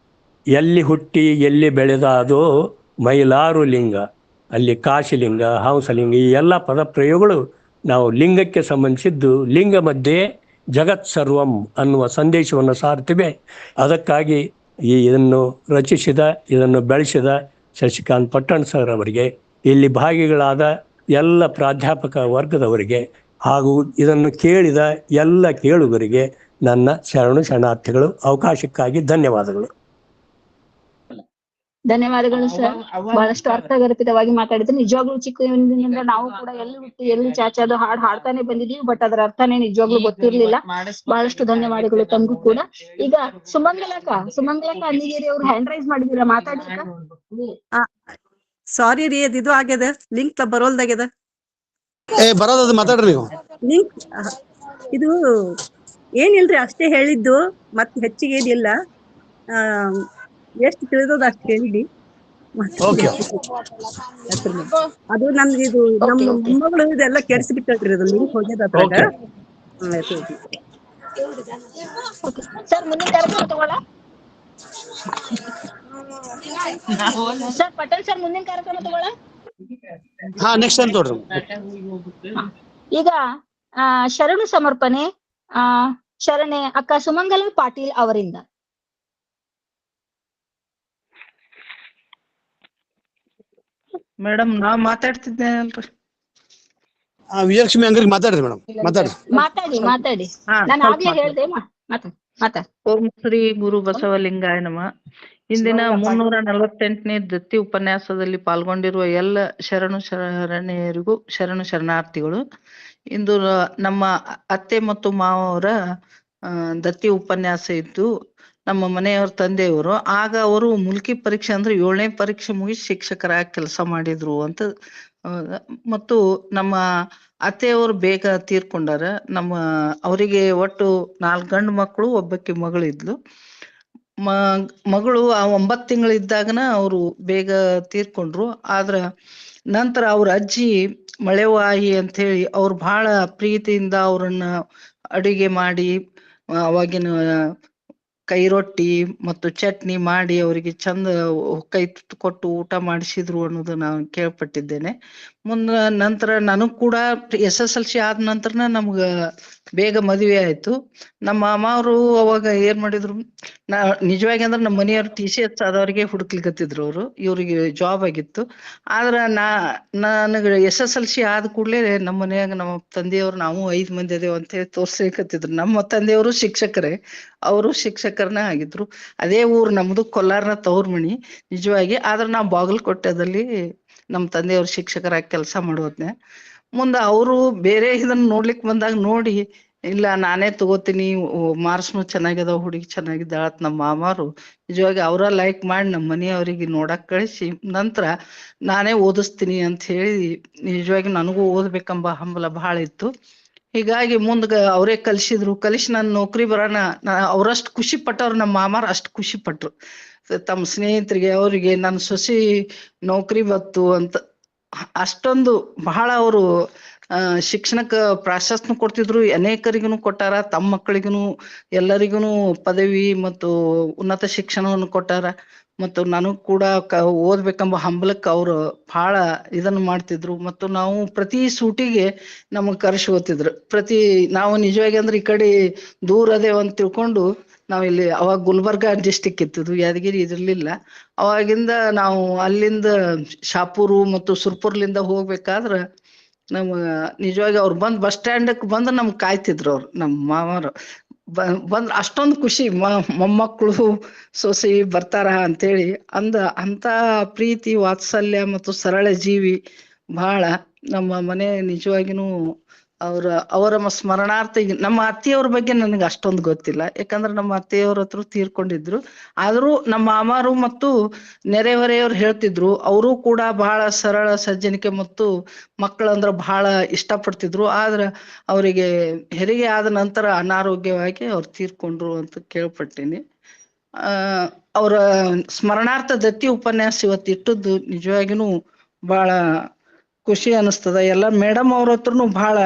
ಎಲ್ಲಿ ಹುಟ್ಟಿ ಎಲ್ಲಿ ಬೆಳೆದಾದೋ ಮೈಲಾರು ಲಿಂಗ, ಅಲ್ಲಿ ಕಾಶಿಲಿಂಗ, ಹಂಸಲಿಂಗ ಈ ಎಲ್ಲ ಪದಪ್ರಯೋಗಗಳು ನಾವು ಲಿಂಗಕ್ಕೆ ಸಂಬಂಧಿಸಿದ್ದು. ಲಿಂಗ ಮಧ್ಯೆ ಜಗತ್ ಸರ್ವಂ ಅನ್ನುವ ಸಂದೇಶವನ್ನು ಸಾರ್ತಿವೆ. ಅದಕ್ಕಾಗಿ ಇದನ್ನು ರಚಿಸಿದ, ಇದನ್ನು ಬೆಳೆಸಿದ ಶಶಿಕಾಂತ್ ಪಟ್ಟಣ್ ಸರ್ ಅವರಿಗೆ, ಇಲ್ಲಿ ಭಾಗಿಗಳಾದ ಎಲ್ಲ ಪ್ರಾಧ್ಯಾಪಕ ವರ್ಗದವರಿಗೆ ಹಾಗೂ ಇದನ್ನು ಕೇಳಿದ ಎಲ್ಲ ಕೇಳುಗರಿಗೆ ನನ್ನ ಶರಣಾರ್ಥಿಗಳು. ಅವಕಾಶಕ್ಕಾಗಿ ಧನ್ಯವಾದಗಳು. ಧನ್ಯವಾದಗಳು ಸರ್. ಬಹಳಷ್ಟು ಅರ್ಥಗರ್ಭಿತವಾಗಿ ಮಾತಾಡಿದ್ರೆ. ನಿಜವಾಗ್ಲೂ ಚಿಕ್ಕದಿಂದ ನಾವು ಕೂಡ ಎಲ್ಲಿ ಹುಟ್ಟಿ ಎಲ್ಲಿ ಚಾಚೋದು ಹಾಡು ಹಾಡ್ತಾನೆ ಬಂದಿದೀವಿ, ಬಟ್ ಅದರ ಅರ್ಥನೇ ನಿಜವಾಗ್ಲೂ ಗೊತ್ತಿರ್ಲಿಲ್ಲ. ಬಹಳಷ್ಟು ಧನ್ಯವಾದಗಳು ತಮಗೂ ಕೂಡ. ಈಗ ಸುಮಂಗಲಕ್ಕ ಅಲ್ಲಿಗೇರಿ ಅವ್ರು ಹ್ಯಾಂಡ್ ರೈಸ್ ಮಾಡಿದೀರ, ಮಾತಾಡ್ಲಿಕ್ಕ? ಸಾರಿ ರೀ, ಅದು ಇದು ಆಗ್ಯದ, ಲಿಂಕ್ ಬರೋಲ್ದಾಗ್ಯದ. ಬರೋದು ಮಾತಾಡ್ರಿ ನೀವು. ಲಿಂಕ್ ಇದು ಏನಿಲ್ರಿ, ಅಷ್ಟೇ ಹೇಳಿದ್ದು, ಮತ್ತೆ ಹೆಚ್ಚಿಗೆ ಏನಿಲ್ಲ. ಎಷ್ಟು ತಿಳಿದದ ಅಷ್ಟು ಕೇಳಿ ಓಕೆ ಅದು ನಮ್ಗೆ ಇದು ನಮ್ಮ ಮೊಮ್ಮಗಳು ಇದೆಲ್ಲ ಕೆಡಿಸ್ಬಿಟ್ಟಲ್ರಿ ಅದು ಲಿಂಕ್ ಹೋಗ್ಯದ ಅದ್ರಾಗ. ಓಕೆ ಸರ್, ಮುಂದಿನ ಕಾರ್ಯಕ್ರಮ ತಗೊಳ್ಳ ಸರ್. ಪಟೇಲ್ ಸರ್, ಮುಂದಿನ ಕಾರ್ಯಕ್ರಮ ತಗೊಳ್ಳ. ಹಾ, ನೆಕ್ಸ್ಟ್ ಟೈಮ್ ತೋಡ್ರಿ. ಈಗ ಶರಣು ಸಮರ್ಪಣೆ ಶರಣೆ ಅಕ್ಕ ಸುಮಂಗಲ ಪಾಟೀಲ್ ಅವರಿಂದ. ಮೇಡಮ್ ನಾ ಮಾತಾಡ್ತಿದ್ದೇನಲ್ರಿ? ವಿಜಯಲಕ್ಷ್ಮಿ ಹಂಗಾರಿ ಮಾತಾಡ್ರಿ ಮೇಡಮ್, ಮಾತಾಡಿ. ನಾನು ಆಗ್ಲೇ ಹೇಳ್ದೆ, ಮಾತಾಡಿ. ಓಂ ಶ್ರೀ ಗುರು ಬಸವಲಿಂಗಾಯ ನಮಃ. ಇಂದಿನ 348ನೇ ದತ್ತಿ ಉಪನ್ಯಾಸದಲ್ಲಿ ಪಾಲ್ಗೊಂಡಿರುವ ಎಲ್ಲ ಶರಣು ಶರಣೆಯರಿಗೂ ಶರಣು ಶರಣಾರ್ಥಿಗಳು. ಇಂದು ನಮ್ಮ ಅತ್ತೆ ಮತ್ತು ಮಾವರ ದತ್ತಿ ಉಪನ್ಯಾಸ ಇದ್ದು, ನಮ್ಮ ಮನೆಯವ್ರ ತಂದೆಯವರು ಆಗ ಅವರು ಮುಲ್ಕಿ ಪರೀಕ್ಷೆ ಅಂದ್ರೆ 7ನೇ ಪರೀಕ್ಷೆ ಮುಗಿಸಿ ಶಿಕ್ಷಕರಾಗಿ ಕೆಲಸ ಮಾಡಿದ್ರು ಅಂತ. ಮತ್ತು ನಮ್ಮ ಅತ್ತೆಯವರು ಬೇಗ ತೀರ್ಕೊಂಡಾರ. ಅವರಿಗೆ ಒಟ್ಟು 4 ಗಂಡು ಮಕ್ಕಳು, ಒಬ್ಬಕ್ಕೆ ಮಗಳಿದ್ಲು. ಮಗಳು 9 ತಿಂಗಳಿದ್ದಾಗನ ಅವರು ಬೇಗ ತೀರ್ಕೊಂಡ್ರು. ಆದ್ರ ನಂತರ ಅವ್ರ ಅಜ್ಜಿ ಮಳೆವಾಯಿ ಅಂತ ಹೇಳಿ ಅವ್ರು ಬಹಳ ಪ್ರೀತಿಯಿಂದ ಅವ್ರನ್ನ ಅಡುಗೆ ಮಾಡಿ, ಅವಾಗಿನ ಕೈ ರೊಟ್ಟಿ ಮತ್ತು ಚಟ್ನಿ ಮಾಡಿ ಅವರಿಗೆ ಚಂದ ಕೈ ತುತ್ತು ಕೊಟ್ಟು ಊಟ ಮಾಡಿಸಿದ್ರು ಅನ್ನೋದು ನಾನು ಕೇಳ್ಪಟ್ಟಿದ್ದೇನೆ. ನಂತರ ನನಗ್ ಕೂಡ SSLC ಆದ ನಂತರನ ನಮ್ಗ ಬೇಗ ಮದುವೆ ಆಯ್ತು. ನಮ್ಮ ಮಾಮ ಅವರು ಅವಾಗ ಏನ್ ಮಾಡಿದ್ರು, ನಿಜವಾಗಿ ಅಂದ್ರೆ ನಮ್ಮ ಮನೆಯವ್ರು TCS ಆದವ್ರಿಗೆ ಹುಡುಕ್ಲಿಕತ್ತಿದ್ರು. ಅವರು ಇವ್ರಿಗೆ ಜಾಬ್ ಆಗಿತ್ತು. ಆದ್ರ ನನಗ SSLC ಆದ ಕೂಡ್ಲೆ ನಮ್ಮ ಮನ್ಯಾಗ ನಮ್ಮ ತಂದೆಯವ್ರು ನಾವು 5 ಮಂದಿ ಅದೇವ್ ಅಂತ ಹೇಳಿ ತೋರ್ಸ್ಲಿಕತ್ತಿದ್ರು. ನಮ್ಮ ತಂದೆಯವರು ಶಿಕ್ಷಕರೇ, ಅವರು ಶಿಕ್ಷಕರನ್ನ ಆಗಿದ್ರು. ಅದೇ ಊರು ನಮ್ದು, ಕೊಲ್ಲಾರ್ನ ತವ್ರ ಮನಿ ನಿಜವಾಗಿ. ಆದ್ರೆ ನಾವು ಬಾಗಲಕೋಟೆದಲ್ಲಿ ನಮ್ಮ ತಂದೆಯವ್ರು ಶಿಕ್ಷಕರಾಗಿ ಕೆಲಸ ಮಾಡೋದ್ನೆ. ಮುಂದೆ ಅವರು ಬೇರೆ ಇದನ್ನ ನೋಡ್ಲಿಕ್ ಬಂದಾಗ ನೋಡಿ, ಇಲ್ಲ ನಾನೇ ತಗೋತೀನಿ, ಮಾರ್ಕ್ಸ್ನು ಚೆನ್ನಾಗಿದಾವ, ಹುಡುಗಿ ಚೆನ್ನಾಗಿದ್ದಾಳ ನಮ್ಮ ಮಾಮಾರು ನಿಜವಾಗಿ ಅವರ ಲೈಕ್ ಮಾಡಿ ನಮ್ಮ ಮನೆಯವ್ರಿಗೆ ನೋಡಕ್ ಕಳಿಸಿ, ನಂತರ ನಾನೇ ಓದಿಸ್ತೀನಿ ಅಂತ ಹೇಳಿ ನಿಜವಾಗಿ ನನಗೂ ಓದ್ಬೇಕಂಬ ಹಂಬಲ ಬಹಳ ಇತ್ತು. ಹೀಗಾಗಿ ಮುಂದ್ಗ ಅವರೇ ಕಲಿಸಿದ್ರು. ನಾನು ನೌಕರಿ ಬರೋಣ, ಅವ್ರಷ್ಟು ಖುಷಿ ಪಟ್ಟವ್ರು, ನಮ್ಮ ಮಾಮಾರ್ ಅಷ್ಟು ಖುಷಿ ಪಟ್ರು. ತಮ್ಮ ಸ್ನೇಹಿತರಿಗೆ ಅವರಿಗೆ ನನ್ನ ಸೊಸಿ ನೌಕರಿ ಬತ್ತು ಅಂತ ಅಷ್ಟೊಂದು ಬಹಳ ಅವರು ಶಿಕ್ಷಣಕ್ಕೆ ಪ್ರಾಶಸ್ತ್ಯ ಕೊಡ್ತಿದ್ರು. ಅನೇಕರಿಗೂ ಕೊಟ್ಟಾರ, ತಮ್ಮ ಮಕ್ಕಳಿಗೂ ಎಲ್ಲರಿಗೂ ಪದವಿ ಮತ್ತು ಉನ್ನತ ಶಿಕ್ಷಣವನ್ನು ಕೊಟ್ಟಾರ. ಮತ್ತು ನನಗ್ ಕೂಡ ಓದ್ಬೇಕೆಂಬ ಹಂಬಲಕ್ಕೆ ಅವರು ಬಹಳ ಇದನ್ನು ಮಾಡ್ತಿದ್ರು. ಮತ್ತು ನಾವು ಪ್ರತಿ ಸೂಟಿಗೆ ನಮಗ್ ಕರೆಸಿ ಓದ್ತಿದ್ರು. ನಾವು ನಿಜವಾಗಿ ಅಂದ್ರೆ ಈ ಕಡೆ ದೂರ ಅದೇವ್ ಅಂತ ತಿಳ್ಕೊಂಡು ನಾವಿಲ್ಲಿ, ಅವಾಗ ಗುಲ್ಬರ್ಗಾ ಡಿಸ್ಟಿಕ್ ಇತ್ತಿದ್ದು, ಯಾದಗಿರಿ ಇದಿರ್ಲಿಲ್ಲ. ಅವಾಗಿಂದ ನಾವು ಅಲ್ಲಿಂದ ಶಾಪೂರು ಮತ್ತು ಸುರ್ಪುರ್ಲಿಂದ ಹೋಗ್ಬೇಕಾದ್ರ ನಿಜವಾಗಿ ಅವ್ರು ಬಸ್ ಸ್ಟ್ಯಾಂಡಕ್ ಬಂದು ನಮ್ಗೆ ಕಾಯ್ತಿದ್ರು. ಅವ್ರು ನಮ್ಮ ಮಾವರು ಬಂದ್ರ ಅಷ್ಟೊಂದು ಖುಷಿ, ಮೊಮ್ಮಕ್ಕಳು ಸೊಸೆ ಬರ್ತಾರ ಅಂತೇಳಿ ಅಂತ ಪ್ರೀತಿ, ವಾತ್ಸಲ್ಯ ಮತ್ತು ಸರಳ ಜೀವಿ ಬಹಳ ನಮ್ಮ ಮನೆ. ನಿಜವಾಗಿನೂ ಅವರ ಸ್ಮರಣಾರ್ಥ. ನಮ್ಮ ಅತ್ತೆಯವ್ರ ಬಗ್ಗೆ ನನಗೆ ಅಷ್ಟೊಂದು ಗೊತ್ತಿಲ್ಲ, ಯಾಕಂದ್ರೆ ನಮ್ಮ ಅತ್ತೆಯವ್ರ ಹತ್ರ ತೀರ್ಕೊಂಡಿದ್ರು. ಆದ್ರೂ ನಮ್ಮ ಮಾಮಾರು ಮತ್ತು ನೆರೆಹೊರೆಯವ್ರು ಹೇಳ್ತಿದ್ರು, ಅವರು ಕೂಡ ಬಹಳ ಸರಳ ಸಜ್ಜನಿಕೆ ಮತ್ತು ಮಕ್ಕಳಂದ್ರ ಬಹಳ ಇಷ್ಟಪಡ್ತಿದ್ರು. ಆದ್ರ ಅವರಿಗೆ ಹೆರಿಗೆ ಆದ ನಂತರ ಅನಾರೋಗ್ಯವಾಗಿ ಅವ್ರು ತೀರ್ಕೊಂಡ್ರು ಅಂತ ಕೇಳ್ಪಟ್ಟೀನಿ. ಅವರ ಸ್ಮರಣಾರ್ಥ ದತ್ತಿ ಉಪನ್ಯಾಸ ಇವತ್ತು ಇಟ್ಟದ್ದು ನಿಜವಾಗಿನೂ ಬಹಳ ಖುಷಿ ಅನಿಸ್ತದ. ಎಲ್ಲ ಮೇಡಮ್ ಅವ್ರ ಹತ್ರನು ಬಹಳ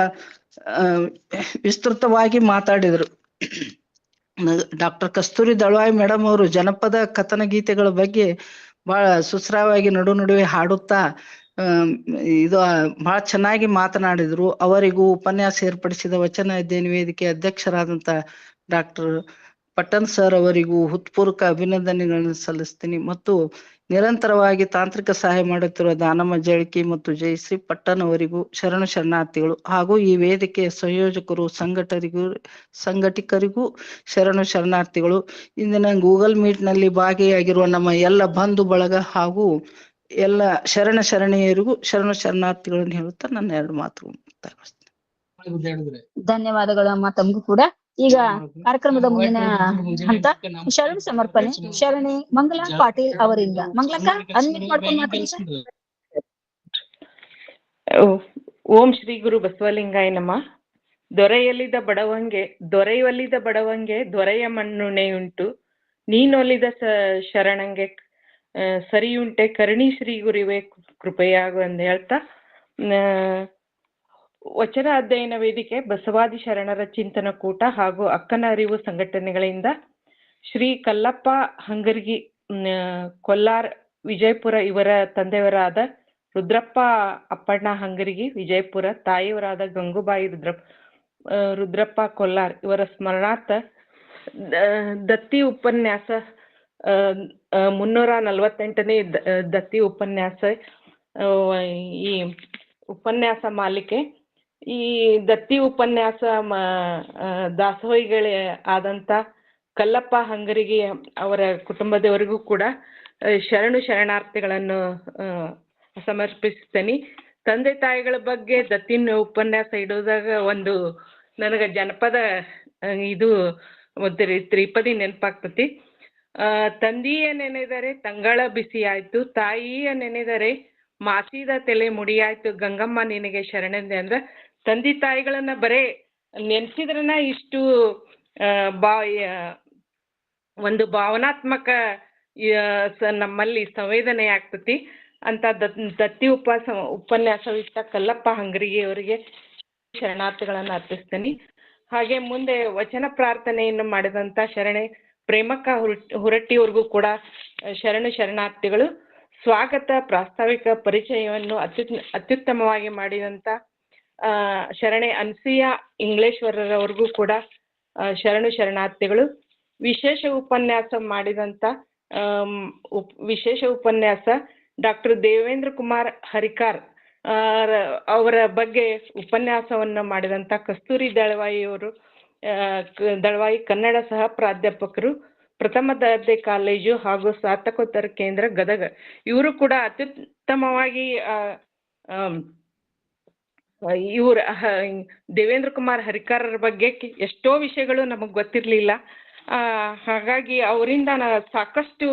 ವಿಸ್ತೃತವಾಗಿ ಮಾತಾಡಿದ್ರು. ಡಾಕ್ಟರ್ ಕಸ್ತೂರಿ ದಳವಾಯಿ ಮೇಡಮ್ ಅವರು ಜನಪದ ಕಥನ ಗೀತೆಗಳ ಬಗ್ಗೆ ಬಹಳ ಸುಸ್ರಾವಾಗಿ ನಡುವೆ ಹಾಡುತ್ತಾ ಇದು ಬಹಳ ಚೆನ್ನಾಗಿ ಮಾತನಾಡಿದ್ರು. ಅವರಿಗೂ ಉಪನ್ಯಾಸ ಏರ್ಪಡಿಸಿದ ವಚನ ಅಧ್ಯಯನ ವೇದಿಕೆ ಅಧ್ಯಕ್ಷರಾದಂತ ಡಾಕ್ಟರ್ ಪಟ್ಟಣ್ ಸರ್ ಅವರಿಗೂ ಹೃತ್ಪೂರ್ವಕ ಅಭಿನಂದನೆಗಳನ್ನು ಸಲ್ಲಿಸ್ತೀನಿ. ಮತ್ತು ನಿರಂತರವಾಗಿ ತಾಂತ್ರಿಕ ಸಹಾಯ ಮಾಡುತ್ತಿರುವ ದಾನಮ್ಮ ಜಳಕಿ ಮತ್ತು ಜಯಶ್ರೀ ಪಟ್ಟಣ್ ಅವರಿಗೂ ಶರಣು ಶರಣಾರ್ಥಿಗಳು. ಹಾಗೂ ಈ ವೇದಿಕೆಯ ಸಂಯೋಜಕರು, ಸಂಘಟಕರಿಗೂ ಶರಣು ಶರಣಾರ್ಥಿಗಳು. ಇಂದಿನ ಗೂಗಲ್ ಮೀಟ್ ನಲ್ಲಿ ಭಾಗಿಯಾಗಿರುವ ನಮ್ಮ ಎಲ್ಲ ಬಂಧು ಬಳಗ ಹಾಗೂ ಎಲ್ಲ ಶರಣೆಯರಿಗೂ ಶರಣು ಶರಣಾರ್ಥಿಗಳನ್ನು ಹೇಳುತ್ತಾ ನನ್ನ 2 ಮಾತು ಧನ್ಯವಾದಗಳು ಅಮ್ಮ, ತಮಗೂ ಕೂಡ. ಈಗ ಕಾರ್ಯಕ್ರಮದ ಮುಂದಿನ ಹಂತ ಶರಣು ಸಮರ್ಪಣೆ ಶರಣೆ ಮಂಗಲಾ ಪಾಟೀಲ್ ಅವರಿಂದ. ಮಂಗಲಕ್ಕ, ಅನ್ಮ್ಯೂಟ್ ಮಾಡ್ಕೊಂಡು ಮಾತಾಡಿ. ಓಂ ಶ್ರೀ ಗುರು ಬಸವಲಿಂಗಾಯ ನಮಃ. ದೊರೆಯುವಲ್ಲಿದ ಬಡವಂಗೆ ದೊರೆಯ ಮಣ್ಣುಣೆಯುಂಟು, ನೀನೊಲಿದ ಶರಣಂಗೆ ಸರಿಯುಂಟೆ ಕರುಣಿ ಶ್ರೀ ಗುರುವೇ ಕೃಪೆಯಾಗು ಅಂತ ಹೇಳ್ತಾ ವಚನ ಅಧ್ಯಯನ ವೇದಿಕೆ ಬಸವಾದಿ ಶರಣರ ಚಿಂತನ ಕೂಟ ಹಾಗೂ ಅಕ್ಕನ ಅರಿವು ಸಂಘಟನೆಗಳಿಂದ ಶ್ರೀ ಕಲ್ಲಪ್ಪ ಹಂಗರ್ಗಿ ಕೊಲ್ಲಾರ್ ವಿಜಯಪುರ ಇವರ ತಂದೆಯವರಾದ ರುದ್ರಪ್ಪ ಅಪ್ಪಣ್ಣ ಹಂಗರ್ಗಿ ವಿಜಯಪುರ, ತಾಯಿಯವರಾದ ಗಂಗುಬಾಯಿ ರುದ್ರಪ್ಪ ಕೊಲ್ಲಾರ್ ಇವರ ಸ್ಮರಣಾರ್ಥ ದತ್ತಿ ಉಪನ್ಯಾಸ 348ನೇ ದತ್ತಿ ಉಪನ್ಯಾಸ ಈ ಉಪನ್ಯಾಸ ಮಾಲಿಕೆ. ಈ ದತ್ತಿ ಉಪನ್ಯಾಸ ದಾಸೋಹಿಗಳೇ ಆದಂತ ಕಲ್ಲಪ್ಪ ಹಂಗರಿಗೆ ಅವರ ಕುಟುಂಬದವರಿಗೂ ಕೂಡ ಶರಣು ಶರಣಾರ್ಥಿಗಳನ್ನು ಸಮರ್ಪಿಸ್ತೇನೆ. ತಂದೆ ತಾಯಿಗಳ ಬಗ್ಗೆ ದತ್ತಿನ ಉಪನ್ಯಾಸ ಇಡೋದಾಗ ಒಂದು ನನಗೆ ಜನಪದ ಇದು ತ್ರಿಪದಿ ನೆನಪಾಗ್ತತಿ. ತಂದೆಯ ನೆನೆದರೆ ತಂಗಳ ಬಿಸಿ ಆಯ್ತು, ತಾಯಿಯ ನೆನೆದರೆ ಮಾಸಿದ ತಲೆ ಮುಡಿಯಾಯ್ತು, ಗಂಗಮ್ಮ ನಿನಗೆ ಶರಣೆಂದೆ. ಅಂದ್ರೆ ತಂದೆ ತಾಯಿಗಳನ್ನ ಬರೇ ನೆನ್ಸಿದ್ರನ ಇಷ್ಟು ಒಂದು ಭಾವನಾತ್ಮಕ ನಮ್ಮಲ್ಲಿ ಸಂವೇದನೆ ಆಗ್ತತಿ ಅಂತ ದತ್ತಿ ಉಪನ್ಯಾಸವಿತ್ತ ಕಲ್ಲಪ್ಪ ಹಂಗರಿಗೆ ಅವರಿಗೆ ಶರಣಾರ್ಥಿಗಳನ್ನ ಅರ್ಪಿಸ್ತೇನೆ. ಹಾಗೆ ಮುಂದೆ ವಚನ ಪ್ರಾರ್ಥನೆಯನ್ನು ಮಾಡಿದಂತ ಶರಣೆ ಪ್ರೇಮಕ್ಕ ಹುರಟ್ಟಿಯವ್ರಿಗೂ ಕೂಡ ಶರಣು ಶರಣಾರ್ಥಿಗಳು. ಸ್ವಾಗತ ಪ್ರಾಸ್ತಾವಿಕ ಪರಿಚಯವನ್ನು ಅತ್ಯುತ್ತಮವಾಗಿ ಮಾಡಿದಂತ ಶರಣೆ ಅನ್ಸೂಯ ಇಂಗ್ಲೇಶ್ವರರವ್ರಿಗೂ ಕೂಡ ಶರಣು ಶರಣಾರ್ಥಿಗಳು. ವಿಶೇಷ ಉಪನ್ಯಾಸ ಮಾಡಿದಂತ ವಿಶೇಷ ಉಪನ್ಯಾಸ ಡಾಕ್ಟರ್ ದೇವೇಂದ್ರ ಕುಮಾರ್ ಹರಿಕಾರ್ ಅವರ ಬಗ್ಗೆ ಉಪನ್ಯಾಸವನ್ನು ಮಾಡಿದಂತ ಕಸ್ತೂರಿ ದಳವಾಯಿಯವರು ದಳವಾಯಿ ಕನ್ನಡ ಸಹ ಪ್ರಾಧ್ಯಾಪಕರು, ಪ್ರಥಮ ದರ್ಜೆ ಕಾಲೇಜು ಹಾಗೂ ಸ್ನಾತಕೋತ್ತರ ಕೇಂದ್ರ ಗದಗ. ಇವರು ಕೂಡ ಅತ್ಯುತ್ತಮವಾಗಿ ಇವ್ರ ದೇವೇಂದ್ರ ಕುಮಾರ್ ಹರಿಕಾರರ ಬಗ್ಗೆ ಎಷ್ಟೋ ವಿಷಯಗಳು ನಮಗ್ ಗೊತ್ತಿರ್ಲಿಲ್ಲ. ಹಾಗಾಗಿ ಅವರಿಂದ ಸಾಕಷ್ಟು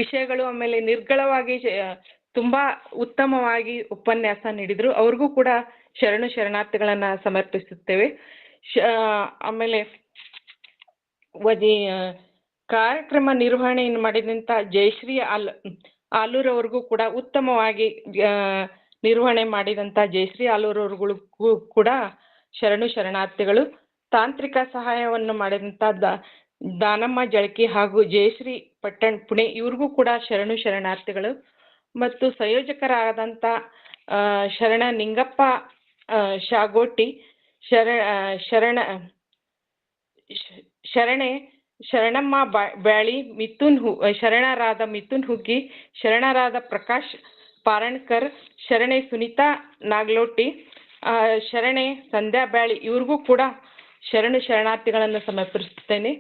ವಿಷಯಗಳು, ಆಮೇಲೆ ನಿರ್ಗಳವಾಗಿ ತುಂಬಾ ಉತ್ತಮವಾಗಿ ಉಪನ್ಯಾಸ ನೀಡಿದ್ರು. ಅವ್ರಿಗೂ ಕೂಡ ಶರಣು ಶರಣಾರ್ಥಿಗಳನ್ನ ಸಮರ್ಪಿಸುತ್ತೇವೆ. ಆಮೇಲೆ ಕಾರ್ಯಕ್ರಮ ನಿರ್ವಹಣೆಯನ್ನು ಮಾಡಿದಂತ ಜಯಶ್ರೀ ಆಲೂರ್ ಅವ್ರಿಗೂ ಕೂಡ ಉತ್ತಮವಾಗಿ ನಿರ್ವಹಣೆ ಮಾಡಿದಂತ ಜಯಶ್ರೀ ಆಲೂರ್ ಅವ್ರಿಗೂ ಕೂಡ ಶರಣು ಶರಣಾರ್ಥಿಗಳು. ತಾಂತ್ರಿಕ ಸಹಾಯವನ್ನು ಮಾಡಿದಂತ ದಾನಮ್ಮ ಜಳಕಿ ಹಾಗೂ ಜಯಶ್ರೀ ಪಟ್ಟಣ್ ಪುಣೆ ಇವ್ರಿಗೂ ಕೂಡ ಶರಣು ಶರಣಾರ್ಥಿಗಳು. ಮತ್ತು ಸಂಯೋಜಕರಾದಂತ ಶರಣ ನಿಂಗಪ್ಪ ಶಾಗೋಟಿ, ಶರಣಮ್ಮ ಬ್ಯಾಳಿ, ಶರಣರಾದ ಮಿಥುನ್ ಹುಗ್ಗಿ, ಶರಣರಾದ ಪ್ರಕಾಶ್ ಪಾರಣಕರ್, ಶರಣೆ ಸುನೀತಾ ನಾಗ್ಲೋಟಿ, ಶರಣೆ ಸಂಧ್ಯಾ ಬ್ಯಾಳಿ ಇವ್ರಿಗೂ ಕೂಡ ಶರಣು ಶರಣಾರ್ಥಿಗಳನ್ನು ಸಮರ್ಪಿಸುತ್ತೇನೆ.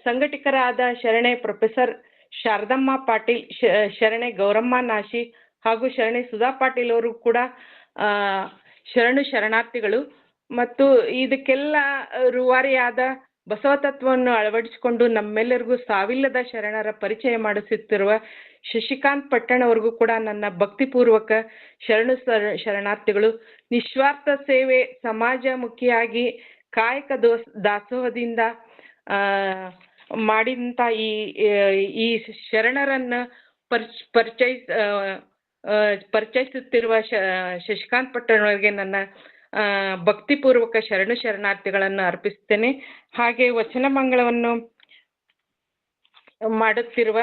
ಸಂಘಟಕರಾದ ಶರಣೆ ಪ್ರೊಫೆಸರ್ ಶಾರದಮ್ಮ ಪಾಟೀಲ್, ಶರಣೆ ಗೌರಮ್ಮ ನಾಶಿ ಹಾಗೂ ಶರಣೆ ಸುಧಾ ಪಾಟೀಲ್ ಅವರು ಕೂಡ ಶರಣು ಶರಣಾರ್ಥಿಗಳು. ಮತ್ತು ಇದಕ್ಕೆಲ್ಲ ರೂವಾರಿಯಾದ ಬಸವ ತತ್ವವನ್ನು ಅಳವಡಿಸಿಕೊಂಡು ನಮ್ಮೆಲ್ಲರಿಗೂ ಸಾವಿಲ್ಲದ ಶರಣರ ಪರಿಚಯ ಮಾಡಿಸುತ್ತಿರುವ ಶಶಿಕಾಂತ್ ಪಟ್ಟಣ್ ಅವ್ರಿಗೂ ಕೂಡ ನನ್ನ ಭಕ್ತಿಪೂರ್ವಕ ಶರಣು ಶರಣಾರ್ಥಿಗಳು. ನಿಸ್ವಾರ್ಥ ಸೇವೆ, ಸಮಾಜಮುಖಿಯಾಗಿ ಕಾಯಕ ದಾಸೋಹದಿಂದ ಮಾಡಿದಂತ ಈ ಶರಣರನ್ನ ಪರಿಚಯಿಸುತ್ತಿರುವ ಶಶಿಕಾಂತ್ ಪಟ್ಟಣ್ ಅವರಿಗೆ ನನ್ನ ಭಕ್ತಿಪೂರ್ವಕ ಶರಣು ಶರಣಾರ್ಥಿಗಳನ್ನು ಅರ್ಪಿಸ್ತೇನೆ. ಹಾಗೆ ವಚನ ಮಂಗಳವನ್ನು ಮಾಡುತ್ತಿರುವ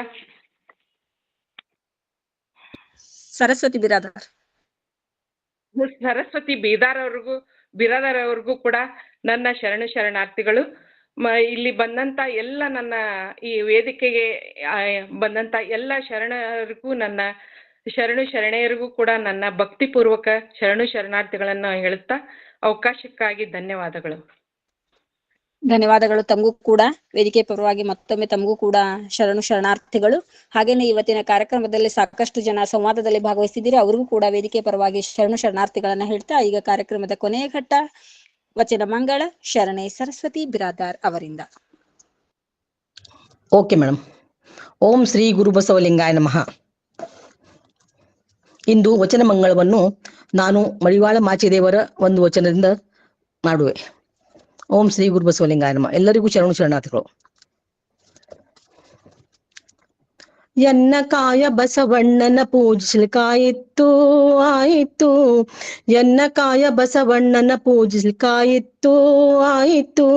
ಸರಸ್ವತಿ ಬಿರಾದಾರ್ ಅವ್ರಿಗೂ ಕೂಡ ನನ್ನ ಶರಣು ಶರಣಾರ್ಥಿಗಳು. ಇಲ್ಲಿ ಬಂದಂತ ಎಲ್ಲ ನನ್ನ ಈ ವೇದಿಕೆಗೆ ಬಂದಂತ ಎಲ್ಲ ಶರಣರಿಗೂ ನನ್ನ ಶರಣು ಶರಣೆಯರಿಗೂ ಕೂಡ ನನ್ನ ಭಕ್ತಿಪೂರ್ವಕ ಶರಣು ಶರಣಾರ್ಥಿಗಳನ್ನು ಹೇಳುತ್ತಾ ಅವಕಾಶಕ್ಕಾಗಿ ಧನ್ಯವಾದಗಳು. ಧನ್ಯವಾದಗಳು. ತಮಗೂ ಕೂಡ ವೇದಿಕೆ ಪರವಾಗಿ ಮತ್ತೊಮ್ಮೆ ತಮಗೂ ಕೂಡ ಶರಣು ಶರಣಾರ್ಥಿಗಳು. ಹಾಗೇನೆ ಇವತ್ತಿನ ಕಾರ್ಯಕ್ರಮದಲ್ಲಿ ಸಾಕಷ್ಟು ಜನ ಸಂವಾದದಲ್ಲಿ ಭಾಗವಹಿಸಿದ್ದೀರಿ, ಅವ್ರಿಗೂ ಕೂಡ ವೇದಿಕೆ ಪರವಾಗಿ ಶರಣು ಶರಣಾರ್ಥಿಗಳನ್ನ ಹೇಳ್ತಾ ಈಗ ಕಾರ್ಯಕ್ರಮದ ಕೊನೆಯ ಘಟ್ಟ ವಚನ ಮಂಗಳ ಶರಣೆ ಸರಸ್ವತಿ ಬಿರಾದಾರ್ ಅವರಿಂದ. Okay madam. ಓಂ ಶ್ರೀ ಗುರು ಬಸವಲಿಂಗಾಯ ನಮಃ. ಇಂದು ವಚನ ಮಂಗಳವನ್ನು ನಾನು ಮಡಿವಾಳ ಮಾಚಿದೇವರ ಒಂದು ವಚನದಿಂದ ಮಾಡುವೆ. ಓಂ ಶ್ರೀ ಗುರು ಬಸವಲಿಂಗಾಯ ನಮಃ. ಎಲ್ಲರಿಗೂ ಶರಣು ಶರಣಾರ್ಥಿಗಳು. ಎನ್ನ ಕಾಯ ಬಸವಣ್ಣನ ಪೂಜಿಸ್ಲಿಕ್ಕಾಯಿತ್ತು ಆಯಿತು, ಎನ್ನ ಕಾಯ ಬಸವಣ್ಣನ ಪೂಜಿಸ್ಲಿಕ್ಕಾಯಿತ್ತು ಆಯಿತು,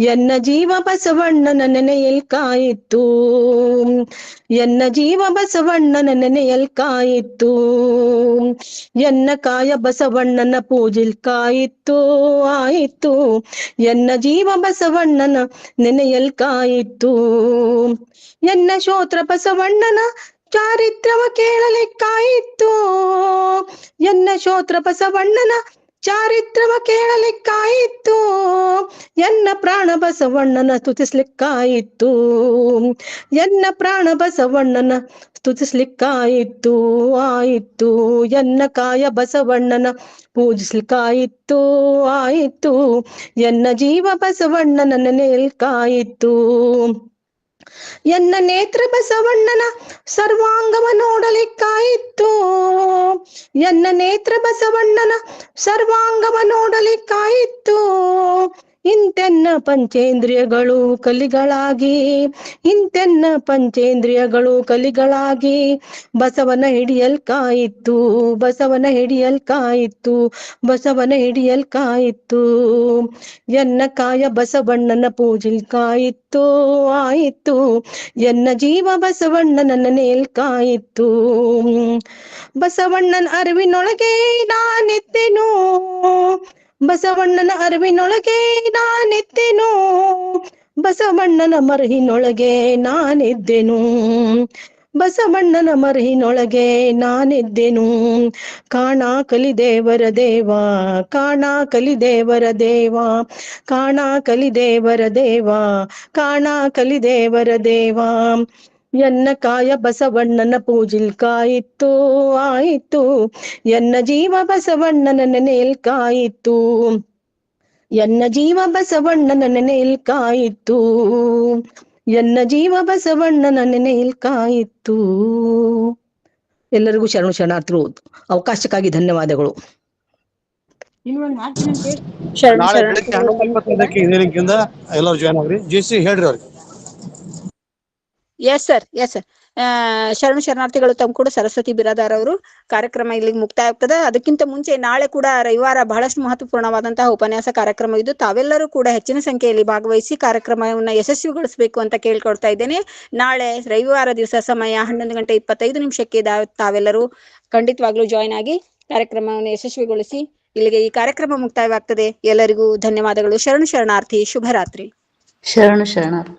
ಎನ್ನ ಜೀವ ಬಸವಣ್ಣನ ನೆನೆಯಲ್ಕಾಯಿತ್ತು, ಎನ್ನ ಜೀವ ಬಸವಣ್ಣನ ನೆನೆಯಲ್ಕಾಯಿತ್ತು, ಎನ್ನ ಕಾಯ ಬಸವಣ್ಣನ ಪೂಜಿಲ್ಕಾಯಿತ್ತು ಆಯಿತು, ಎನ್ನ ಜೀವ ಬಸವಣ್ಣನ ನೆನೆಯಲ್ಕಾಯಿತ್ತು, ಎನ್ನ ಶ್ರೋತ್ರ ಬಸವಣ್ಣನ ಚಾರಿತ್ರವ ಕೇಳಲಿಕ್ಕಾಯಿತ್ತು, ಎನ್ನ ಶ್ರೋತ್ರ ಬಸವಣ್ಣನ ಚಾರಿತ್ರವ ಕೇಳಲಿಕ್ಕಾಯಿತ್ತು, ಎನ್ನ ಪ್ರಾಣ ಬಸವಣ್ಣನ ಸ್ತುತಿಸ್ಲಿಕ್ಕಾಯಿತ್ತು, ಎನ್ನ ಪ್ರಾಣ ಬಸವಣ್ಣನ ಸ್ತುತಿಸ್ಲಿಕ್ಕಾಯಿತ್ತು ಆಯಿತು, ಎನ್ನ ಕಾಯ ಬಸವಣ್ಣನ ಪೂಜಿಸ್ಲಿಕ್ಕಾಯಿತ್ತು ಆಯಿತು, ಎನ್ನ ಜೀವ ಬಸವಣ್ಣನ ನೆನೆಯಲ್ಕಾಯಿತ್ತು, ಎನ್ನ ನೇತ್ರ ಬಸವಣ್ಣನ ಸರ್ವಾಂಗವ ನೋಡಲಿಕ್ಕಾಯಿತ್ತು, ಎನ್ನ ನೇತ್ರ ಬಸವಣ್ಣನ ಸರ್ವಾಂಗವ ನೋಡಲಿಕ್ಕಾಯಿತ್ತು, ಇಂತೆನ್ನ ಪಂಚೇಂದ್ರಿಯಗಳು ಕಲಿಗಳಾಗಿ, ಇಂತೆನ್ನ ಪಂಚೇಂದ್ರಿಯಗಳು ಕಲಿಗಳಾಗಿ ಬಸವನ ಹಿಡಿಯಲ್ಕಾಯಿತ್ತು, ಬಸವನ ಹಿಡಿಯಲ್ಕಾಯಿತ್ತು, ಬಸವನ ಹಿಡಿಯಲ್ಕಾಯಿತ್ತು, ಎನ್ನ ಕಾಯ ಬಸವಣ್ಣನ ಪೂಜಿಲ್ಕಾಯಿತ್ತು ಆಯಿತು, ಎನ್ನ ಜೀವ ಬಸವಣ್ಣನ ನೆನೆಯಲ್ಕಾಯಿತ್ತು, ಬಸವಣ್ಣನ ಅರಿವಿನೊಳಗೆ ನಾನಿದ್ದೆನು, ಬಸವಣ್ಣನ ಅರಿವಿನೊಳಗೆ ನಾನಿದ್ದೆನು, ಬಸವಣ್ಣನ ಮರಹಿನೊಳಗೆ ನಾನಿದ್ದೆನು, ಬಸವಣ್ಣನ ಮರಹಿನೊಳಗೆ ನಾನಿದ್ದೆನು, ಕಾಣ ಕಲಿದೇವರ ದೇವ, ಕಾಣ ಕಲಿದೇವರ ದೇವ, ಕಾಣ ಕಲಿದೇವರ ದೇವ, ಕಾಣ ಕಲಿದೇವರ ದೇವ, ಎನ್ನ ಕಾಯ ಬಸವಣ್ಣನ ಪೂಜಿಲ್ಕಾಯಿತ್ತು ಆಯಿತು, ಎನ್ನ ಜೀವ ಬಸವಣ್ಣನ ನೆನೆಯಲ್ಕಾಯಿತ್ತು, ಎನ್ನ ಜೀವ ಬಸವಣ್ಣನ ನೆನೆಯಲ್ಕಾಯಿತ್ತು, ಎನ್ನ ಜೀವ ಬಸವಣ್ಣನ ನೆನೆಯಲ್ಕಾಯಿತ್ತು. ಎಲ್ಲರಿಗೂ ಶರಣು ಶರಣಾರ್ಥಿಗಳು. ಅವಕಾಶಕ್ಕಾಗಿ ಧನ್ಯವಾದಗಳು. ನಾಳೆ ಬೆಳಗ್ಗೆ 11:25ಕ್ಕೆ ಇದೇ ಲಿಂಕಿಂದ ಎಲ್ಲರೂ ಜಾಯ್ನ್ ಆಗ್ರಿ. ಜೆಸಿ ಹೇಳ್ರಿ ಅವ್ರಿಗೆ. Yes sir, yes sir. ಶರಣು ಶರಣಾರ್ಥಿಗಳು. ತಮ್ಮ ಕೂಡ ಸರಸ್ವತಿ ಬಿರಾದಾರ್ ಅವರು. ಕಾರ್ಯಕ್ರಮ ಇಲ್ಲಿಗೆ ಮುಕ್ತಾಯ ಆಗ್ತದೆ. ಅದಕ್ಕಿಂತ ಮುಂಚೆ ನಾಳೆ ಕೂಡ ರವಿವಾರ ಬಹಳಷ್ಟು ಮಹತ್ವಪೂರ್ಣವಾದಂತಹ ಉಪನ್ಯಾಸ ಕಾರ್ಯಕ್ರಮ ಇದ್ದು, ತಾವೆಲ್ಲರೂ ಕೂಡ ಹೆಚ್ಚಿನ ಸಂಖ್ಯೆಯಲ್ಲಿ ಭಾಗವಹಿಸಿ ಕಾರ್ಯಕ್ರಮವನ್ನ ಯಶಸ್ವಿಗೊಳಿಸಬೇಕು ಅಂತ ಕೇಳ್ಕೊಳ್ತಾ ಇದ್ದೇನೆ. ನಾಳೆ ರವಿವಾರ ದಿವಸ ಸಮಯ 11:25 ತಾವೆಲ್ಲರೂ ಖಂಡಿತವಾಗ್ಲೂ ಜಾಯ್ನ್ ಆಗಿ ಕಾರ್ಯಕ್ರಮವನ್ನು ಯಶಸ್ವಿಗೊಳಿಸಿ. ಇಲ್ಲಿಗೆ ಈ ಕಾರ್ಯಕ್ರಮ ಮುಕ್ತಾಯವಾಗ್ತದೆ. ಎಲ್ಲರಿಗೂ ಧನ್ಯವಾದಗಳು. ಶರಣು ಶರಣಾರ್ಥಿ. ಶುಭರಾತ್ರಿ. ಶರಣು ಶರಣಾರ್ಥಿ.